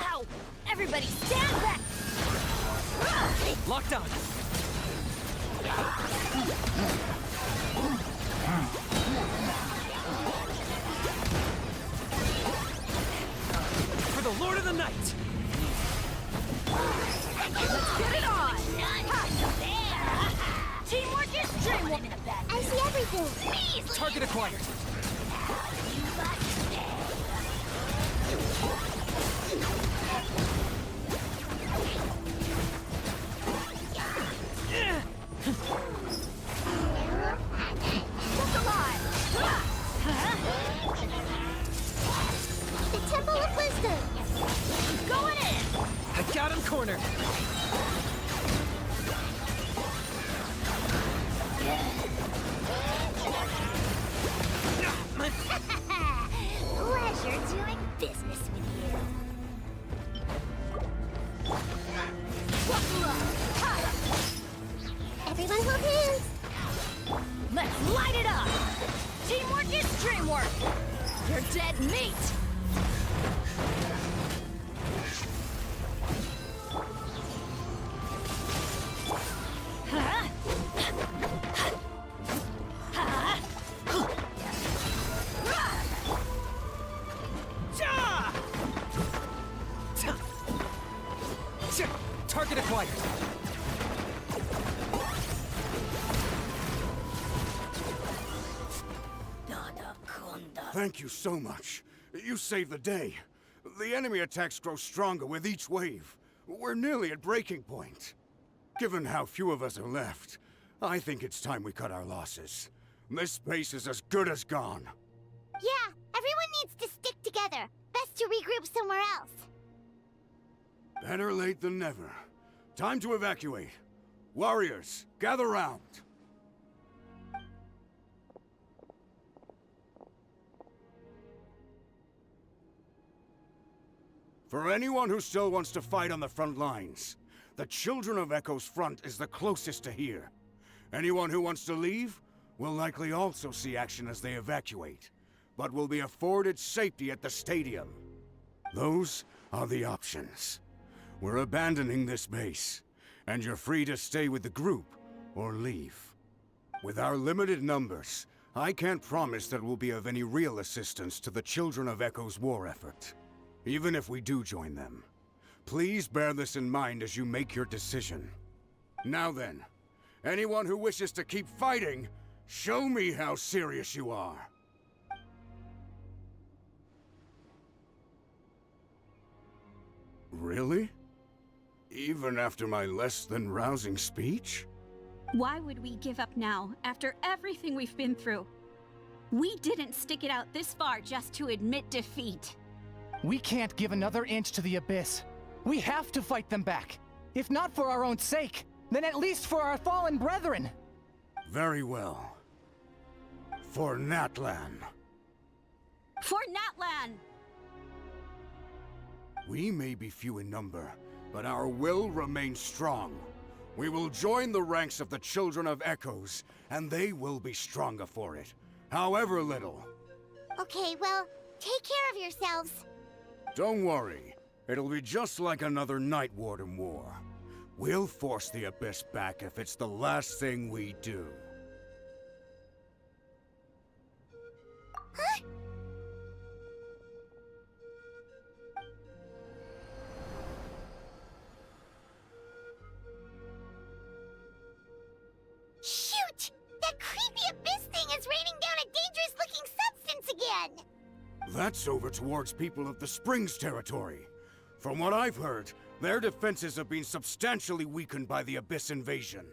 Ow! Everybody stand back! Locked on. For the Lord of the Night! Let's get it on! Teamwork is dreamwork! I see everything! Target acquired. You must pay! Look alive! The Temple of Wisdom! Going in! I got him cornered. Everyone hold hands. Let's light it up! Teamwork is dreamwork! You're dead meat! Target acquired. Thank you so much. You saved the day. The enemy attacks grow stronger with each wave. We're nearly at breaking point. Given how few of us are left, I think it's time we cut our losses. This space is as good as gone. Yeah, everyone needs to stick together. Best to regroup somewhere else. Better late than never. Time to evacuate. Warriors, gather round. For anyone who still wants to fight on the front lines, the Children of Echo's front is the closest to here. Anyone who wants to leave will likely also see action as they evacuate, but will be afforded safety at the stadium. Those are the options. We're abandoning this base, and you're free to stay with the group or leave. With our limited numbers, I can't promise that we'll be of any real assistance to the Children of Echo's war effort. Even if we do join them, please bear this in mind as you make your decision. Now then, anyone who wishes to keep fighting, show me how serious you are. Really? Even after my less than rousing speech? Why would we give up now, after everything we've been through? We didn't stick it out this far just to admit defeat. We can't give another inch to the Abyss. We have to fight them back. If not for our own sake, then at least for our fallen brethren. Very well. For Natlan. For Natlan! We may be few in number, but our will remains strong. We will join the ranks of the Children of Echoes, and they will be stronger for it, however little. Okay, well, take care of yourselves. Don't worry. It'll be just like another Night Warden war. We'll force the Abyss back if it's the last thing we do. Huh? Shoot! That creepy Abyss thing is raining down a dangerous-looking substance again! That's over towards people of the Springs territory. From what I've heard, their defenses have been substantially weakened by the Abyss invasion.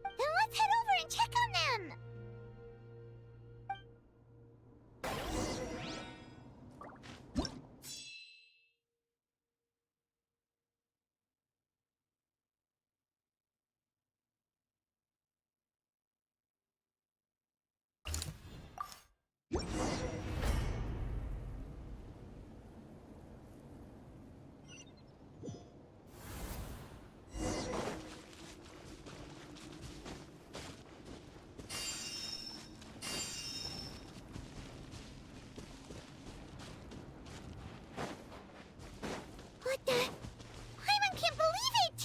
Then let's head over and check on them! What the? Paimon can't believe it!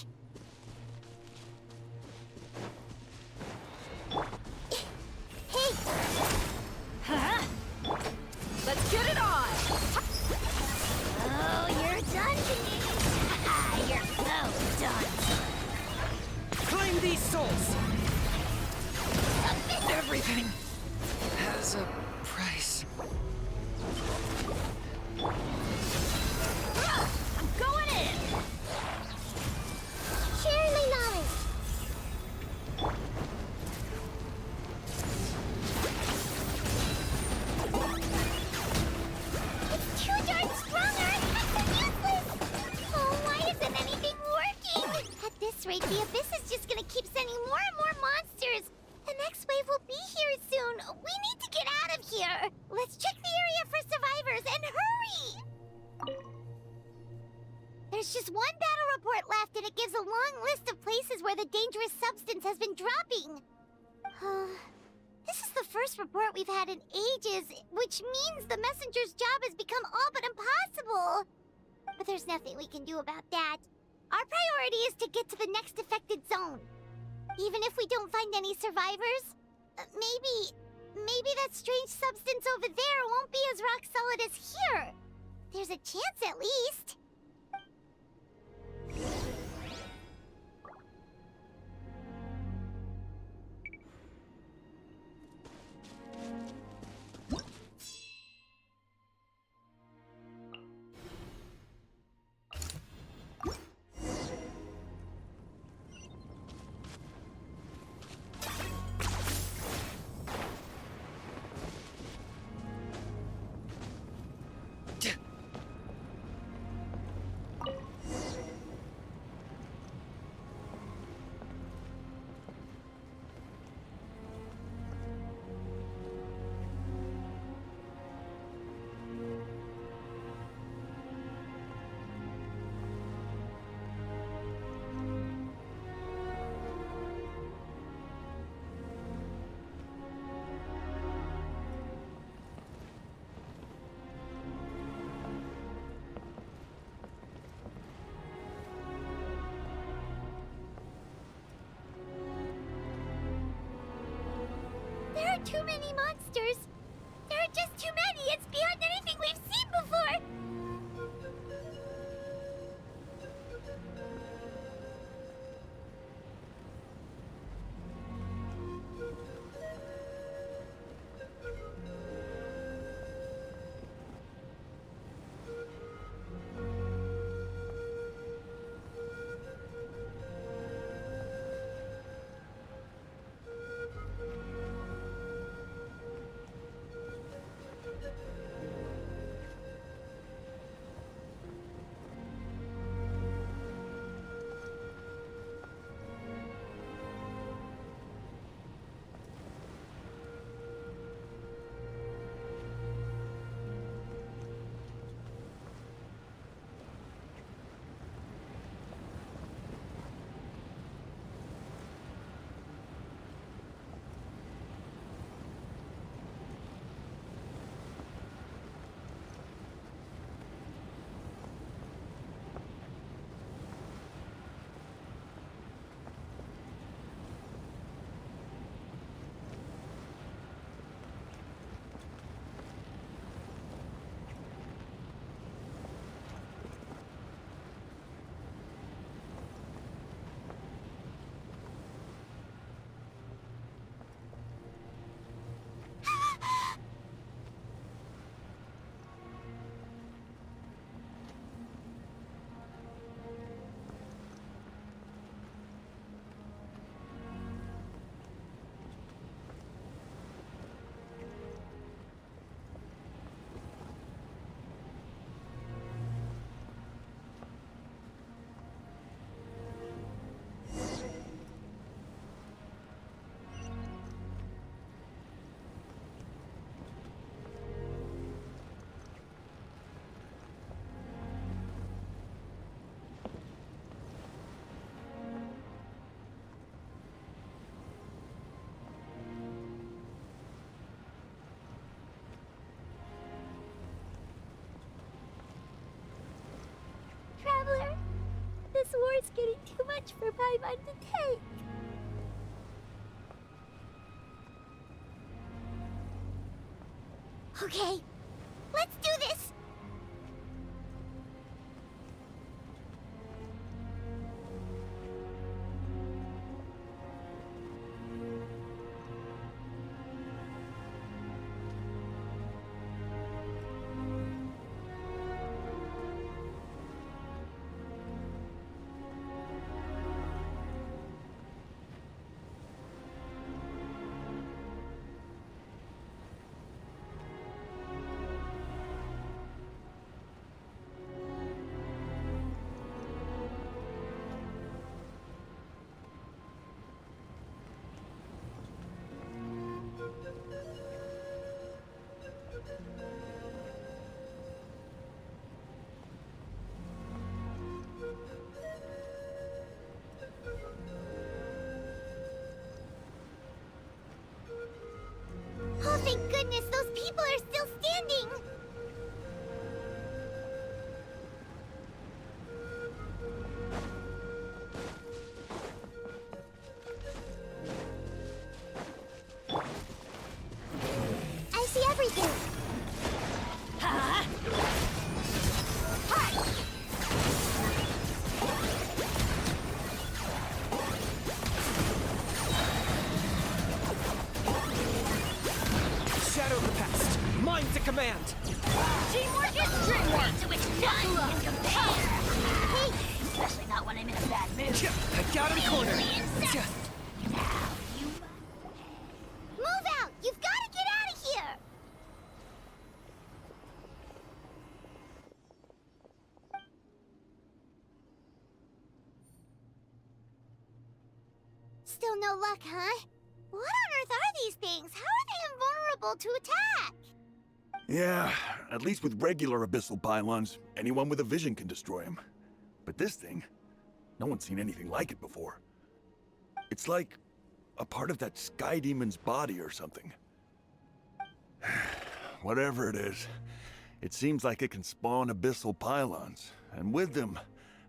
Hey! Huh? Let's get it on! Oh, you're done, you're so done. Claim these souls! Everything has a price. I'm going in! Sharing my knowledge. It's too darn strong, our attacks are useless! Oh, why isn't anything working? At this rate, the Abyss is just gonna keep sending more and more monsters. The next wave will be here soon. where the dangerous substance has been dropping. This is the first report we've had in ages, which means the messenger's job has become all but impossible. But there's nothing we can do about that. Our priority is to get to the next affected zone. Even if we don't find any survivors, maybe that strange substance over there won't be as rock solid as here. There's a chance at least. There are too many monsters. There are just too many. It's beyond anything we've seen before. Traveler, this war's getting too much for Paimon to take. Okay, let's do this! command! Teamwork is dreamwork to which none can compare! Especially not when I'm in a bad mood. I got him cornered! Move out! You've got to get out of here! Still no luck, huh? What on earth are these things? How are they invulnerable to attack? Yeah, at least with regular abyssal pylons, anyone with a vision can destroy them. But this thing, no one's seen anything like it before. It's like a part of that sky demon's body or something. Whatever it is, it seems like it can spawn abyssal pylons, and with them,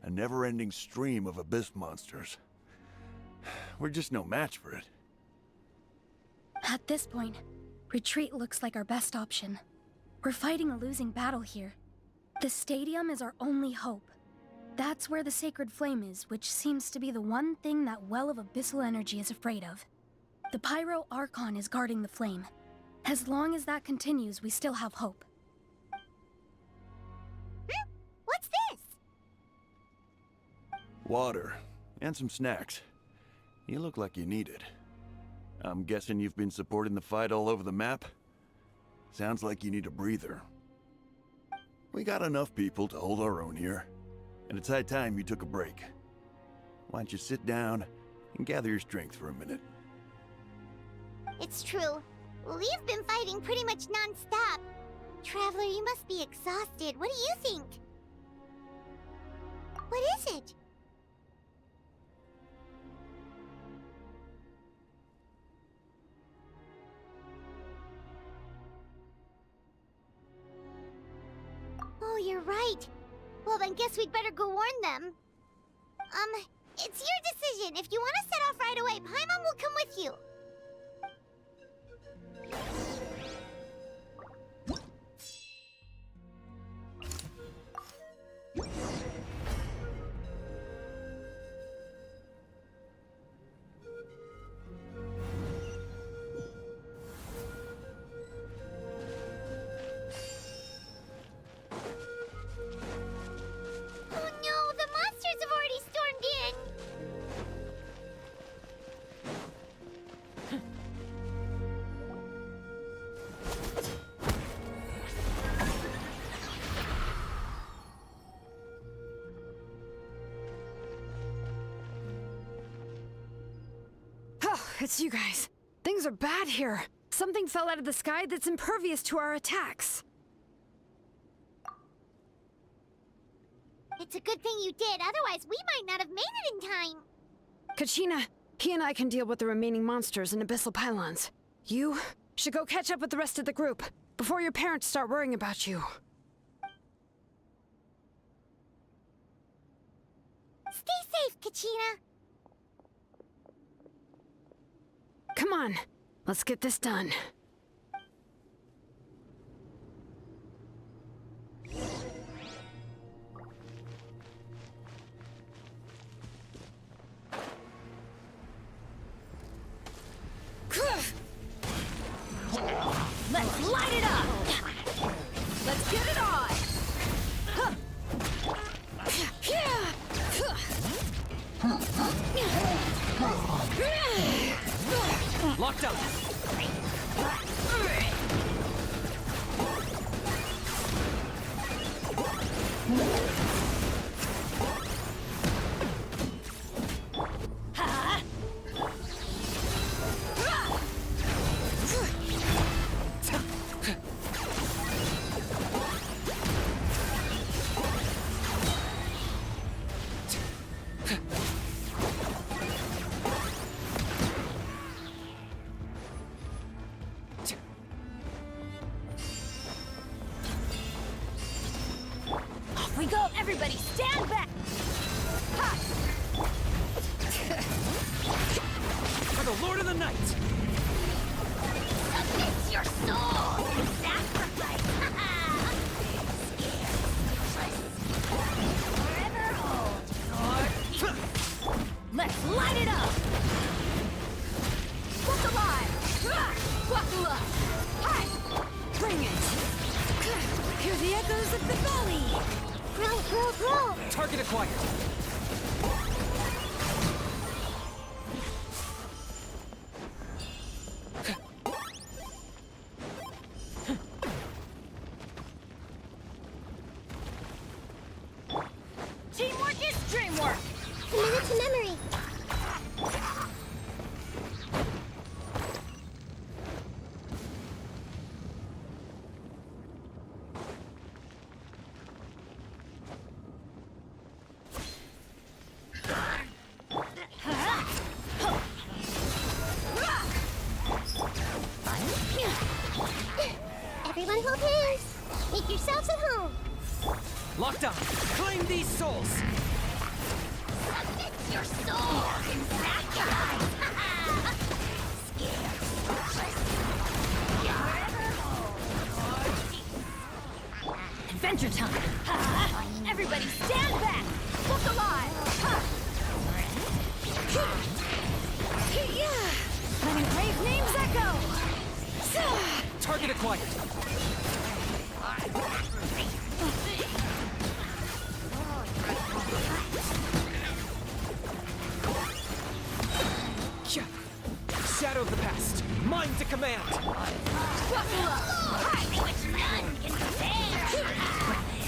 a never-ending stream of abyss monsters. We're just no match for it. At this point, retreat looks like our best option. We're fighting a losing battle here. The stadium is our only hope. That's where the sacred flame is, which seems to be the one thing that well of abyssal energy is afraid of. The Pyro Archon is guarding the flame. As long as that continues, we still have hope. What's this? Water, and some snacks. You look like you need it. I'm guessing you've been supporting the fight all over the map? Sounds like you need a breather. We got enough people to hold our own here, and it's high time you took a break. Why don't you sit down and gather your strength for a minute? It's true. We've been fighting pretty much non-stop. Traveler, you must be exhausted. What do you think? What is it? Oh, you're right. Well, then guess we'd better go warn them. It's your decision. If you want to set off right away, Paimon will come with you. It's you guys. Things are bad here. Something fell out of the sky that's impervious to our attacks. It's a good thing you did, otherwise we might not have made it in time. Kachina, he and I can deal with the remaining monsters and abyssal pylons. You should go catch up with the rest of the group before your parents start worrying about you. Stay safe, Kachina. Come on, let's get this done. Let's light it up! Let's get it on! Locked up! We go, everybody, stand back! Ha! For the Lord of the Night! Submit your soul! Sacrifice! Forever hold your peace! Let's light it up! What's alive? What's alive? Hi! Bring it! Hear the echoes of the valley! Grow! Target acquired. Teamwork is dreamwork! Commit it to memory. Everyone hold hands. Make yourselves at home. Locked on. Claim these souls. Submit your soul and sacrifice! Adventure time! Everybody stand back! Look alive! Letting brave names echo! Target acquired. Shadow of the past. Mine to command. Which none can compare!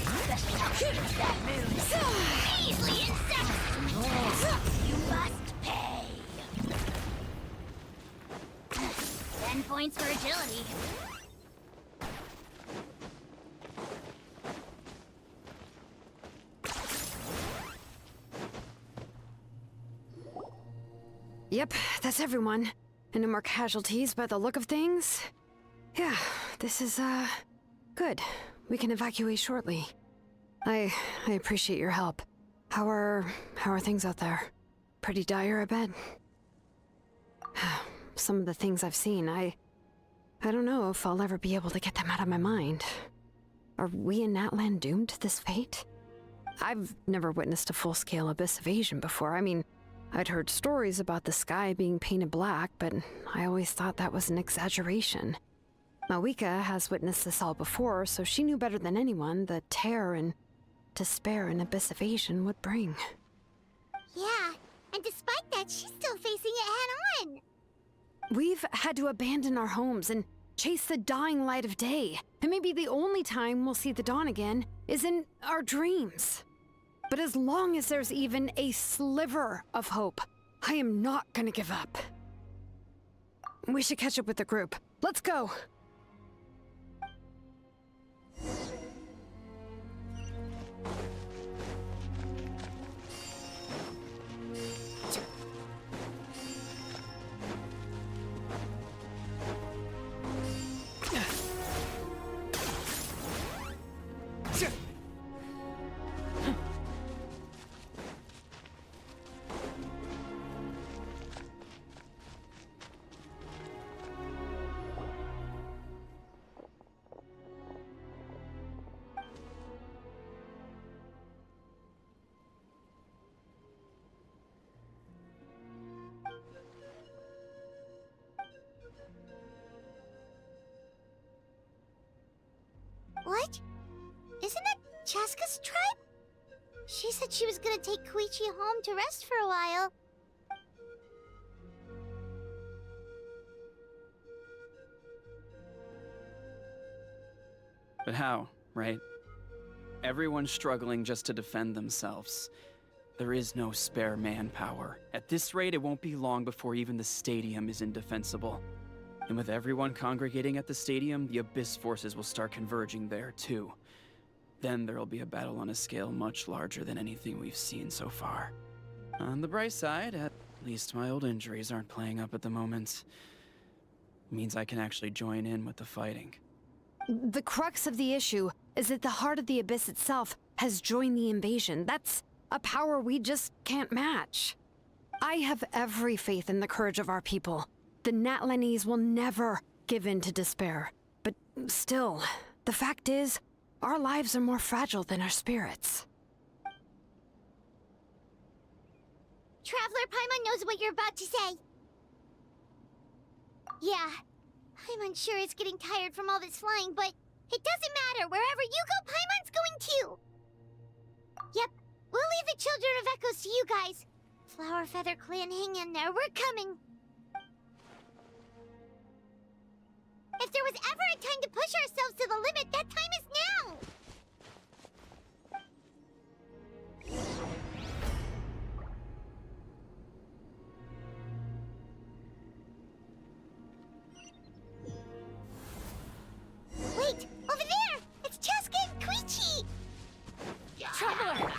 Especially how cute that moon! Easily incestuous! You must pay! 10 points for agility. Yep, that's everyone. And no more casualties by the look of things. Yeah, this is, good. We can evacuate shortly. I appreciate your help. How are things out there? Pretty dire, I bet. Some of the things I've seen, I don't know if I'll ever be able to get them out of my mind. Are we in Natlan doomed to this fate? I've never witnessed a full-scale abyss invasion before. I mean, I'd heard stories about the sky being painted black, but I always thought that was an exaggeration. Mawika has witnessed this all before, so she knew better than anyone the terror and despair an abyss invasion would bring. Yeah, and despite that, she's still facing it head-on. We've had to abandon our homes and chase the dying light of day, and maybe the only time we'll see the dawn again is in our dreams. But as long as there's even a sliver of hope, I am not gonna give up. We should catch up with the group. Let's go! What? Isn't that Cheska's tribe? She said she was gonna take Koichi home to rest for a while. But how, right? Everyone's struggling just to defend themselves. There is no spare manpower. At this rate, it won't be long before even the stadium is indefensible. And with everyone congregating at the stadium, the Abyss forces will start converging there, too. Then there'll be a battle on a scale much larger than anything we've seen so far. On the bright side, at least my old injuries aren't playing up at the moment. It means I can actually join in with the fighting. The crux of the issue is that the heart of the Abyss itself has joined the invasion. That's a power we just can't match. I have every faith in the courage of our people. The Natlanese will never give in to despair. But still, the fact is, our lives are more fragile than our spirits. Traveler Paimon knows what you're about to say. Yeah, I'm unsure it's getting tired from all this flying, but It doesn't matter. Wherever you go, Paimon's going too. Yep, we'll leave the Children of Echoes to you guys. Flower Feather Clan, hang in there. We're coming. If there was ever a time to push ourselves to the limit, that time is now! Wait! Over there! It's Cheska and Koichi! Traveler!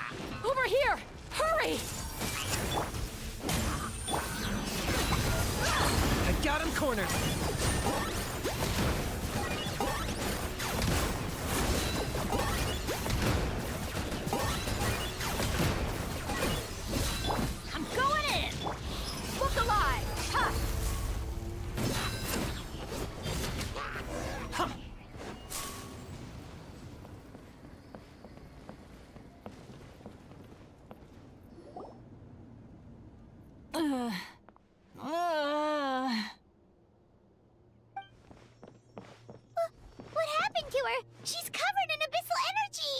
Over here! Hurry! I got him cornered. I'm going in! Look alive! Ha! Huh. What happened to her? She's covered in abyssal energy!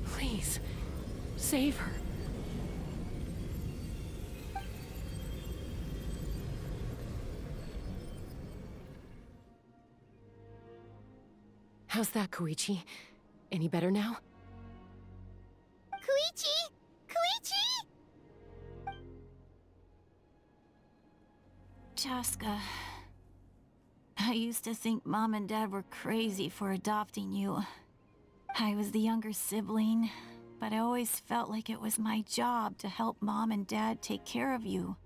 Please, save her. How's that, Koichi? Any better now? Koichi! Koichi! Cheska, I used to think Mom and Dad were crazy for adopting you. I was the younger sibling, but I always felt like it was my job to help Mom and Dad take care of you.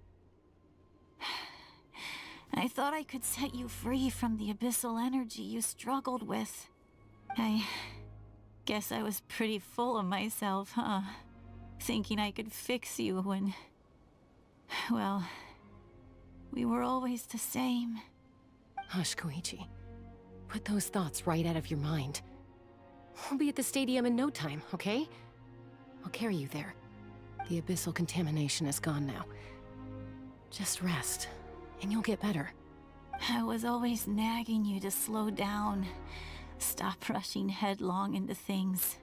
I thought I could set you free from the abyssal energy you struggled with. I guess I was pretty full of myself, huh? Thinking I could fix you when... well, we were always the same. Hush, Koichi. Put those thoughts right out of your mind. We'll be at the stadium in no time, okay? I'll carry you there. The abyssal contamination is gone now. Just rest, and you'll get better. I was always nagging you to slow down. Stop rushing headlong into things.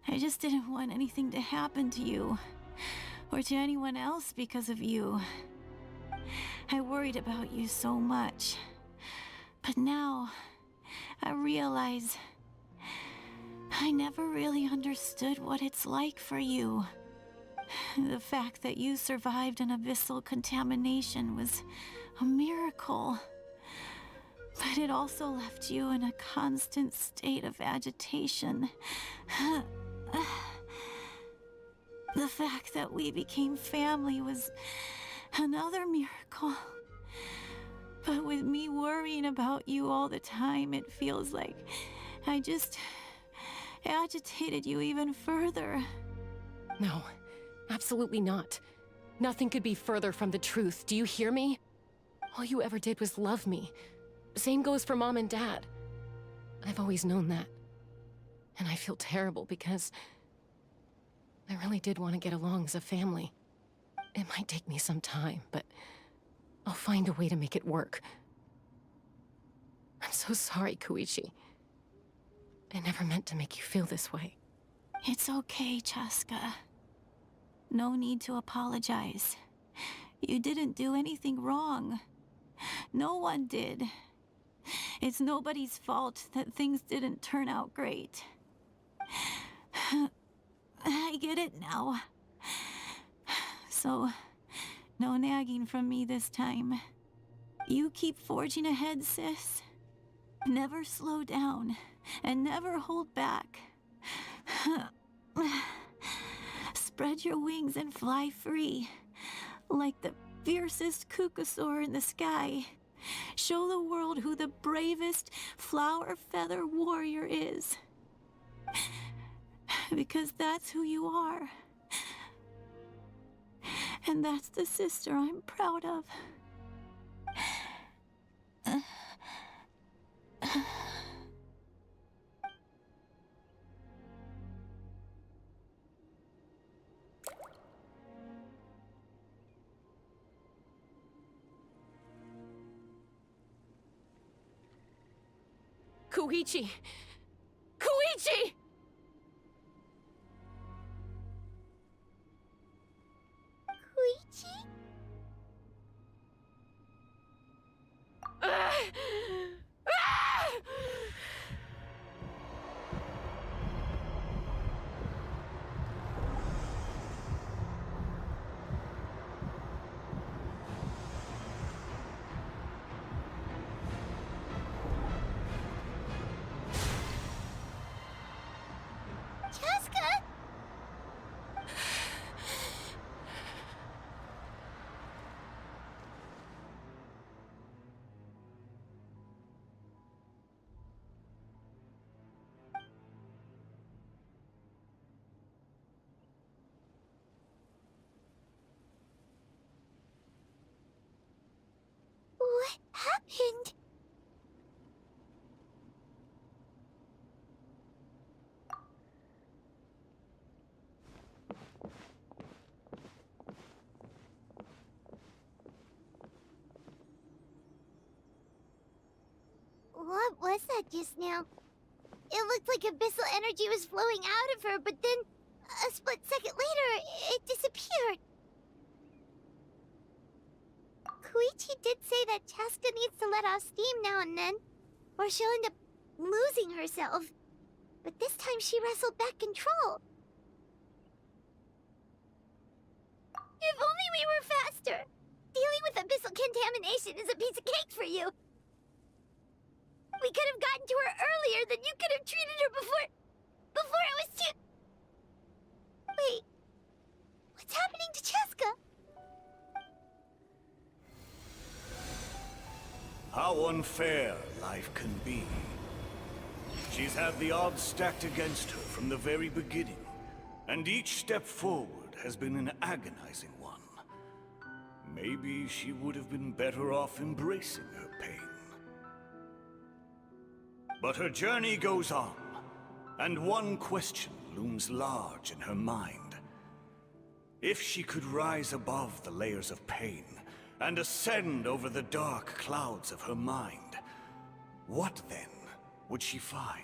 I just didn't want anything to happen to you, or to anyone else because of you. I worried about you so much. But now, I realize I never really understood what it's like for you. The fact that you survived an abyssal contamination was a miracle. But it also left you in a constant state of agitation. The fact that we became family was another miracle. But with me worrying about you all the time, it feels like I just agitated you even further. No, absolutely not. Nothing could be further from the truth. Do you hear me? All you ever did was love me. Same goes for Mom and Dad. I've always known that. And I feel terrible because I really did want to get along as a family. It might take me some time, but I'll find a way to make it work. I'm so sorry, Koichi. I never meant to make you feel this way. It's okay, Cheska. No need to apologize. You didn't do anything wrong. No one did. It's nobody's fault that things didn't turn out great. I get it now. So, no nagging from me this time. You keep forging ahead, sis. Never slow down, and never hold back. Spread your wings and fly free, like the fiercest Kukasaur in the sky. Show the world who the bravest flower feather warrior is. Because that's who you are. And that's the sister I'm proud of. Koichi! Koichi! Koichi? Chaska? What happened? What was that just now? It looked like abyssal energy was flowing out of her, but then a split second later, it disappeared. Koichi did say that Chaska needs to let off steam now and then, or she'll end up losing herself. But this time she wrestled back control. If only we were faster! Dealing with abyssal contamination is a piece of cake for you. We could have gotten to her earlier, then you could have treated her before it was too... Wait, what's happening to Chaska? How unfair life can be. She's had the odds stacked against her from the very beginning, and each step forward has been an agonizing one. Maybe she would have been better off embracing her pain. But her journey goes on, and one question looms large in her mind. If she could rise above the layers of pain and ascend over the dark clouds of her mind, what then would she find?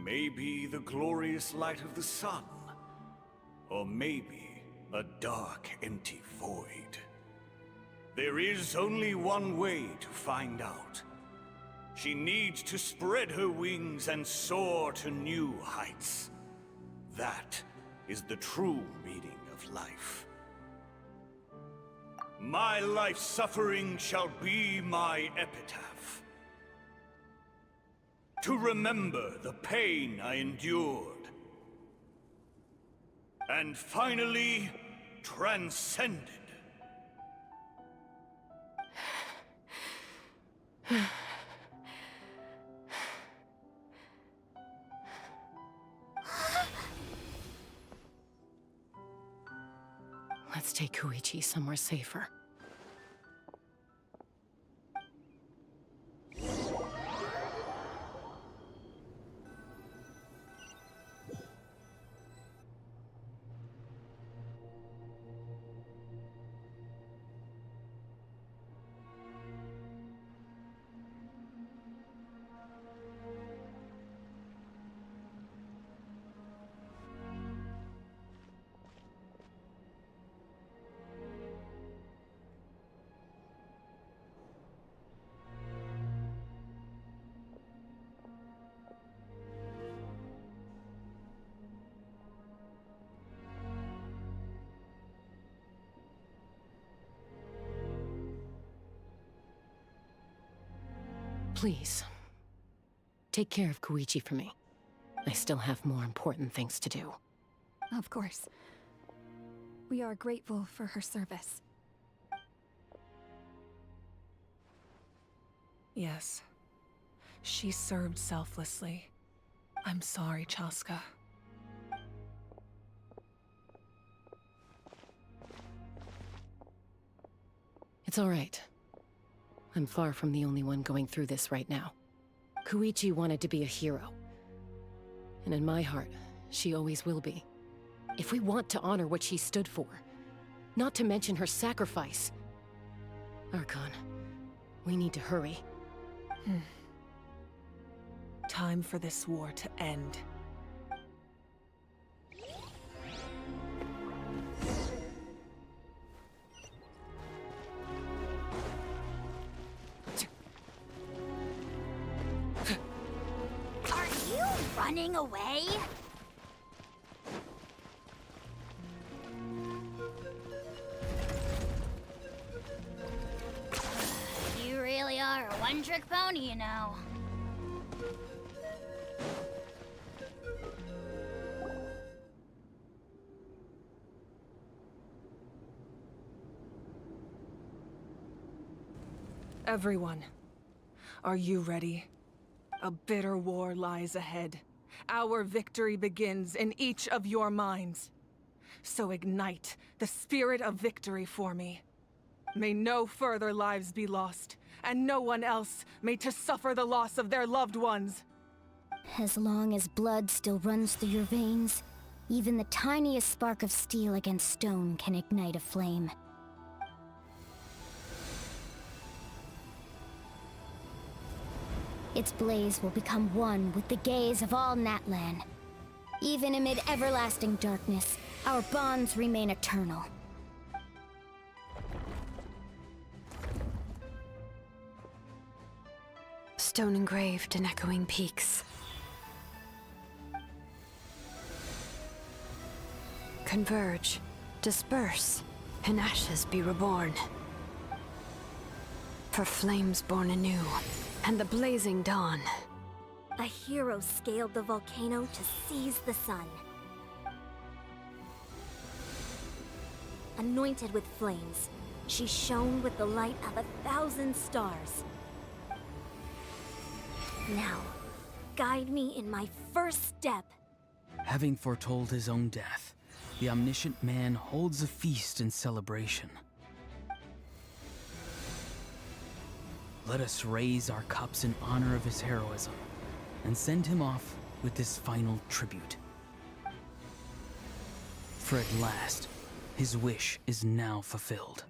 Maybe the glorious light of the sun, or maybe a dark, empty void. There is only one way to find out. She needs to spread her wings and soar to new heights. That is the true meaning of life. My life's suffering shall be my epitaph. To remember the pain I endured. And finally, transcended. Let's take Koichi somewhere safer. Please, take care of Koichi for me. I still have more important things to do. Of course. We are grateful for her service. Yes. She served selflessly. I'm sorry, Chaska. It's all right. I'm far from the only one going through this right now. Koichi wanted to be a hero. And in my heart, she always will be. If we want to honor what she stood for, not to mention her sacrifice. Archon, we need to hurry. Time for this war to end. Are you running away? You really are a one-trick pony, you know. Everyone, are you ready? A bitter war lies ahead. Our victory begins in each of your minds. So ignite the spirit of victory for me. May no further lives be lost, and no one else may to suffer the loss of their loved ones. As long as blood still runs through your veins, even the tiniest spark of steel against stone can ignite a flame. Its blaze will become one with the gaze of all Natlan. Even amid everlasting darkness, our bonds remain eternal. Stone engraved in echoing peaks. Converge, disperse, and ashes be reborn. For flames born anew, and the blazing dawn. A hero scaled the volcano to seize the sun. Anointed with flames, she shone with the light of 1,000 stars. Now, guide me in my first step. Having foretold his own death, the omniscient man holds a feast in celebration. Let us raise our cups in honor of his heroism, and send him off with this final tribute. For at last, his wish is now fulfilled.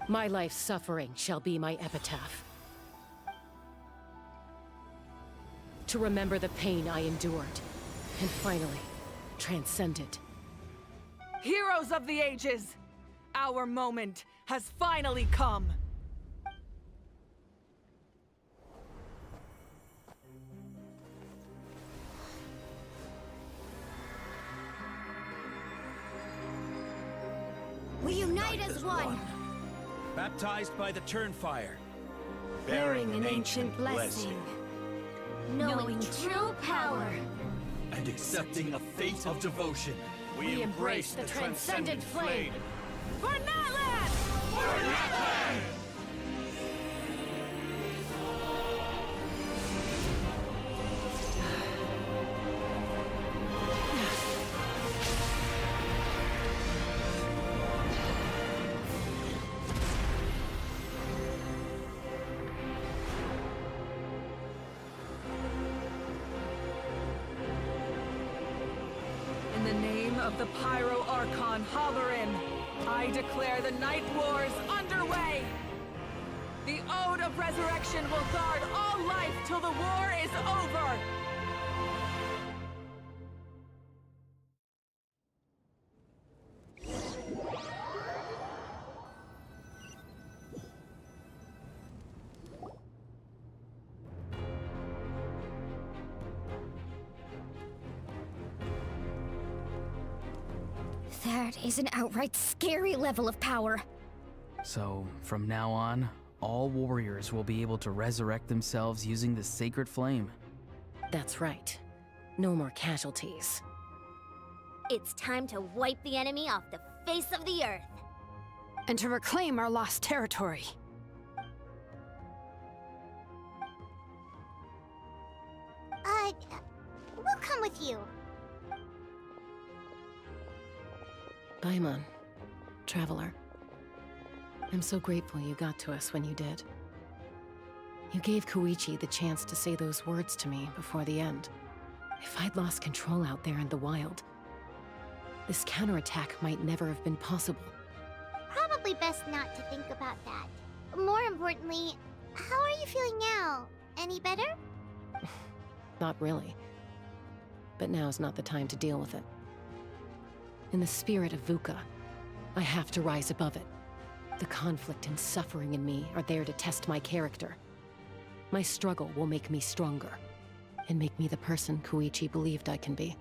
My life's suffering shall be my epitaph. To remember the pain I endured, and finally, transcend it. Heroes of the ages! Our moment has finally come! We unite as one! Baptized by the Turnfire, Bearing an ancient blessing. Knowing true power. and accepting a fate of devotion, We embrace the transcendent flame. For Natlan! For Natlan! In the name of the Pyro Archon Hovering, I declare the Night Wars underway! The Ode of Resurrection will guard all life till the war is over! That is an outright scary level of power. So, from now on, all warriors will be able to resurrect themselves using the sacred flame. That's right. No more casualties. It's time to wipe the enemy off the face of the earth. And to reclaim our lost territory. We'll come with you. Paimon, Traveler. I'm so grateful you got to us when you did. You gave Koichi the chance to say those words to me before the end. If I'd lost control out there in the wild, this counterattack might never have been possible. Probably best not to think about that. More importantly, how are you feeling now? Any better? Not really. But now's not the time to deal with it. In the spirit of VUCA, I have to rise above it. The conflict and suffering in me are there to test my character. My struggle will make me stronger, and make me the person Koichi believed I can be.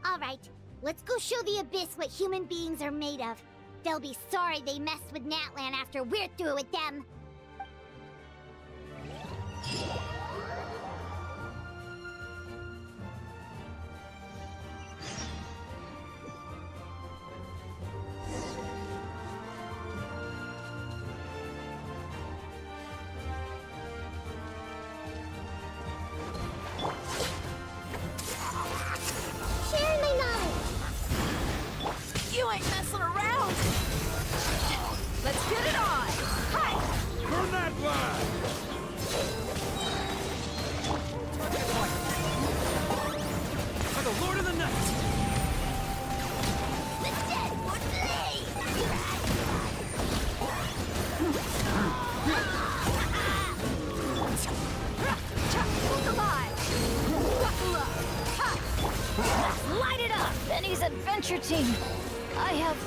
Alright, let's go show the Abyss what human beings are made of. They'll be sorry they messed with Natlan after we're through with them. Share my knowledge. You ain't messing around! Let's get it on! Hi! Burn that line! For the Lord of the Night! The dead would bleed! Look alive! Buckle up! Light it up! Benny's adventure team! I have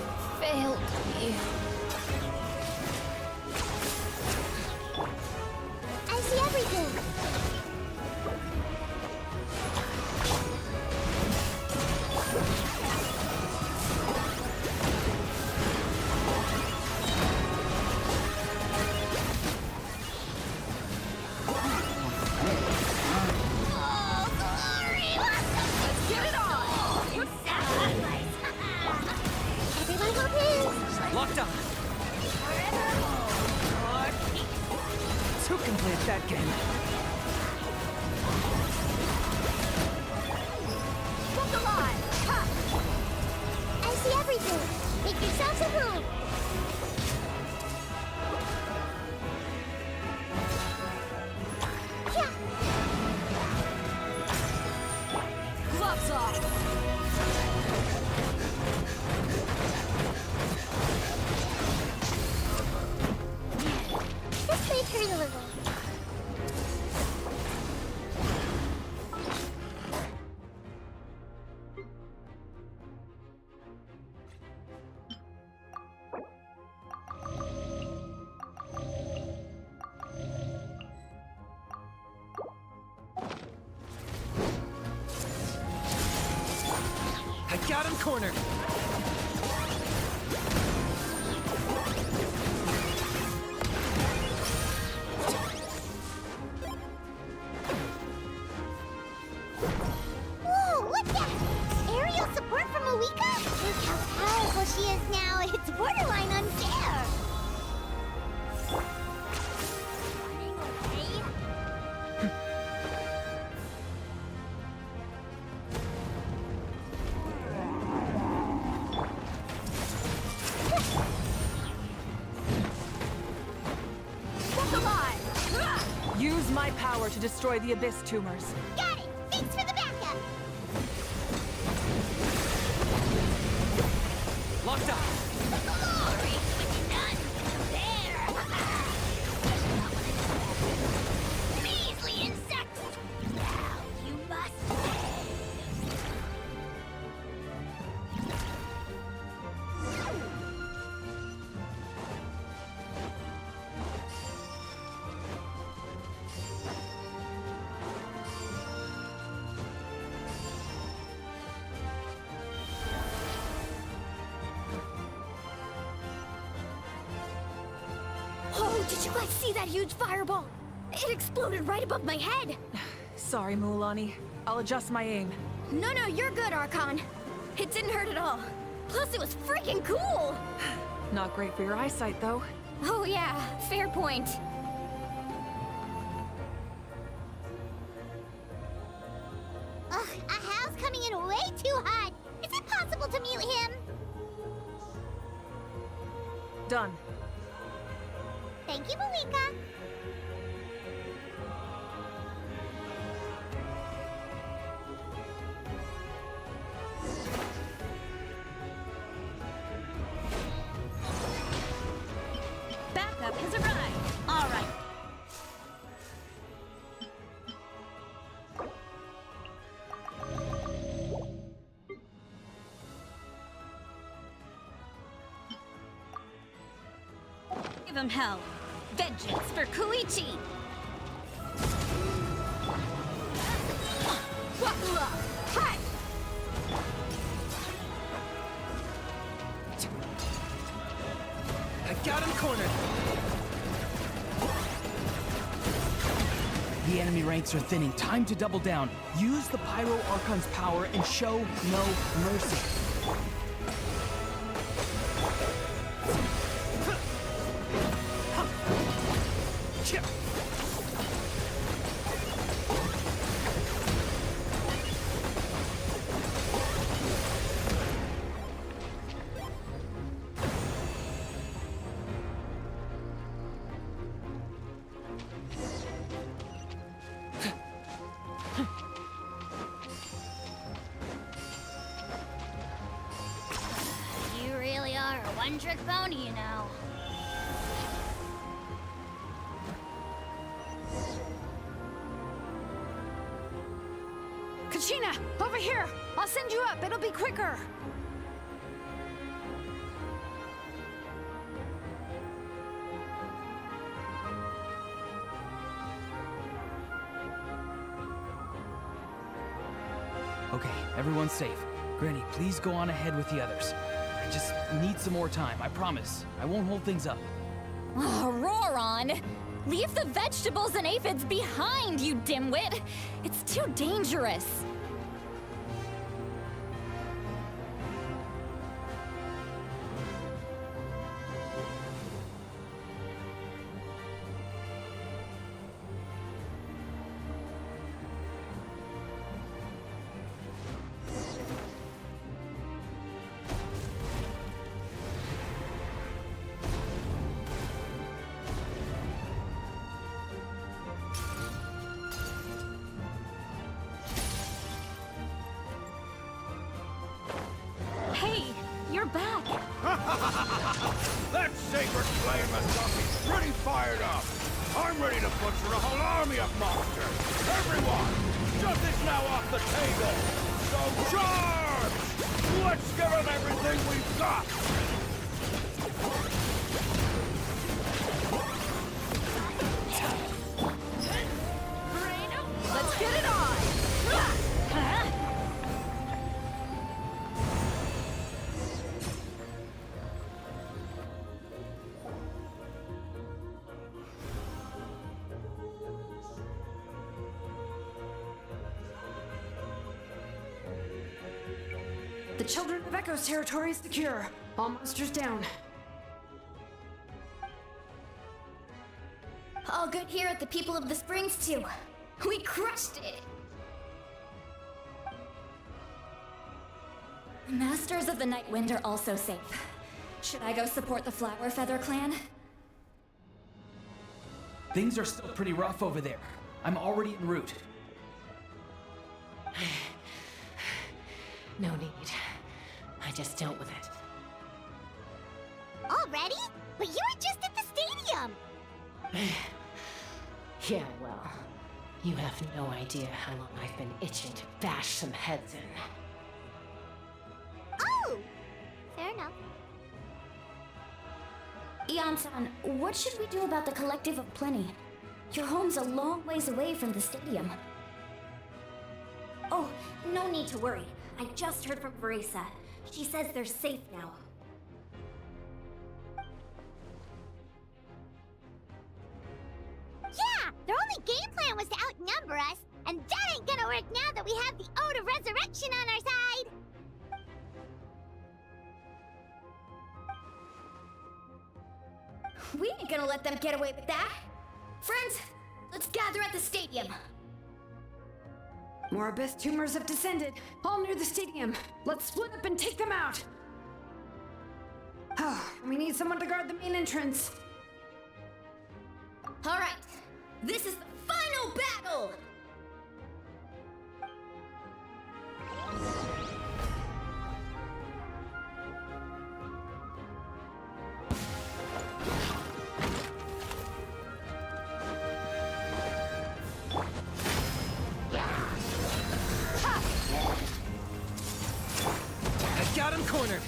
failed you. I see everything. Oh, glory! Let's get it on! You sacrifice! Everyone hold hands. Locked on. Who can play that game? Look alive. Ha. I see everything. Make yourselves at home. Yeah. Gloves off! This may hurt a little. I got him cornered. Whoa, look at that! Aerial support from Awika? Look how powerful she is now. It's borderline unfair. Running away? Look alive! Use my power to destroy the Abyss tumors. Got it! Thanks for the backup! Locked up. Glory! With none there! Measly insect! Now you must Oh, did you guys see that huge fireball? It exploded right above my head. Sorry, Mulan. I'll adjust my aim. No, you're good, Archon. It didn't hurt at all. Plus, it was freaking cool. Not great for your eyesight, though. Oh yeah, fair point. Ugh, Ahal's coming in way too hot. Is it possible to mute him? Done. Thank you, Malika. Give him hell. Vengeance for Koichi! Hi! I got him cornered! The enemy ranks are thinning. Time to double down. Use the Pyro Archon's power and show no mercy. You really are a one-trick pony, you know. Kachina, over here! I'll send you up, it'll be quicker! Okay, everyone's safe. Granny, please go on ahead with the others. I just need some more time, I promise. I won't hold things up. Oh, Roron! Leave the vegetables and aphids behind, you dimwit! It's too dangerous! Hey, you're back! That sacred flame has got me pretty fired up. I'm ready to butcher a whole army of monsters. Everyone, justice is now off the table. So charge! Let's give them everything we've got. Let's get it on! The Children of Echo's territory is secure. All monsters down. All good here at the People of the Springs, too. We crushed it! The Masters of the Night Wind are also safe. Should I go support the Flower Feather clan? Things are still pretty rough over there. I'm already en route. No need. I just dealt with it. Already? But you were just at the stadium! Yeah, well, you have no idea how long I've been itching to bash some heads in. Oh! Fair enough. Ian-san, what should we do about the Collective of Plenty? Your home's a long ways away from the stadium. Oh, no need to worry. I just heard from Verisa. She says they're safe now. Yeah! Their only game plan was to outnumber us, and that ain't gonna work now that we have the Ode of Resurrection on our side! We ain't gonna let them get away with that! Friends, let's gather at the stadium! More abyss tumors have descended, all near the stadium. Let's split up and take them out. We need someone to guard the main entrance. All right, this is the final battle! Got him cornered!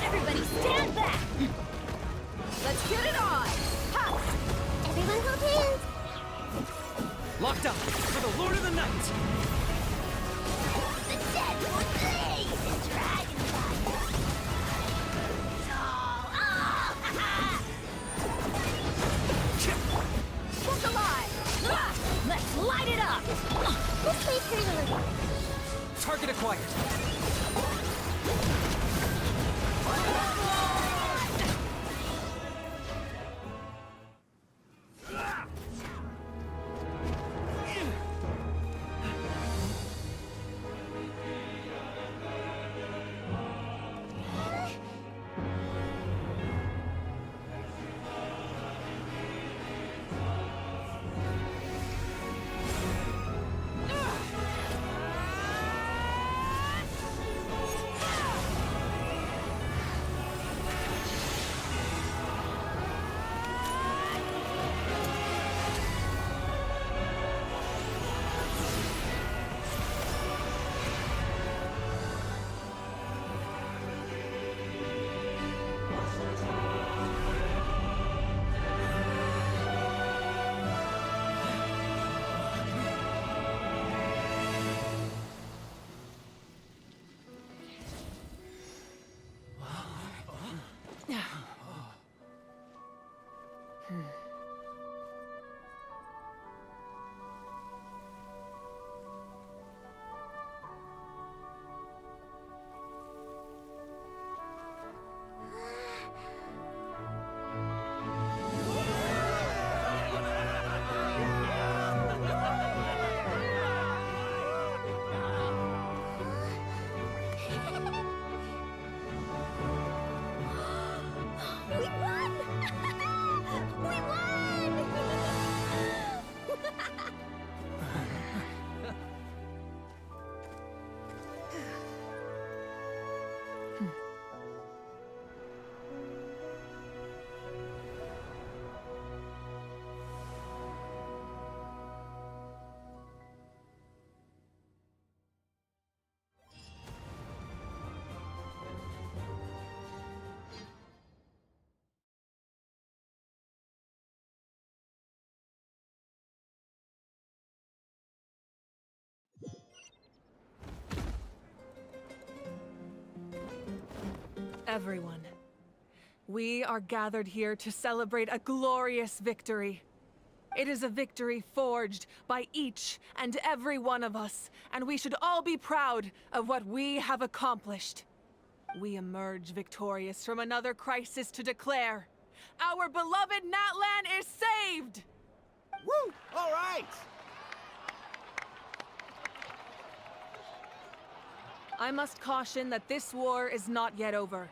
Everybody stand back! Let's get it on! Ha! Everyone hold hands! Locked up for the Lord of the Night! The dead will blaze in dragonfire! Look alive! Let's light it up! This way's pretty little. Target acquired. Everyone, we are gathered here to celebrate a glorious victory. It is a victory forged by each and every one of us, and we should all be proud of what we have accomplished. We emerge victorious from another crisis to declare, our beloved Natlan is saved! Woo! All right! I must caution that this war is not yet over.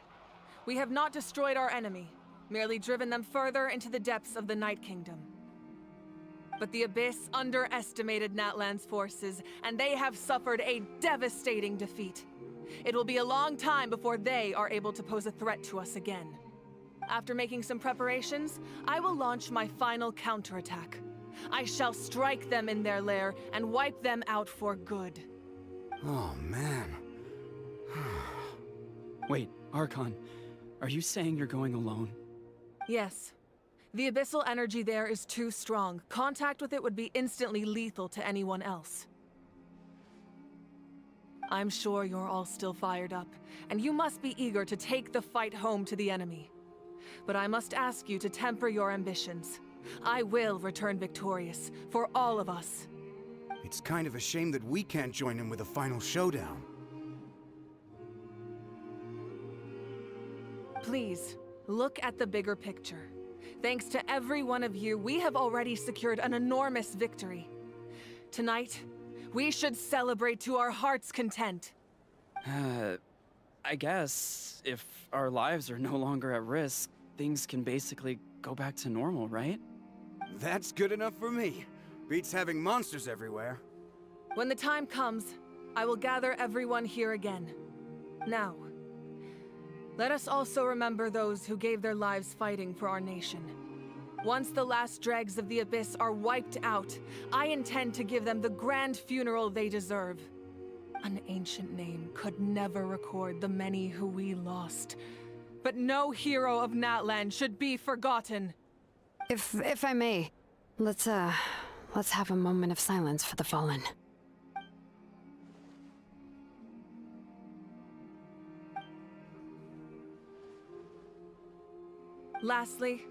We have not destroyed our enemy, merely driven them further into the depths of the Night Kingdom. But the Abyss underestimated Natlan's forces, and they have suffered a devastating defeat. It will be a long time before they are able to pose a threat to us again. After making some preparations, I will launch my final counterattack. I shall strike them in their lair and wipe them out for good. Oh, man. Wait, Archon, are you saying you're going alone? Yes. The abyssal energy there is too strong. Contact with it would be instantly lethal to anyone else. I'm sure you're all still fired up, and you must be eager to take the fight home to the enemy. But I must ask you to temper your ambitions. I will return victorious, for all of us. It's kind of a shame that we can't join him with a final showdown. Please, look at the bigger picture. Thanks to every one of you, we have already secured an enormous victory. Tonight, we should celebrate to our heart's content. I guess if our lives are no longer at risk, things can basically go back to normal, right? That's good enough for me. Beats having monsters everywhere. When the time comes, I will gather everyone here again. Now, let us also remember those who gave their lives fighting for our nation. Once the last dregs of the Abyss are wiped out, I intend to give them the grand funeral they deserve. An ancient name could never record the many who we lost. But no hero of Natlan should be forgotten. If I may, let's have a moment of silence for the fallen. Lastly,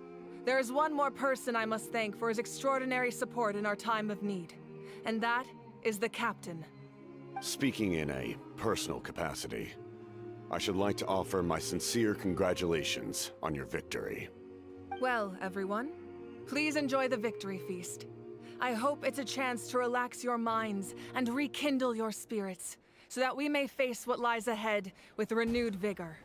there is one more person I must thank for his extraordinary support in our time of need, and that is the Captain. Speaking in a personal capacity, I should like to offer my sincere congratulations on your victory. Well, everyone, please enjoy the victory feast. I hope it's a chance to relax your minds and rekindle your spirits, so that we may face what lies ahead with renewed vigor.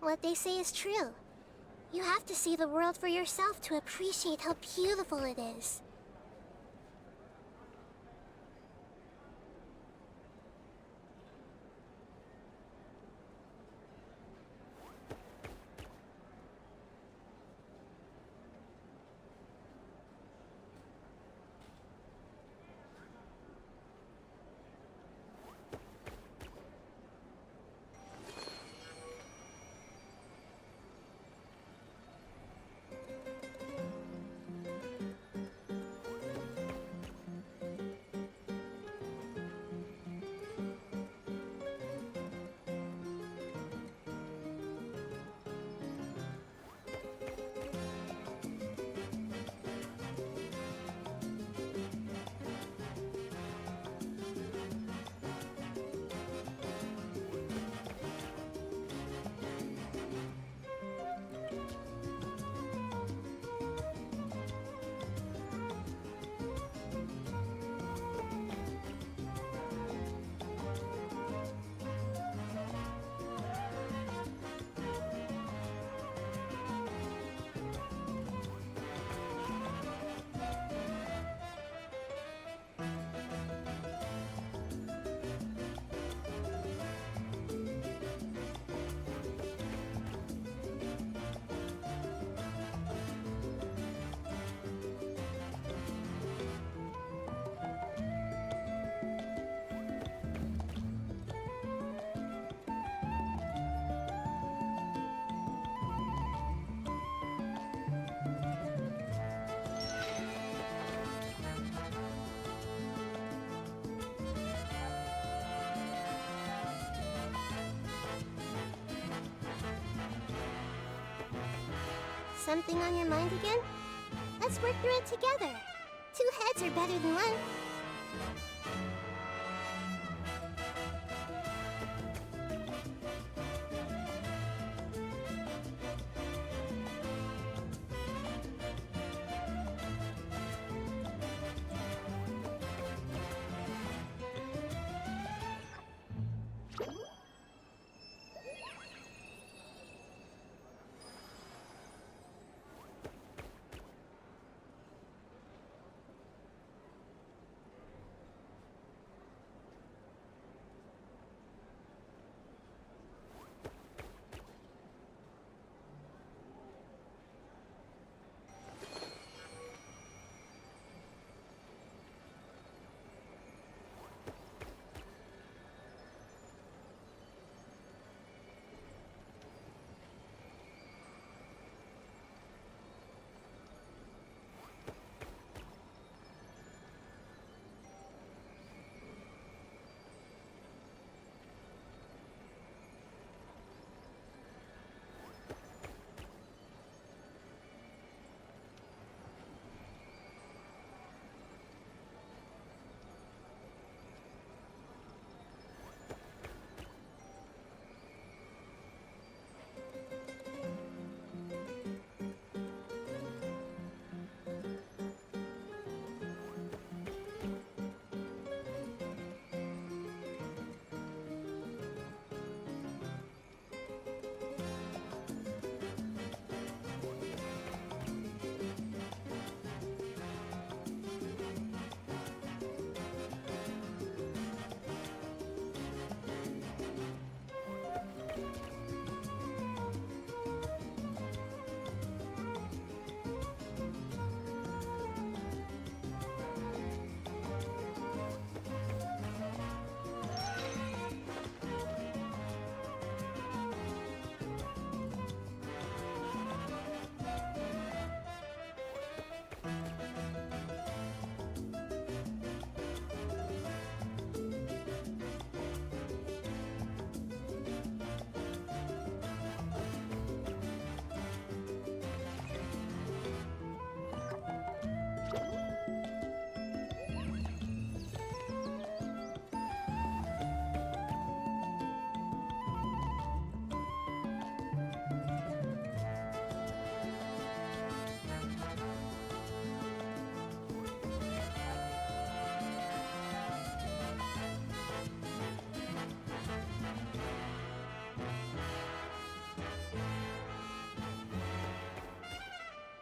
What they say is true. You have to see the world for yourself to appreciate how beautiful it is. Something on your mind again? Let's work through it together. 2 heads are better than 1.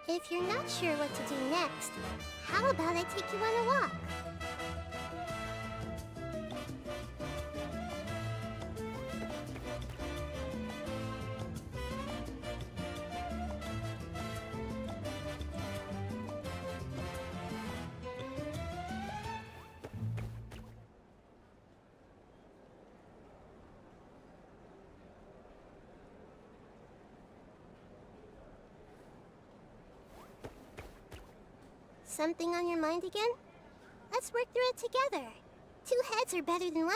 If you're not sure what to do next, how about I take you on a walk? Something on your mind again? Let's work through it together. 2 heads are better than 1.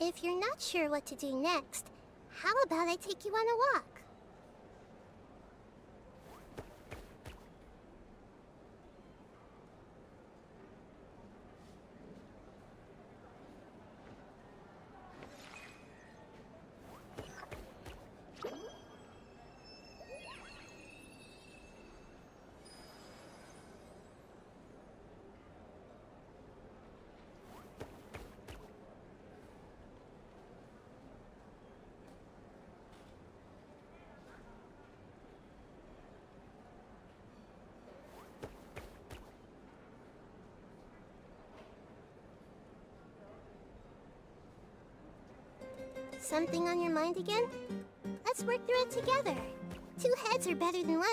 If you're not sure what to do next, how about I take you on a walk? Something on your mind again? Let's work through it together. 2 heads are better than 1.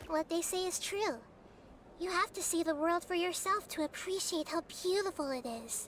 What they say is true. You have to see the world for yourself to appreciate how beautiful it is.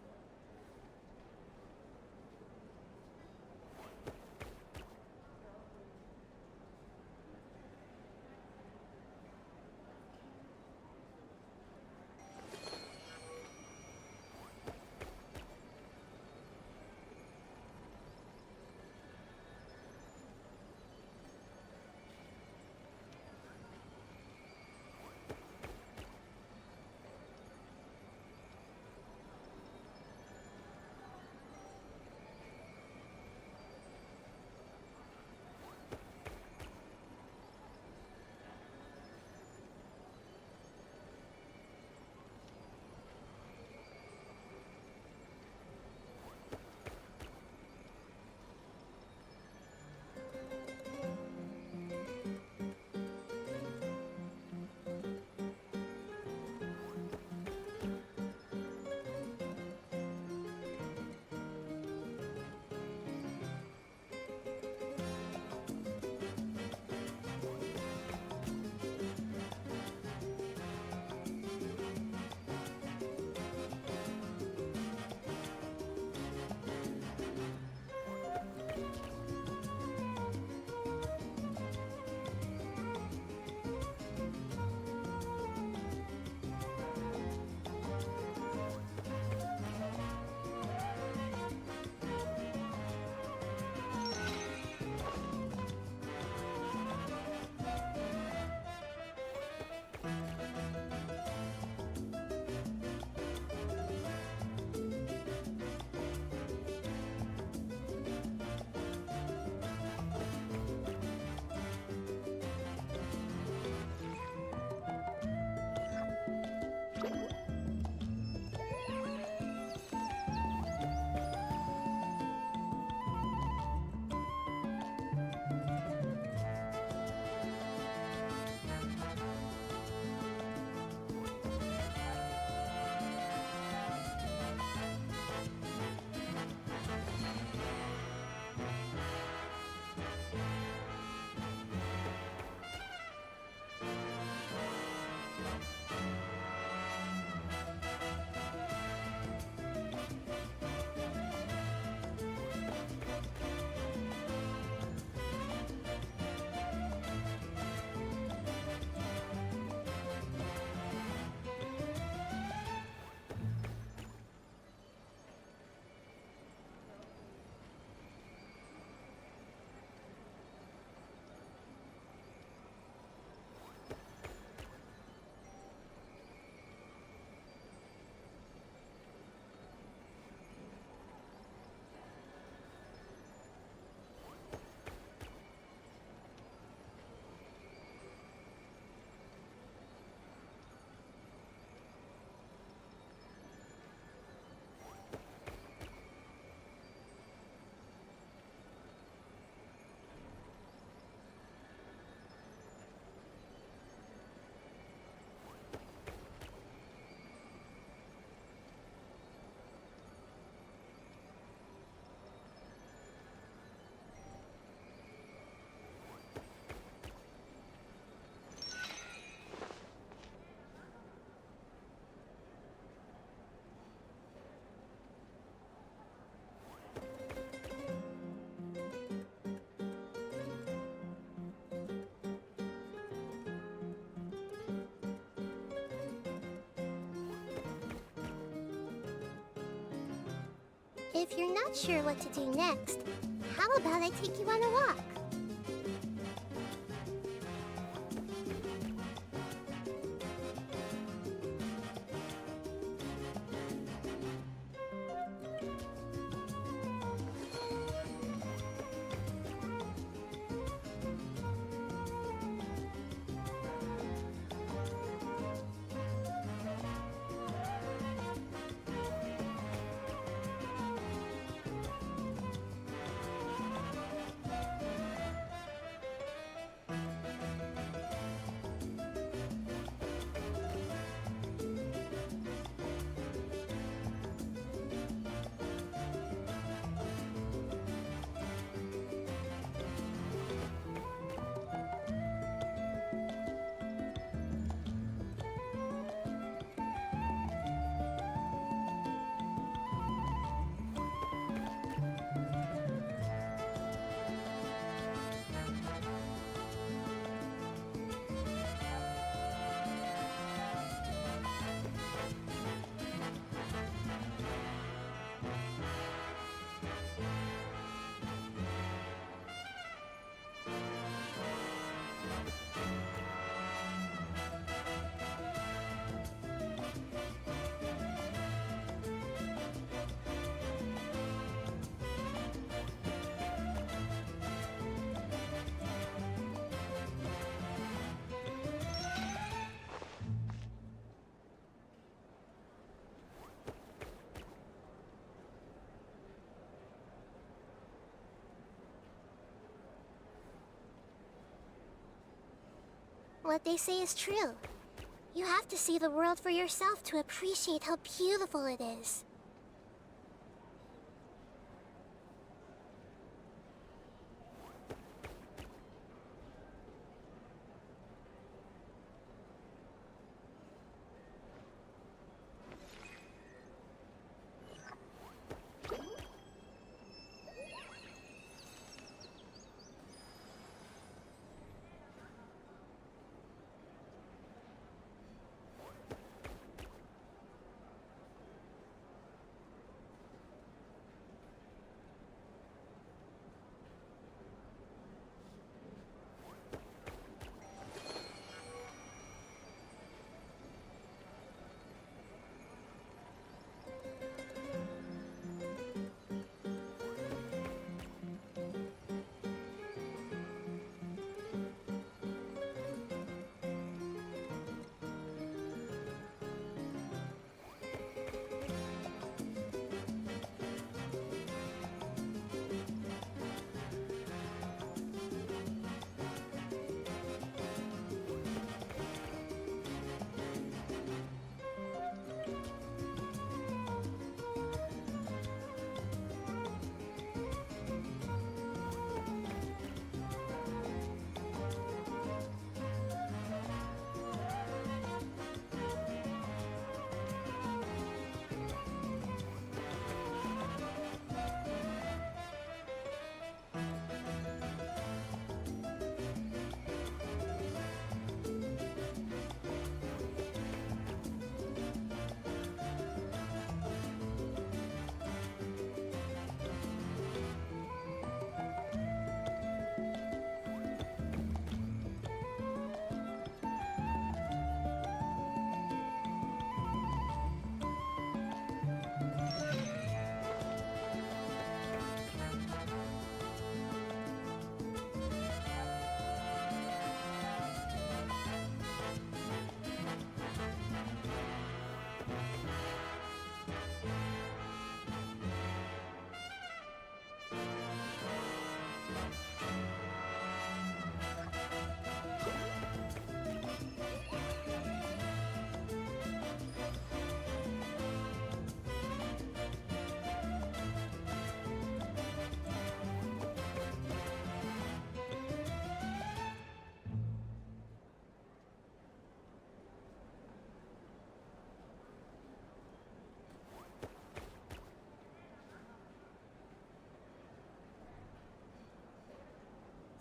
If you're not sure what to do next, how about I take you on a walk? What they say is true. You have to see the world for yourself to appreciate how beautiful it is.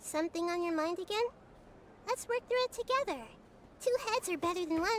Something on your mind again? Let's work through it together. 2 heads are better than 1.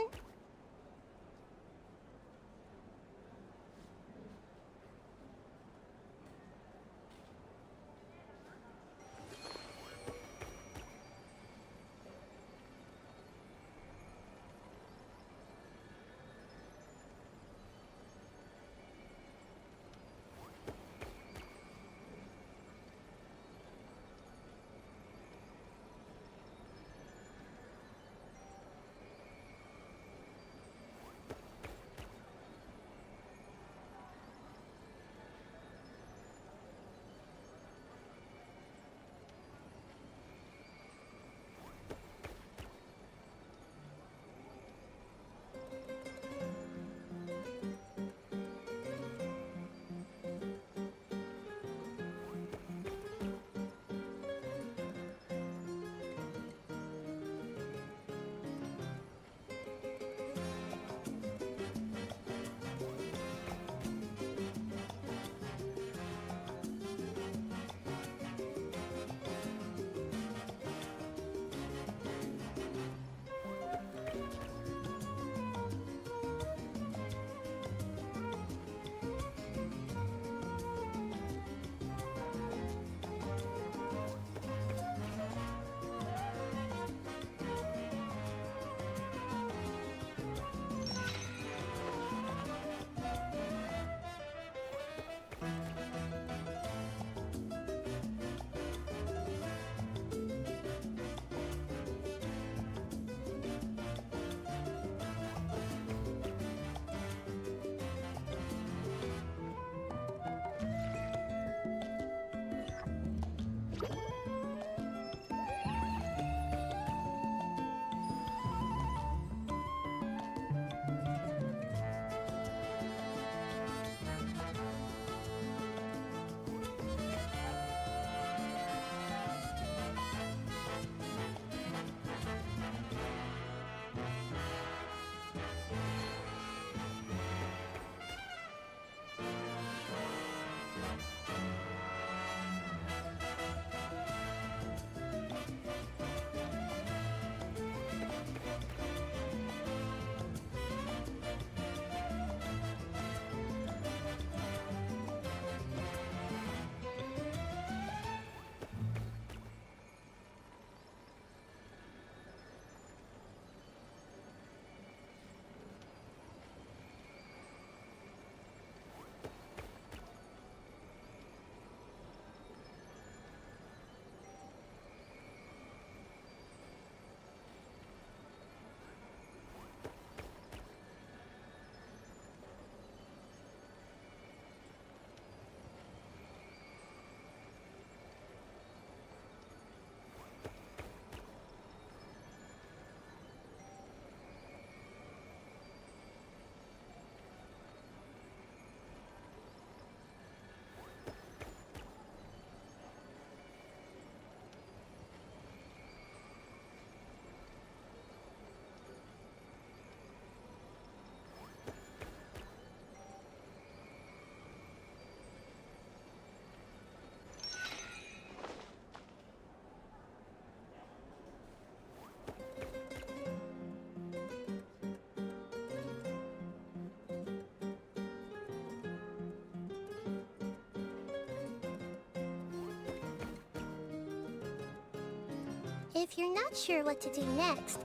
If you're not sure what to do next,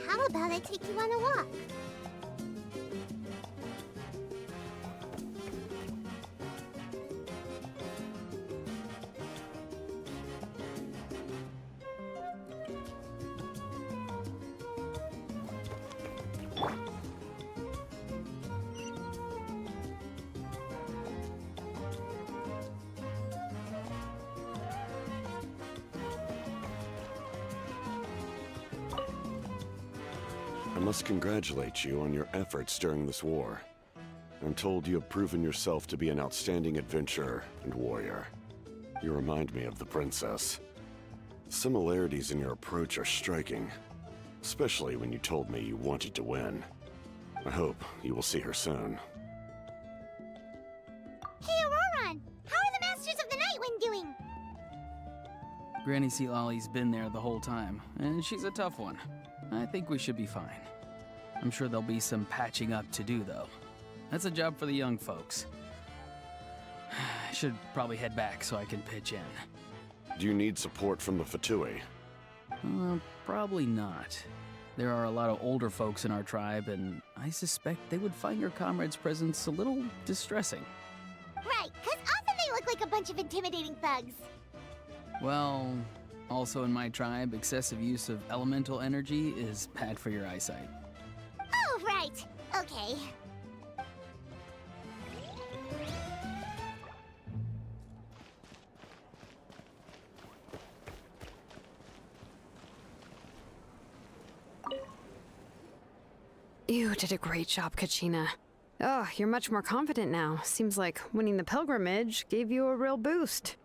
how about I take you on a walk? I must congratulate you on your efforts during this war. I'm told you have proven yourself to be an outstanding adventurer and warrior. You remind me of the princess. Similarities in your approach are striking, especially when you told me you wanted to win. I hope you will see her soon. Hey, Auroron! How are the Masters of the Nightwind doing? Granny Sealali's been there the whole time, and she's a tough one. I think we should be fine. I'm sure there'll be some patching up to do, though. That's a job for the young folks. I should probably head back so I can pitch in. Do you need support from the Fatui? Probably not. There are a lot of older folks in our tribe, and I suspect they would find your comrade's presence a little distressing. Right, 'cause often they look like a bunch of intimidating thugs. Well, also in my tribe, excessive use of elemental energy is bad for your eyesight. Oh, right. Okay. You did a great job, Kachina. Oh, you're much more confident now. Seems like winning the pilgrimage gave you a real boost.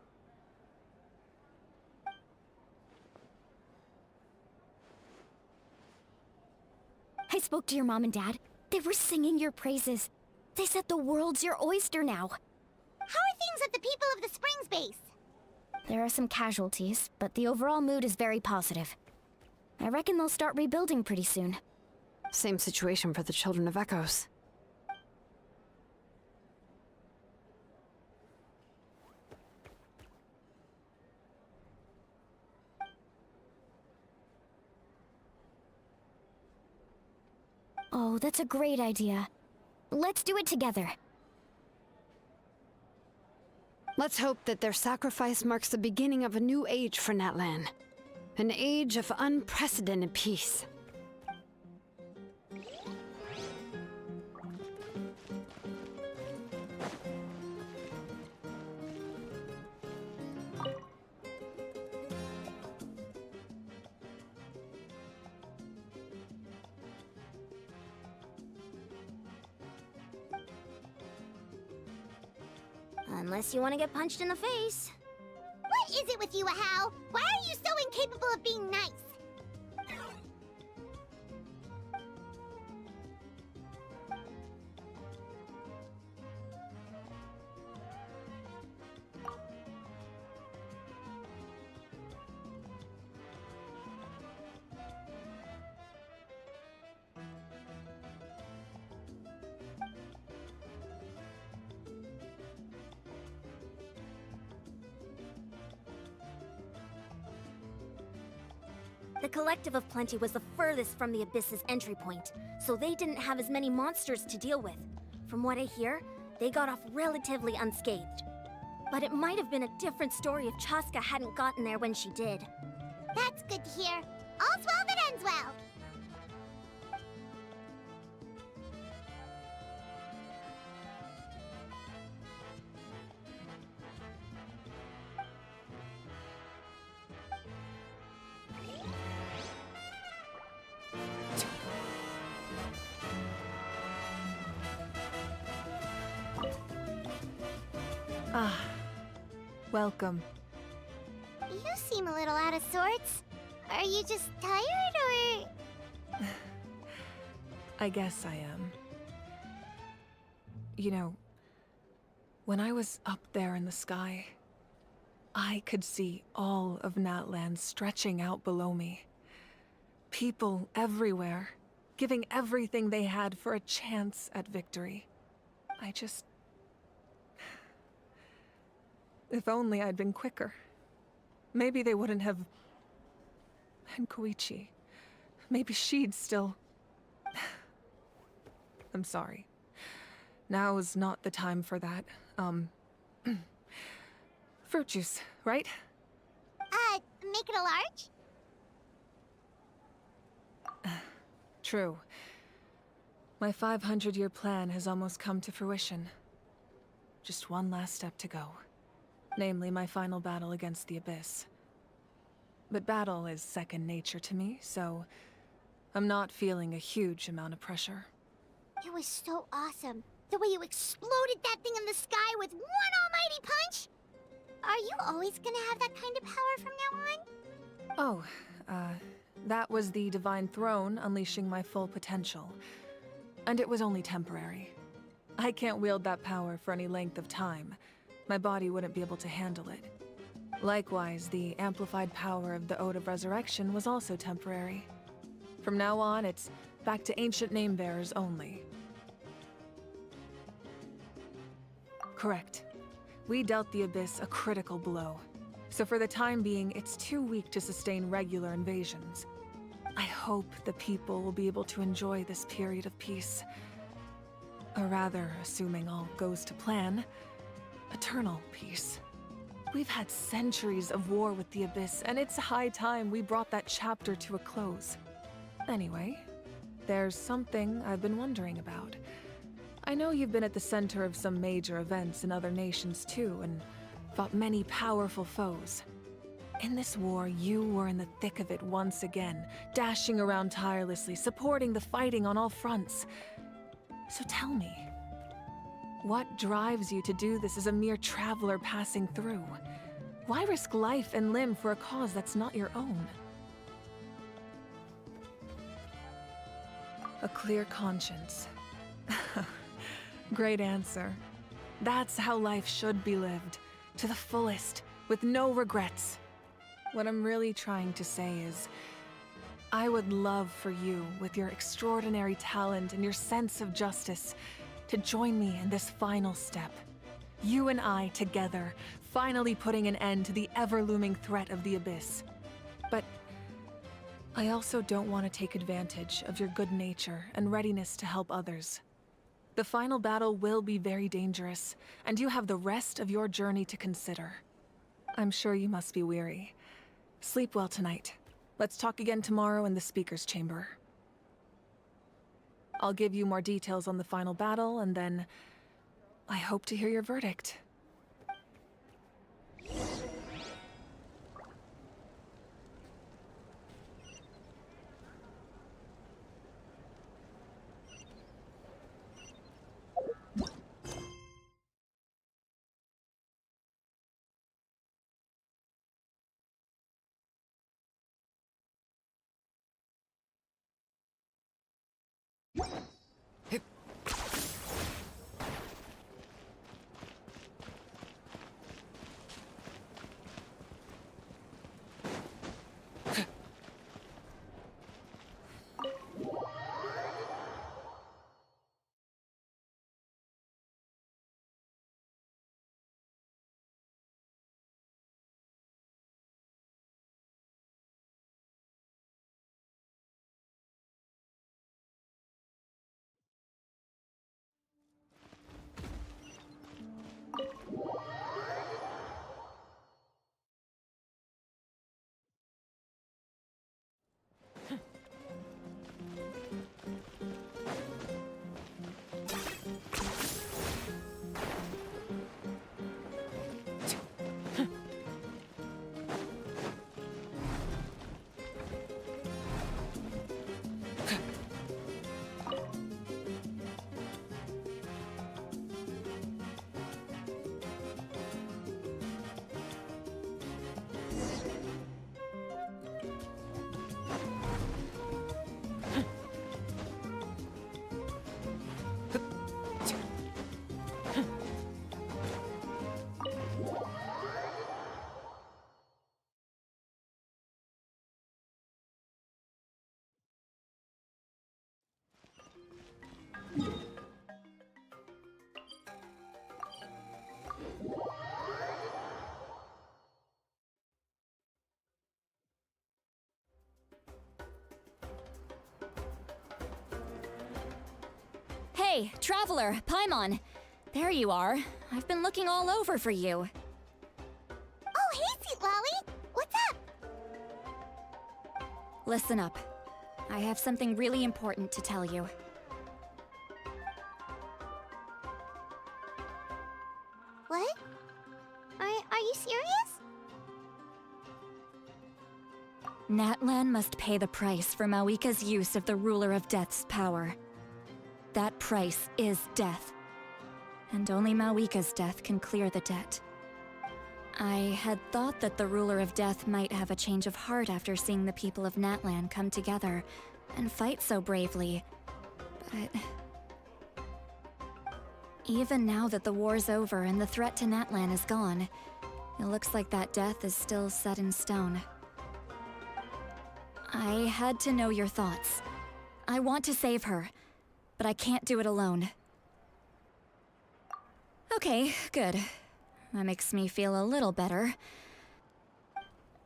I spoke to your mom and dad. They were singing your praises. They said the world's your oyster now. How are things at the People of the Springs base? There are some casualties, but the overall mood is very positive. I reckon they'll start rebuilding pretty soon. Same situation for the Children of Echoes. Oh, that's a great idea. Let's do it together. Let's hope that their sacrifice marks the beginning of a new age for Natlan. An age of unprecedented peace. Unless you want to get punched in the face. What is it with you, Ahau? Why are you so incapable of being nice? The Collective of Plenty was the furthest from the Abyss's entry point, so they didn't have as many monsters to deal with. From what I hear, they got off relatively unscathed. But it might have been a different story if Chaska hadn't gotten there when she did. That's good to hear. All's well that ends well. Ah, welcome. You seem a little out of sorts. Are you just tired, or...? I guess I am. You know, when I was up there in the sky, I could see all of Natlan stretching out below me. People everywhere, giving everything they had for a chance at victory. I just... If only I'd been quicker. Maybe they wouldn't have And Koichi. Maybe she'd still... I'm sorry. Now is not the time for that. Fruit juice, right? Make it a large? True. My 500-year plan has almost come to fruition. Just one last step to go. Namely, my final battle against the Abyss. But battle is second nature to me, so I'm not feeling a huge amount of pressure. It was so awesome. The way you exploded that thing in the sky with one almighty punch! Are you always gonna have that kind of power from now on? Oh, that was the Divine Throne unleashing my full potential. And it was only temporary. I can't wield that power for any length of time. My body wouldn't be able to handle it. Likewise, the amplified power of the Ode of Resurrection was also temporary. From now on, it's back to ancient name-bearers only. Correct. We dealt the Abyss a critical blow. So for the time being, it's too weak to sustain regular invasions. I hope the people will be able to enjoy this period of peace. Or rather, assuming all goes to plan, eternal peace. We've had centuries of war with the Abyss, and it's high time we brought that chapter to a close. Anyway, there's something I've been wondering about. I know you've been at the center of some major events in other nations too, and fought many powerful foes. In this war, you were in the thick of it once again, dashing around tirelessly, supporting the fighting on all fronts. So tell me, what drives you to do this as a mere traveler passing through? Why risk life and limb for a cause that's not your own? A clear conscience. Great answer. That's how life should be lived, to the fullest, with no regrets. What I'm really trying to say is, I would love for you, with your extraordinary talent and your sense of justice, to join me in this final step. You and I together, finally putting an end to the ever-looming threat of the Abyss. But I also don't want to take advantage of your good nature and readiness to help others. The final battle will be very dangerous, and you have the rest of your journey to consider. I'm sure you must be weary. Sleep well tonight. Let's talk again tomorrow in the speaker's chamber. I'll give you more details on the final battle, and then I hope to hear your verdict. Hey, Traveler, Paimon. There you are. I've been looking all over for you. Oh, hey, Sweet Lolly! What's up? Listen up. I have something really important to tell you. What? Are you serious? Natlan must pay the price for Mawika's use of the Ruler of Death's power. That price is death. And only Mawika's death can clear the debt. I had thought that the Ruler of Death might have a change of heart after seeing the people of Natlan come together and fight so bravely, but... even now that the war's over and the threat to Natlan is gone, it looks like that death is still set in stone. I had to know your thoughts. I want to save her, but I can't do it alone. Okay, good. That makes me feel a little better.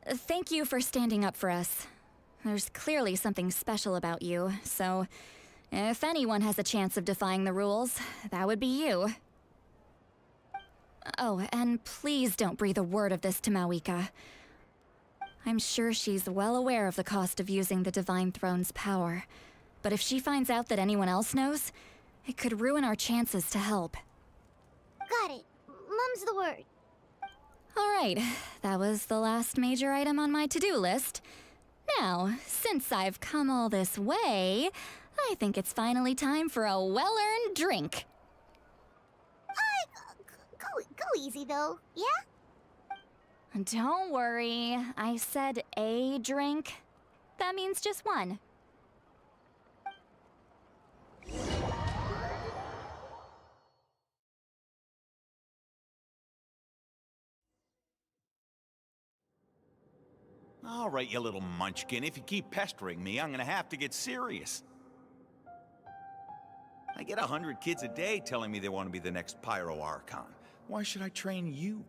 Thank you for standing up for us. There's clearly something special about you, so if anyone has a chance of defying the rules, that would be you. Oh, and please don't breathe a word of this to Mawika. I'm sure she's well aware of the cost of using the Divine Throne's power, but if she finds out that anyone else knows, it could ruin our chances to help. Got it. Mum's the word. Alright, that was the last major item on my to-do list. Now, since I've come all this way, I think it's finally time for a well-earned drink. Go easy though, yeah? Don't worry, I said a drink. That means just one. All right, you little munchkin. If you keep pestering me, I'm gonna have to get serious. I get 100 kids a day telling me they want to be the next Pyro Archon. Why should I train you?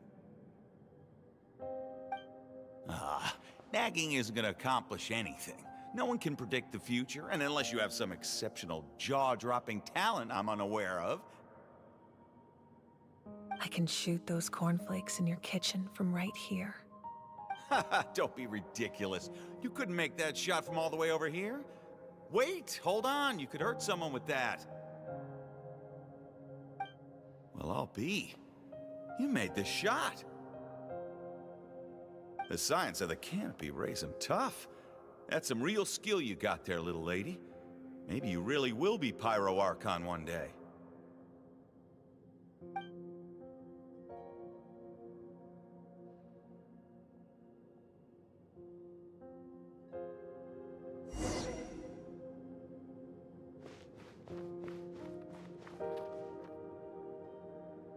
Nagging isn't gonna accomplish anything. No one can predict the future, and unless you have some exceptional jaw-dropping talent I'm unaware of. I can shoot those cornflakes in your kitchen from right here. Don't be ridiculous. You couldn't make that shot from all the way over here? Wait, hold on. You could hurt someone with that. Well, I'll be. You made this shot. The science of the canopy raised him tough. That's some real skill you got there, little lady. Maybe you really will be Pyro Archon one day.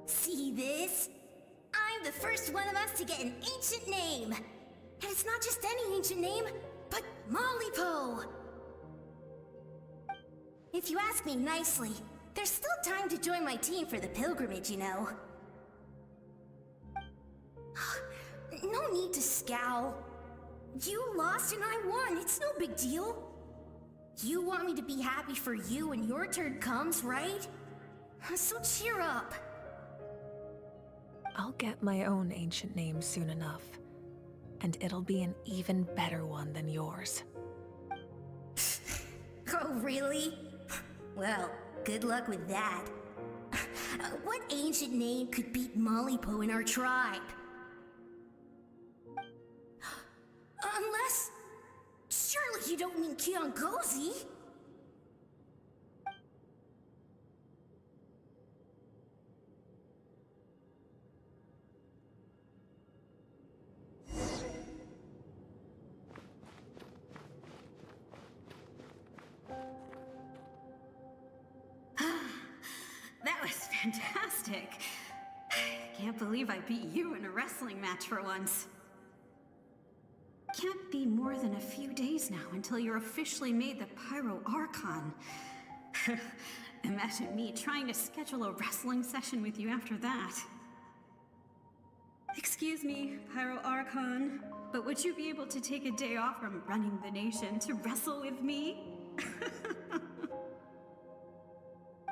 See this? I'm the first one of us to get an ancient name. And it's not just any ancient name, but Malipo. If you ask me nicely, there's still time to join my team for the pilgrimage, you know. No need to scowl. You lost and I won, it's no big deal. You want me to be happy for you when your turn comes, right? So cheer up. I'll get my own ancient name soon enough, and it'll be an even better one than yours. Oh, really? Well, good luck with that. What ancient name could beat Malipo in our tribe? Unless... surely you don't mean Kiangozi? That was fantastic. I can't believe I beat you in a wrestling match for once. Can't be more than a few days now until you're officially made the Pyro Archon. Imagine me trying to schedule a wrestling session with you after that. Excuse me, Pyro Archon, but would you be able to take a day off from running the nation to wrestle with me?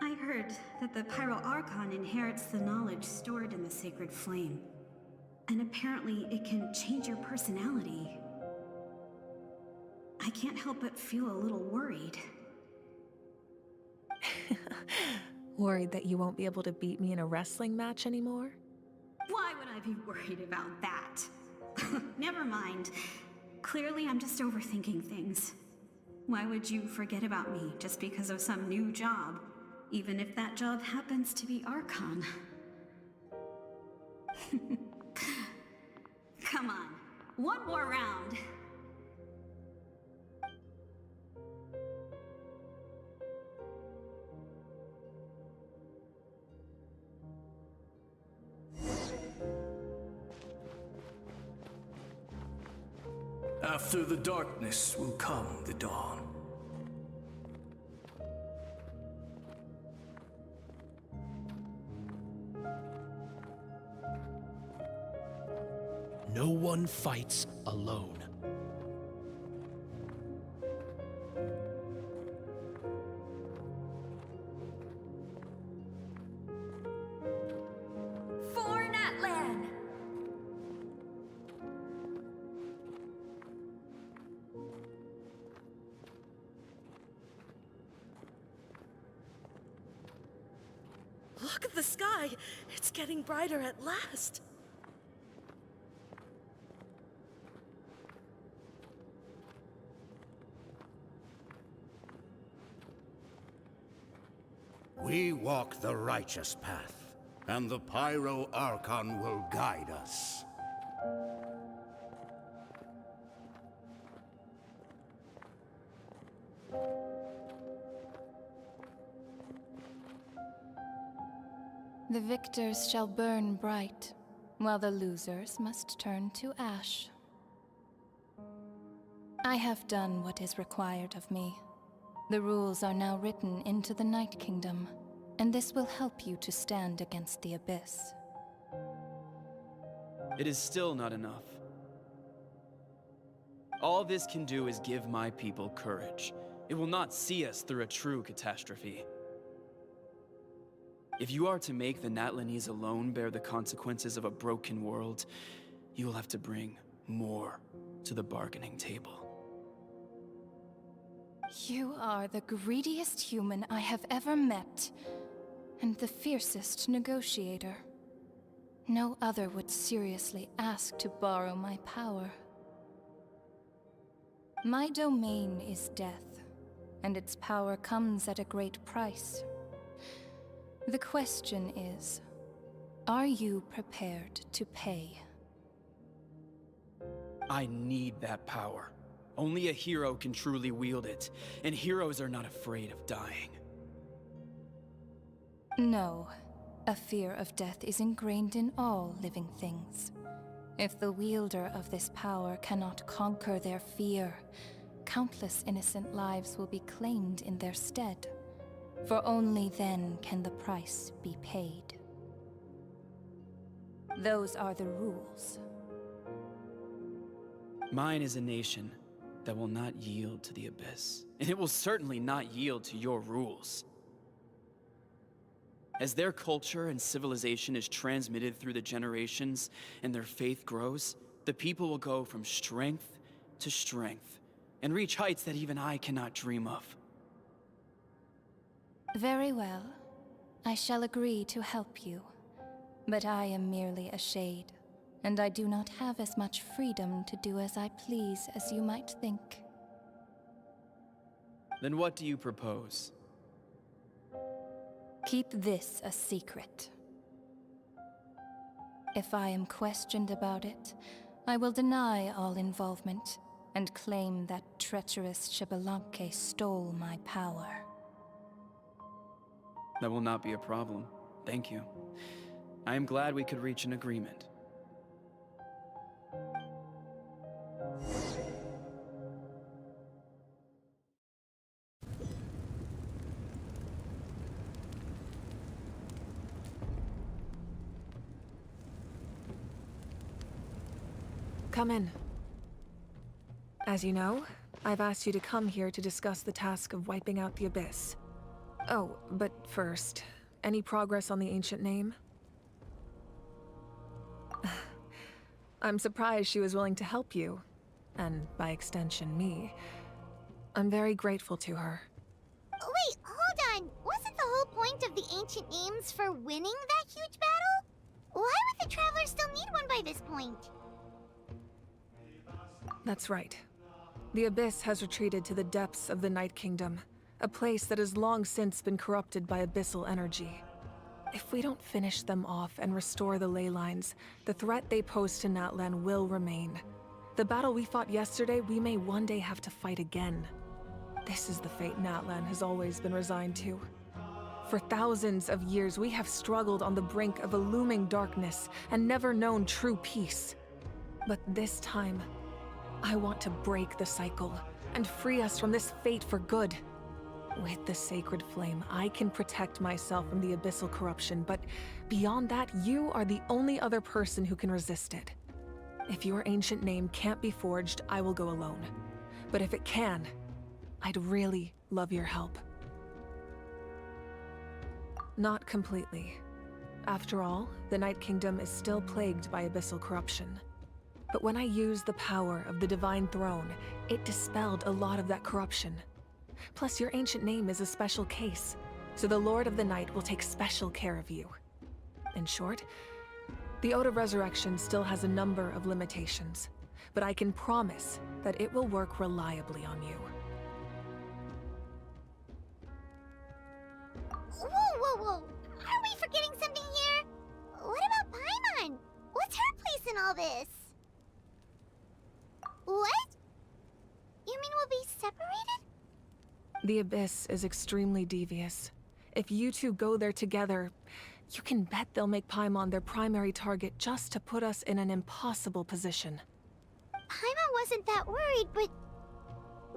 I heard heard that the Pyro Archon inherits the knowledge stored in the sacred flame. And apparently it can change your personality. I can't help but feel a little worried. Worried that you won't be able to beat me in a wrestling match anymore? Why would I be worried about that? Never mind. Clearly I'm just overthinking things. Why would you forget about me just because of some new job? Even if that job happens to be Archon. Come on, one more round. After the darkness will come the dawn. No one fights alone. For Natlan! Look at the sky! It's getting brighter at last! We walk the righteous path, and the Pyro Archon will guide us. The victors shall burn bright, while the losers must turn to ash. I have done what is required of me. The rules are now written into the Night Kingdom, and this will help you to stand against the Abyss. It is still not enough. All this can do is give my people courage. It will not see us through a true catastrophe. If you are to make the Natlanese alone bear the consequences of a broken world, you will have to bring more to the bargaining table. You are the greediest human I have ever met, and the fiercest negotiator. No other would seriously ask to borrow my power. My domain is death, and its power comes at a great price. The question is, are you prepared to pay? I need that power. Only a hero can truly wield it, and heroes are not afraid of dying. No. A fear of death is ingrained in all living things. If the wielder of this power cannot conquer their fear, countless innocent lives will be claimed in their stead. For only then can the price be paid. Those are the rules. Mine is a nation that will not yield to the Abyss, and it will certainly not yield to your rules. As their culture and civilization is transmitted through the generations and their faith grows, the people will go from strength to strength and reach heights that even I cannot dream of. Very well. I shall agree to help you. But I am merely a shade, and I do not have as much freedom to do as I please as you might think. Then what do you propose? Keep this a secret. If I am questioned about it, I will deny all involvement and claim that treacherous 𝓂𝓸𝓸𝓸𝓸 stole my power. That will not be a problem. Thank you. I am glad we could reach an agreement. Come in. As you know, I've asked you to come here to discuss the task of wiping out the Abyss. Oh, but first, Any progress on the ancient name? I'm surprised she was willing to help you. And by extension, me. I'm very grateful to her. Wait, hold on. Wasn't the whole point of the ancient names for winning that huge battle? Why would the Travelers still need one by this point? That's right. The Abyss has retreated to the depths of the Night Kingdom, a place that has long since been corrupted by abyssal energy. If we don't finish them off and restore the ley lines, the threat they pose to Natlan will remain. The battle we fought yesterday, we may one day have to fight again. This is the fate Natlan has always been resigned to. For thousands of years, we have struggled on the brink of a looming darkness and never known true peace. But this time, I want to break the cycle and free us from this fate for good. With the sacred flame, I can protect myself from the abyssal corruption, but beyond that, you are the only other person who can resist it. If your ancient name can't be forged, I will go alone. But if it can, I'd really love your help. Not completely. After all, the Night Kingdom is still plagued by abyssal corruption. But when I used the power of the Divine Throne, it dispelled a lot of that corruption. Plus, your ancient name is a special case, so the Lord of the Night will take special care of you. In short, the Ode of Resurrection still has a number of limitations, but I can promise that it will work reliably on you. Whoa! Are we forgetting something here? What about Paimon? What's her place in all this? What? You mean we'll be separated? The Abyss is extremely devious. If you two go there together, you can bet they'll make Paimon their primary target just to put us in an impossible position. Paimon wasn't that worried, but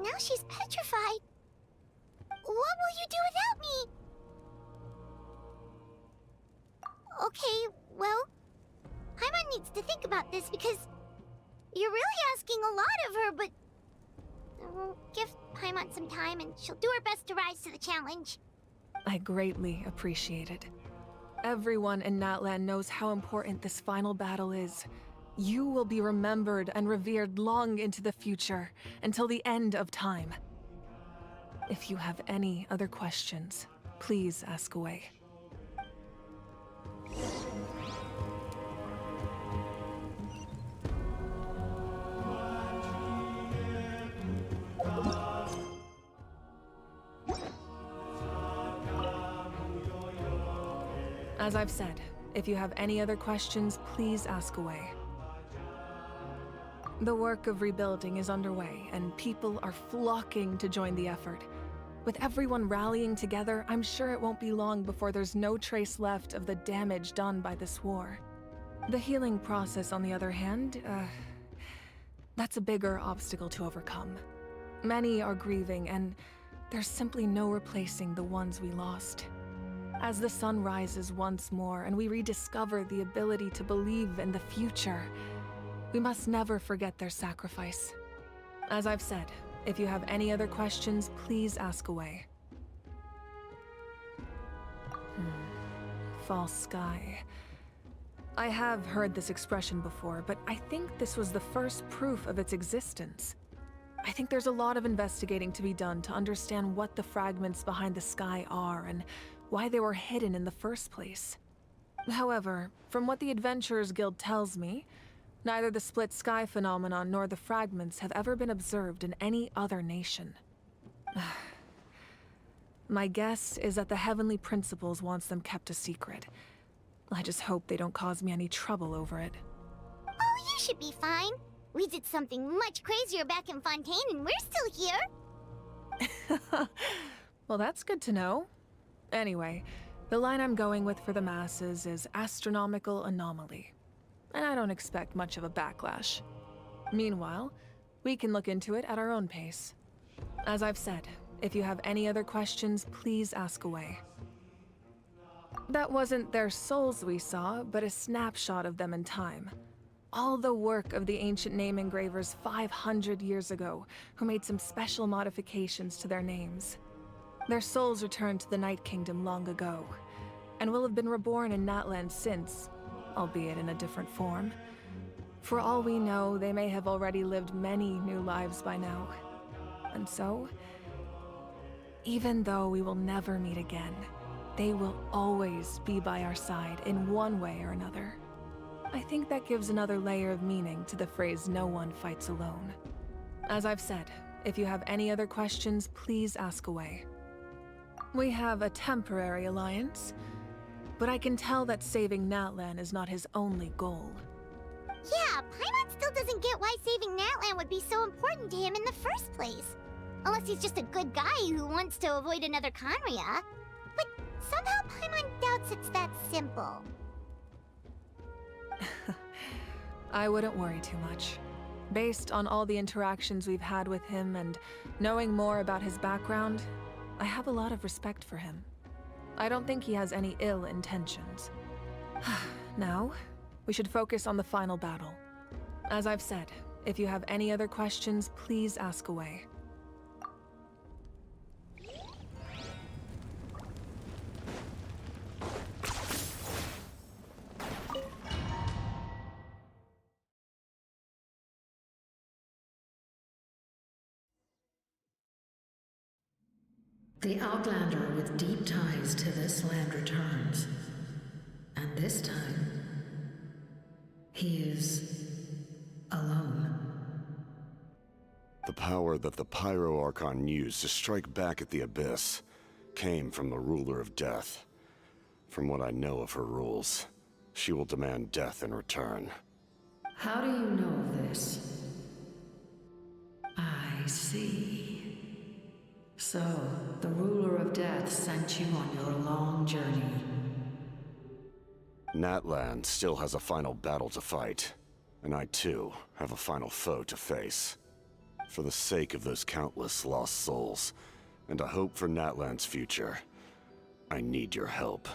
now she's petrified. What will you do without me? Okay, well, Paimon needs to think about this because you're really asking a lot of her, but we'll give Paimon some time and she'll do her best to rise to the challenge. I greatly appreciate it. Everyone in Natlan knows how important this final battle is. You will be remembered and revered long into the future, until the end of time. If you have any other questions, please ask away. As I've said, if you have any other questions, please ask away. The work of rebuilding is underway, and people are flocking to join the effort. With everyone rallying together, I'm sure it won't be long before there's no trace left of the damage done by this war. The healing process, on the other hand, that's a bigger obstacle to overcome. Many are grieving, and there's simply no replacing the ones we lost. As the sun rises once more and we rediscover the ability to believe in the future, we must never forget their sacrifice. As I've said, if you have any other questions, please ask away. False sky. I have heard this expression before, but I think this was the first proof of its existence. I think there's a lot of investigating to be done to understand what the fragments behind the sky are and why they were hidden in the first place. However, from what the Adventurers Guild tells me, neither the split sky phenomenon nor the fragments have ever been observed in any other nation. My guess is that the Heavenly Principles wants them kept a secret. I just hope they don't cause me any trouble over it. Oh, you should be fine. We did something much crazier back in Fontaine and we're still here. Well, that's good to know. Anyway, the line I'm going with for the masses is astronomical anomaly. And I don't expect much of a backlash. Meanwhile, we can look into it at our own pace. As I've said, if you have any other questions, please ask away. That wasn't their souls we saw, but a snapshot of them in time. All the work of the ancient name engravers 500 years ago, who made some special modifications to their names. Their souls returned to the Night Kingdom long ago. and will have been reborn in Natland since, albeit in a different form. For all we know, they may have already lived many new lives by now. And so, even though we will never meet again, they will always be by our side in one way or another. I think that gives another layer of meaning to the phrase "no one fights alone." As I've said, if you have any other questions, please ask away. We have a temporary alliance, but I can tell that saving Natlan is not his only goal. Yeah, Paimon still doesn't get why saving Natlan would be so important to him in the first place. Unless he's just a good guy who wants to avoid another Conria. But somehow Paimon doubts it's that simple. I wouldn't worry too much. Based on all the interactions we've had with him and knowing more about his background, I have a lot of respect for him. I don't think he has any ill intentions. Now, we should focus on the final battle. As I've said, if you have any other questions, please ask away. The Outlander with deep ties to this land returns. And this time, he is alone. The power that the Pyro Archon used to strike back at the Abyss came from the Ruler of Death. From what I know of her rules, she will demand death in return. How do you know this? I see. So, the Ruler of Death sent you on your long journey. Natlan still has a final battle to fight, and I too have a final foe to face. For the sake of those countless lost souls, and a hope for Natlan's future, I need your help.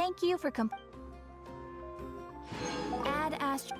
Thank you for Add Astro.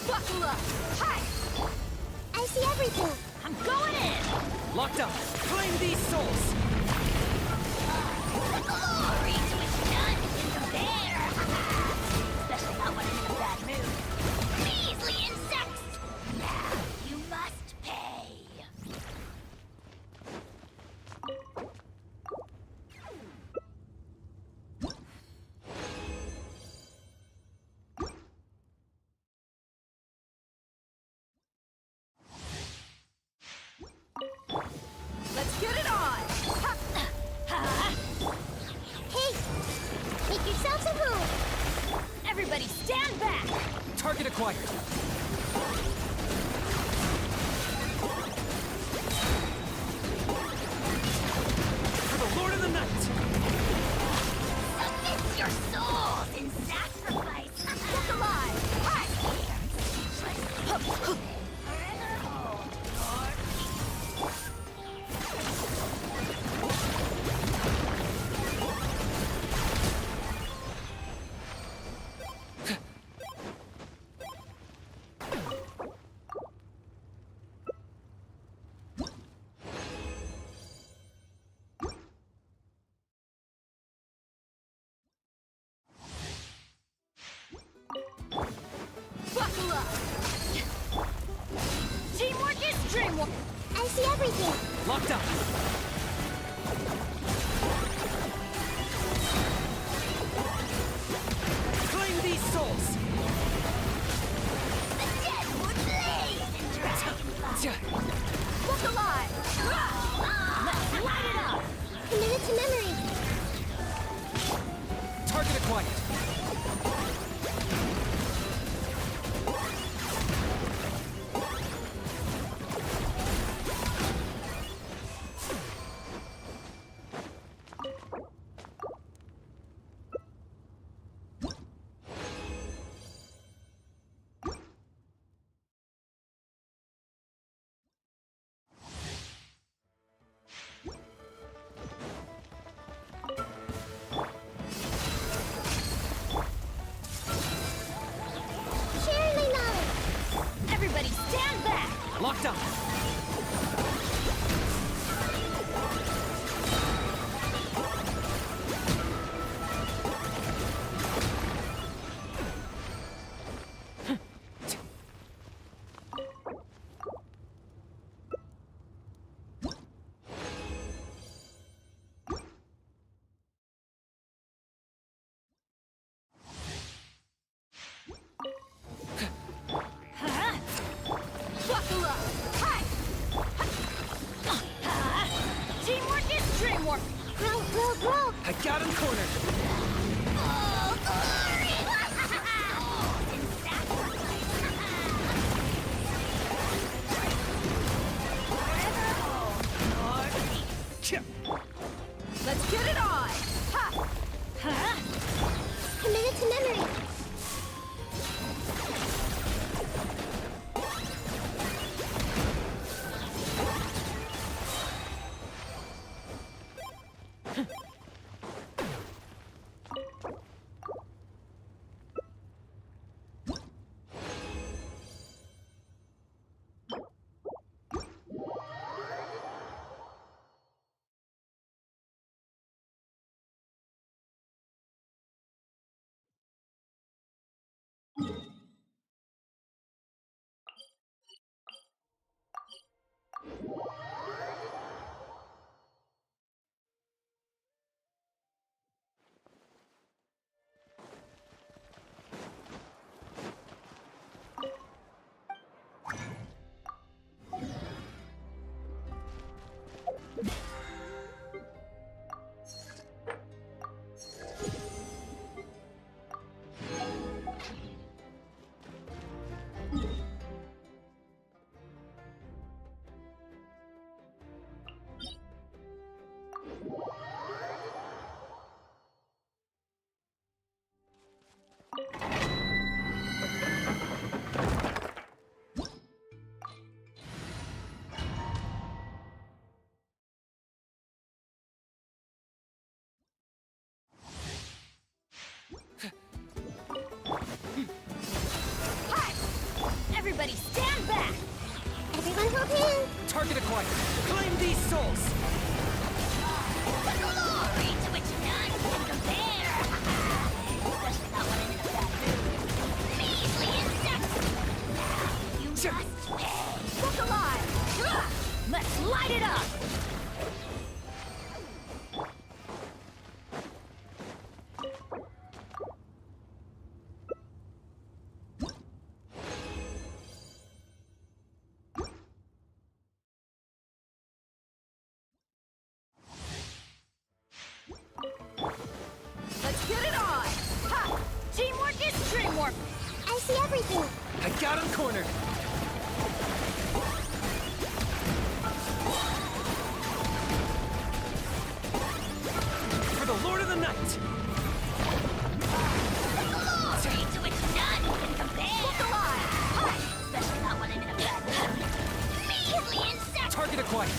Buckle up! Hi! I see everything! I'm going in! Locked up! Claim these souls! The glory to which none can compare! Especially not when I'm in a bad mood. Measly insects! Now you must pay! Let's get it on! Hey! Make yourselves a room! Everybody stand back! Target acquired! For the Lord of the Night! Submit your souls in sacrifice! Look alive! Right here! Buckle up! Teamwork is dreamwork! I see everything! Locked up! Claim these souls! The dead would blaze in dragonfly! Look alive! Let's light it up! Commit it to memory! Target acquired! got him cornered! Oh, glory! Let's get it on! Ha! Huh? Committed to memory. Everybody stand back! Everyone hold hands! Target acquired! Claim these souls! The glory to which none can compare! Especially not when I'm in a bad mood. Measly insects! Now you must pay! Look alive! Let's light it up! Let's get it on! Ha! Teamwork is dreamwork! I see everything! I got him cornered! For the Lord of the Night! The glory to which none can compare! Look alive! Ha! Especially not when I'm in a bad mood. Measly insects! Target acquired!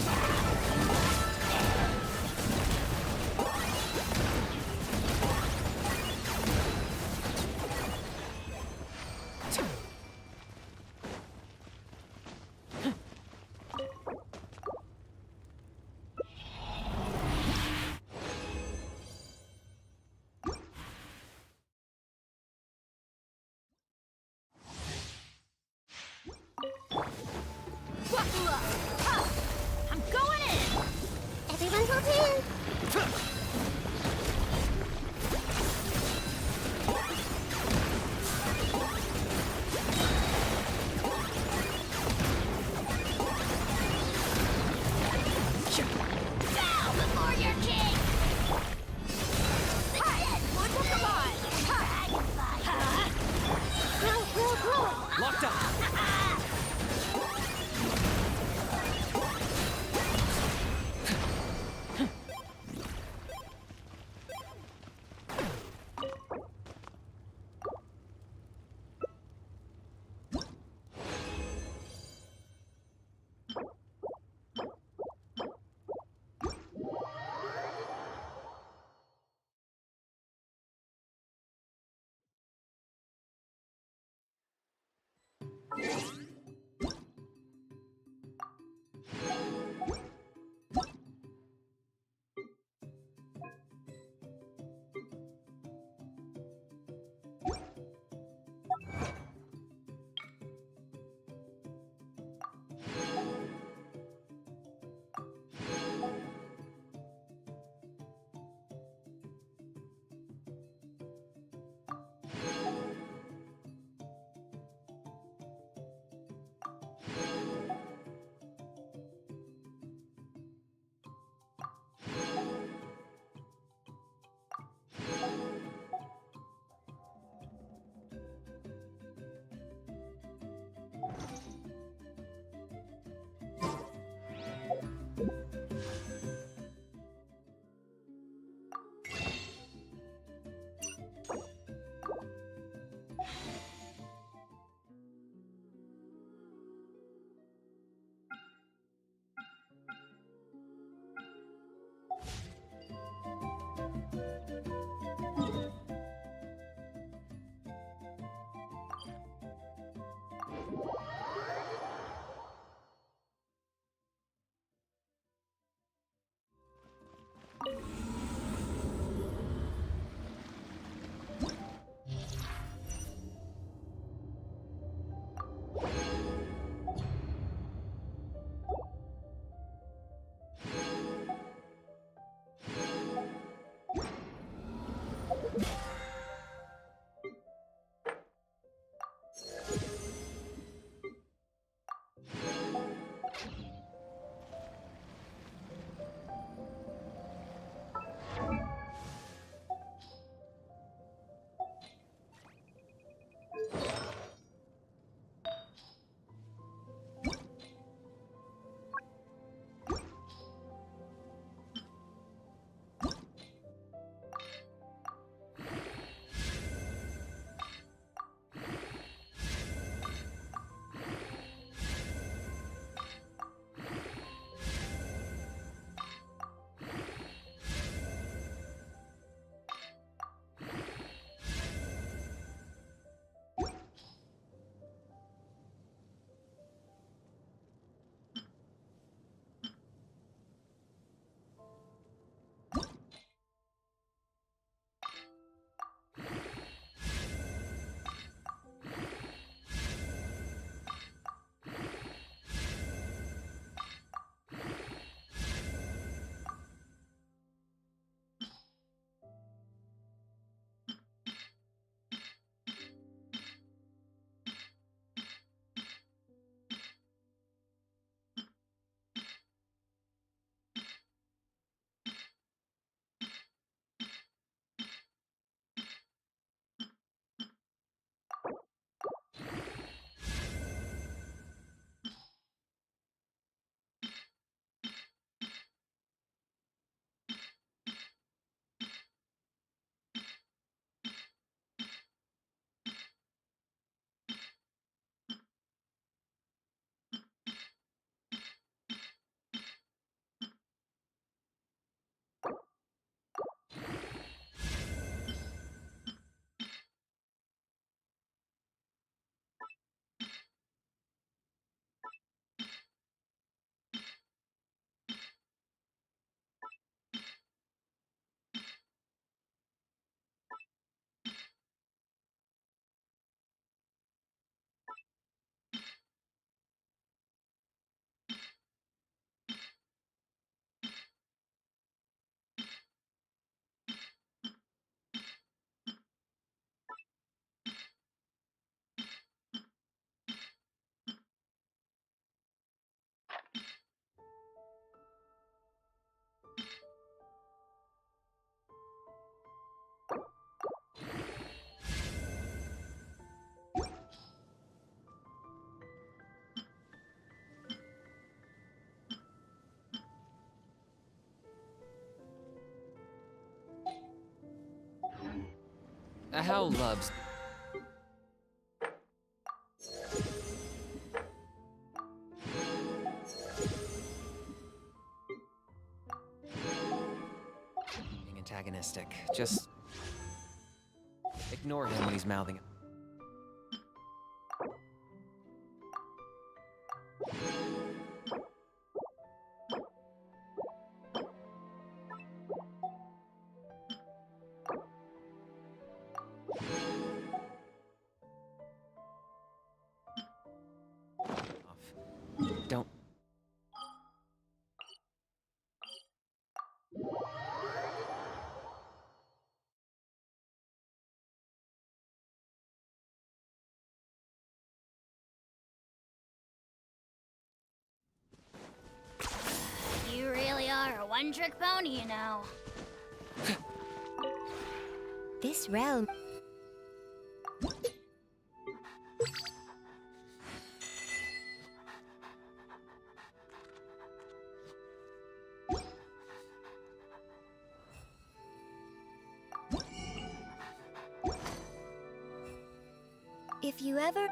How loves... being antagonistic. Just... ignore him when he's mouthing. Don't... You really are a one-trick pony, you know. This realm... If you ever...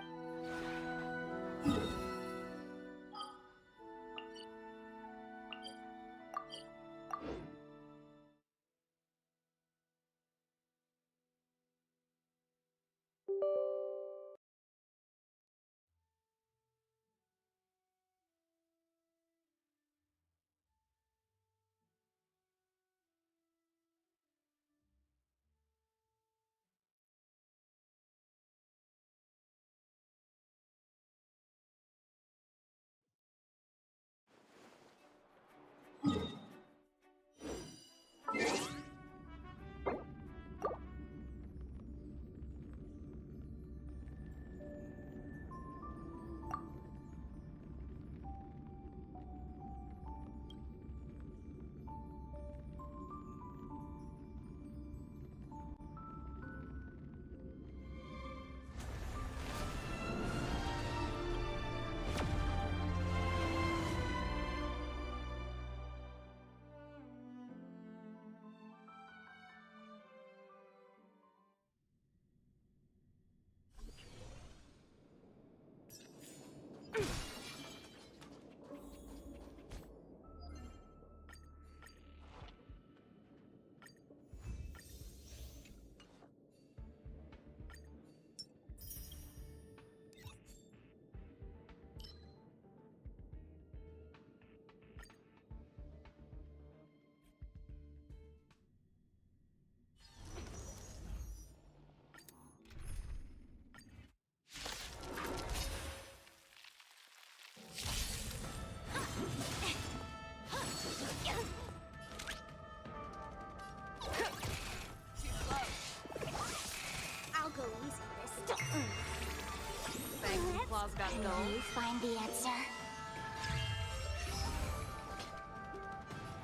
got gold? Can you find the answer?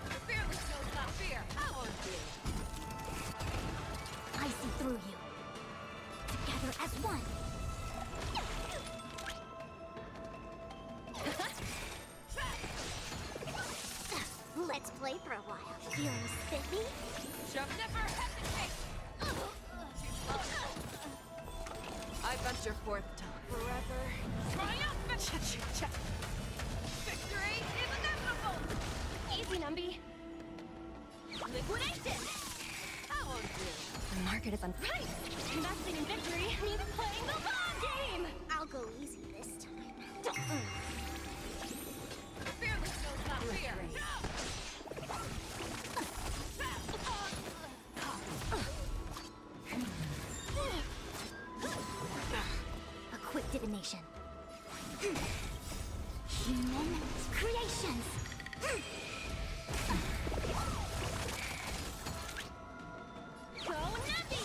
The fearless knows not fear. How are you? I see through you. Together as one. Let's play for a while. Feeling spiffy? Jump, never hesitate! I venture forth time. Forever. Triumphant! Victory is inevitable! Easy, Numby. Liquidation! How are you? The market is unpriced. Investing in victory means playing the long game. I'll go easy this time. The fearless knows not fear. A quick divination. Human creations. Go Numpy!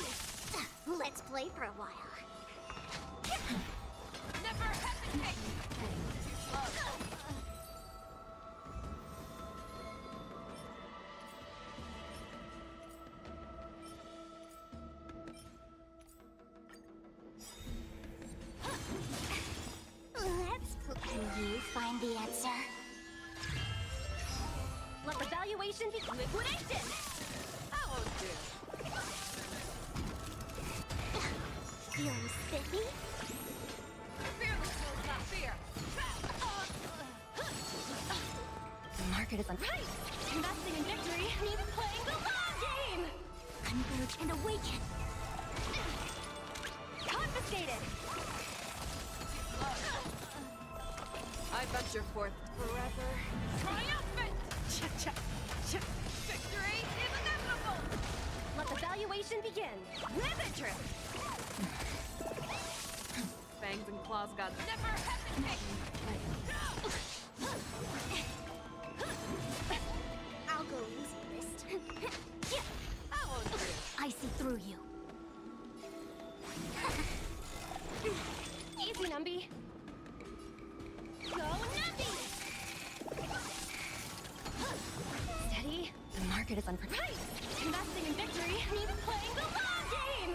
Let's play for a while. Never hesitate! Too slow. Let's play. Can you find the answer? Let the valuation be Liquidation! How are you? Feeling spiffy? Fearless knows not fear. The market is unpriced. Investing in victory means playing the long game. Converge and awaken. Confiscated. I venture forth forever. Triumphant! Victory is inevitable! Let the valuation begin. Wizardry! Fangs and claws gods never hesitate! I'll go easy this time. How are you? I see through you. Easy, Numby. Go Numpy! Steady. The market is unpriced. Investing in victory means playing the long game.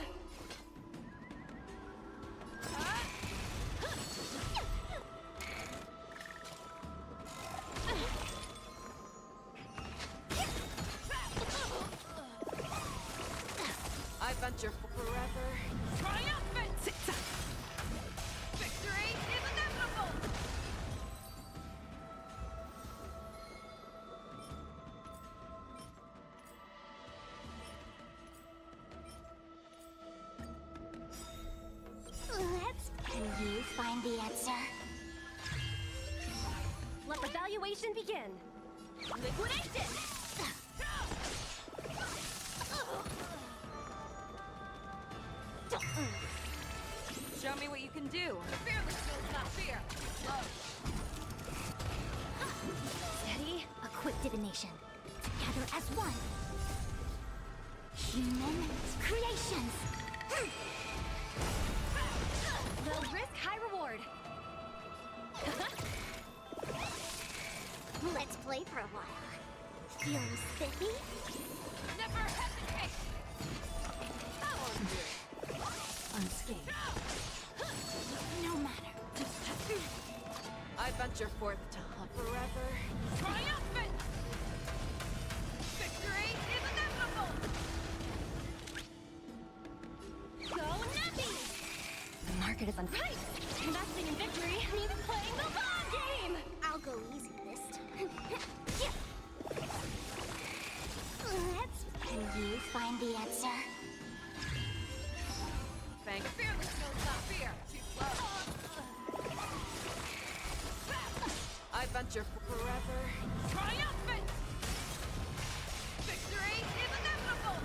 I venture forever. Triumphant! Victory is inevitable! Let's. Can you find the answer? Let the valuation begin. Liquidation! Show me what you can do. Fearless knows not fear. Slow. Steady. A quick divination. Together as one. Human creations. Low risk, high reward. Let's play for a while. Feeling spiffy? Never hesitate! How are you? Unscathed. No matter. I venture forth to hunt forever. Triumphant! Victory is inevitable! Go Numpy! The market is unpriced. Investing in victory means playing the long game. I'll go easy this time. Let's. Can you find the answer? Thank fearless knows not fear. Too slow. I venture forever. Triumphant! Victory is inevitable!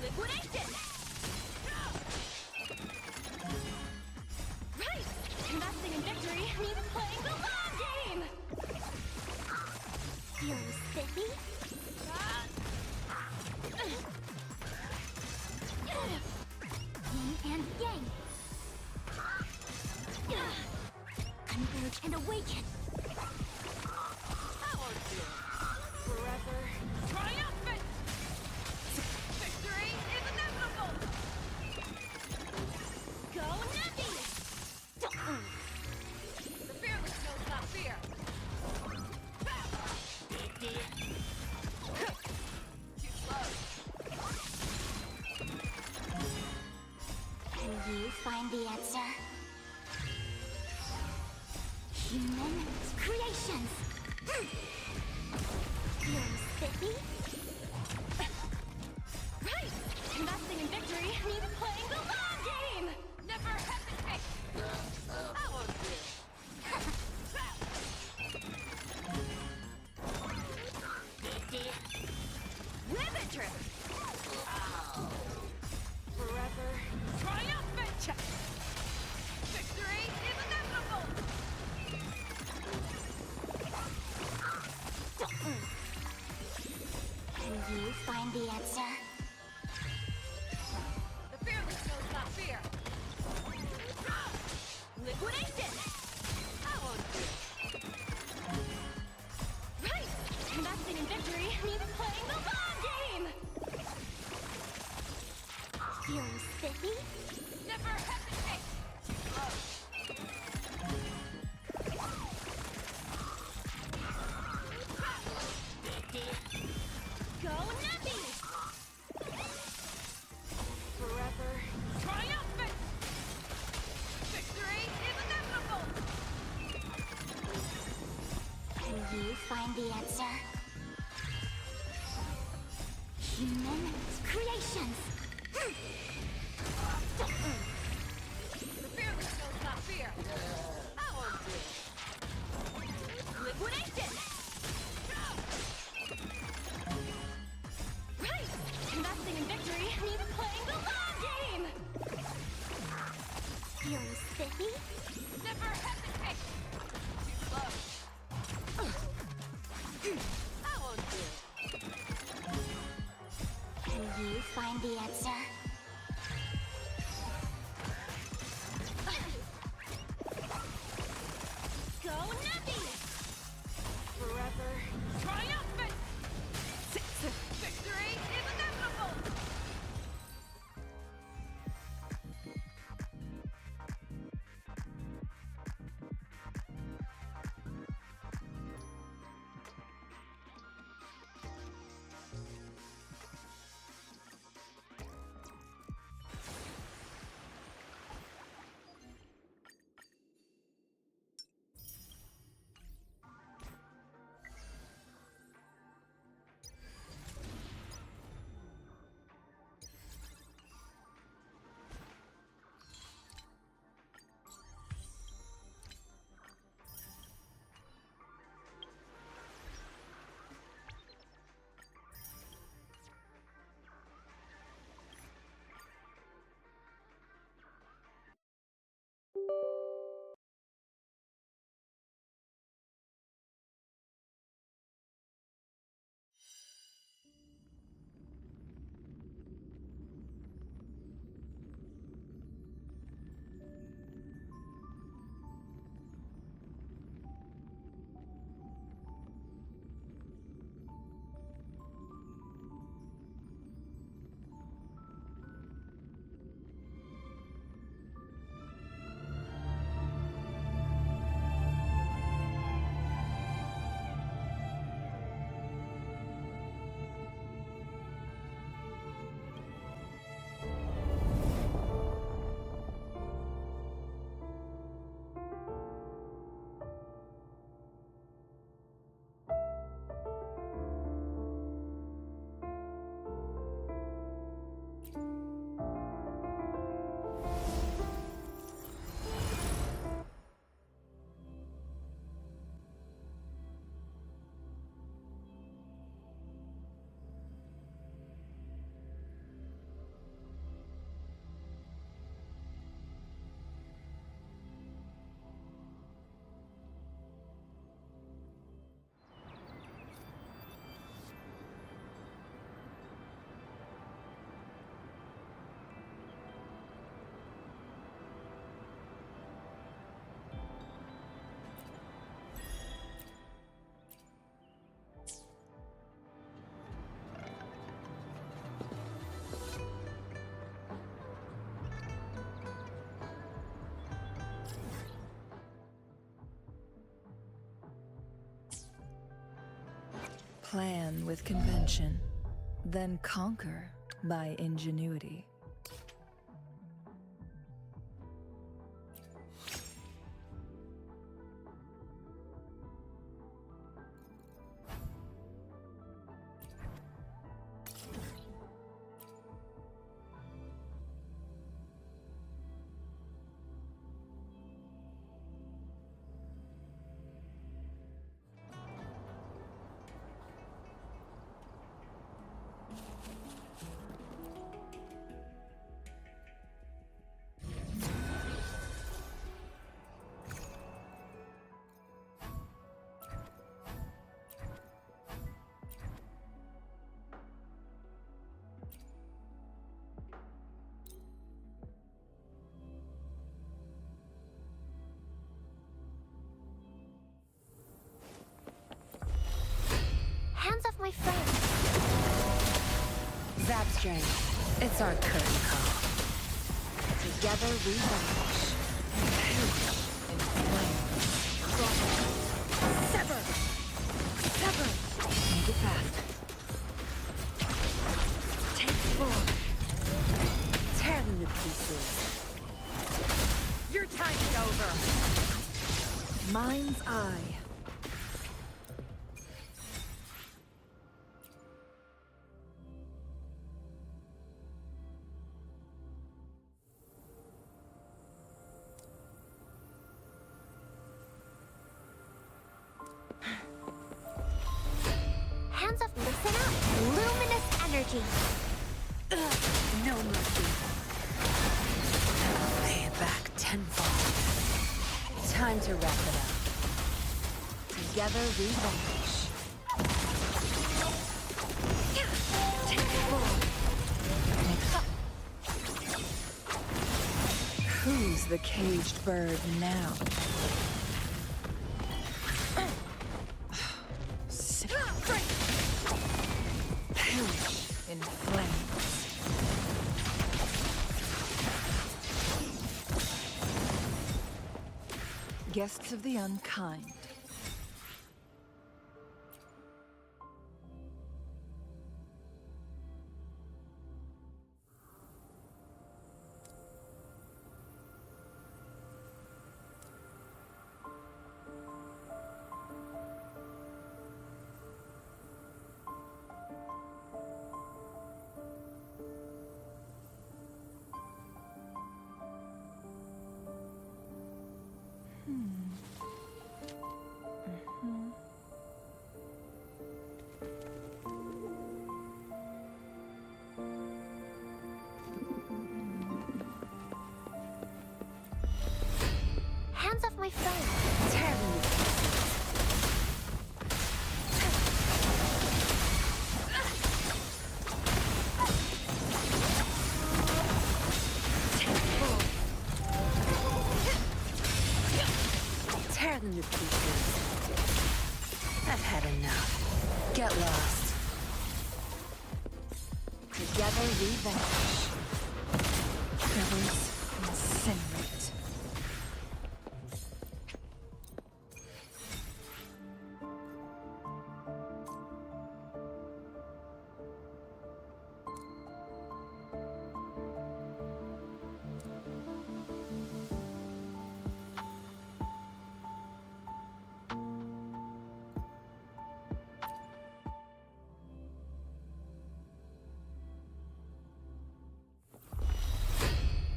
Liquidation! Right! Investing in victory means playing the long game! Feeling spiffy? Yin and yang. Converge and awaken. That won't do. Forever triumphant! Victory is inevitable! Go Nappy! The fearless knows not fear. Too slow. Can you find the answer? Human creations! Feeling spiffy? Right! Investing in victory means playing the long game! Never hesitate! That won't do. Ribbon trip! Forever triumphant! Victory is inevitable! Can you find the answer? The fearless knows not fear! Liquidation! That won't do. Right! Investing in victory means playing the long game! Feeling spiffy? Never hesitate! Too slow. Go Nappy! Forever triumphant! Victory is inevitable! Can you find the answer? Human creations! The fearless knows not fear! That won't do. Liquidation! Right! Investing in victory means playing the long game! Feeling spiffy? Never hesitate! Too slow. That won't do. Can you find the answer? Go Nappy! Forever triumphant! Victory is inevitable! Plan with convention, then conquer by ingenuity. Hands off my friend. Zap strength. It's our curtain call. Together we vanish. Sever! Sever! Make it fast. Take 4. Tear them to pieces. Your time is over. Mind's eye. Hands off, listen up. Luminous energy. No mercy. Pay it back tenfold. Time to wrap it up. Together we vanish. Take 4. Who's the caged bird now? Perish in flames. Guests of the unkind. Hands off my friend. Tear them to pieces. Take 4. Tear them to pieces. I've had enough. Get lost. Together we vanish. Feathers incinerate.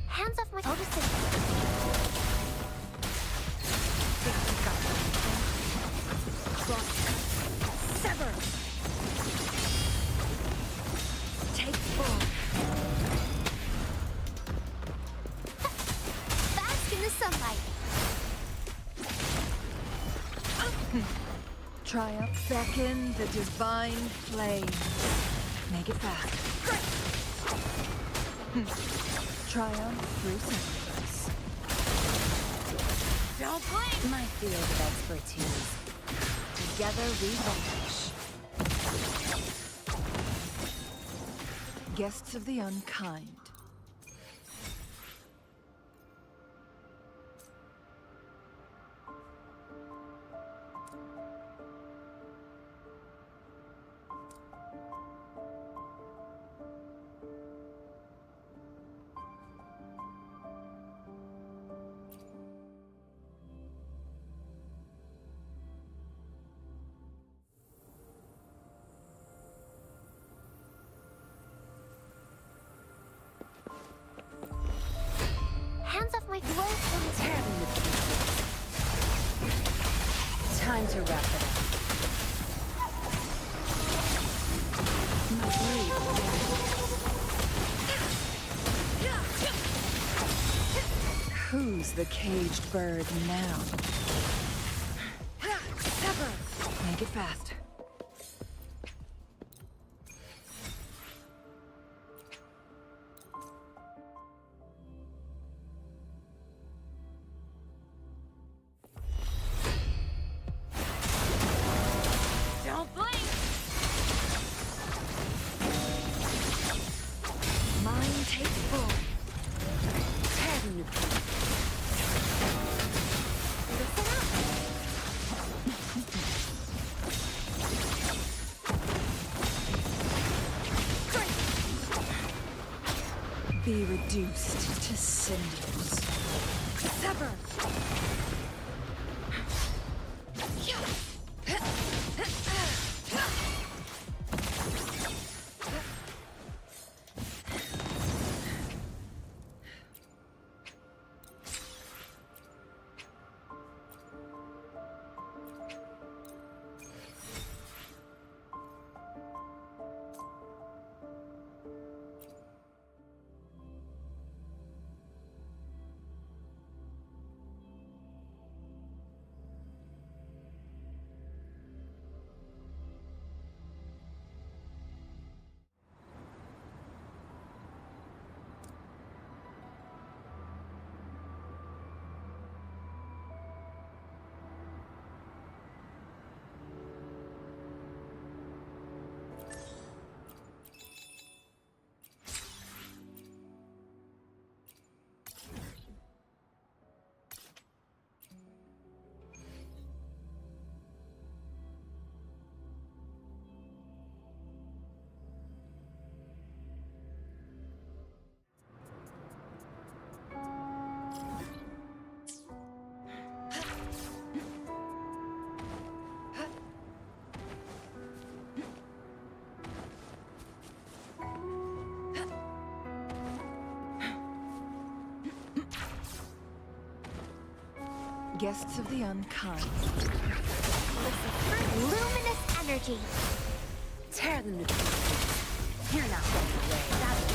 Hands off my Odyssey. Sever! Take 4. Bask in the sunlight. Triumph. Beckon the divine flame. Make it fast. Triumph through sacrifice. Don't blink. My field of expertise. Together we vanish. Guests of the unkind. Time to wrap it up. My blade. Who's the caged bird now? Sever! Make it fast. Don't blink! Mine takes full. Tear them to pieces. Be reduced to cinders. Sever! Guests of the unkind. Luminous energy. Tear them to pieces. You're not going away. That's the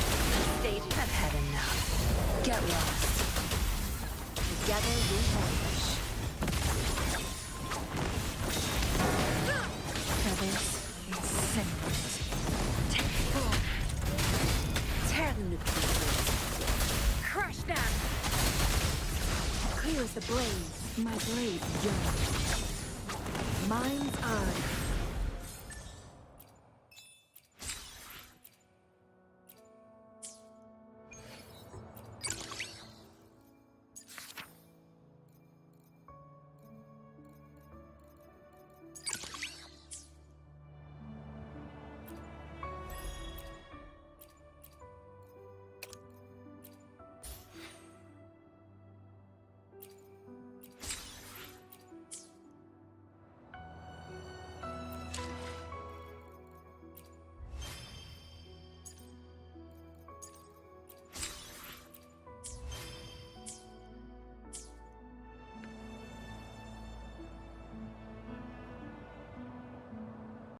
stage. I've had enough. Get lost. Together we vanish. Feathers incinerate. Take full. Tear them to pieces. Crush them. Clear as the blaze. My blade yearns. Mind's eye.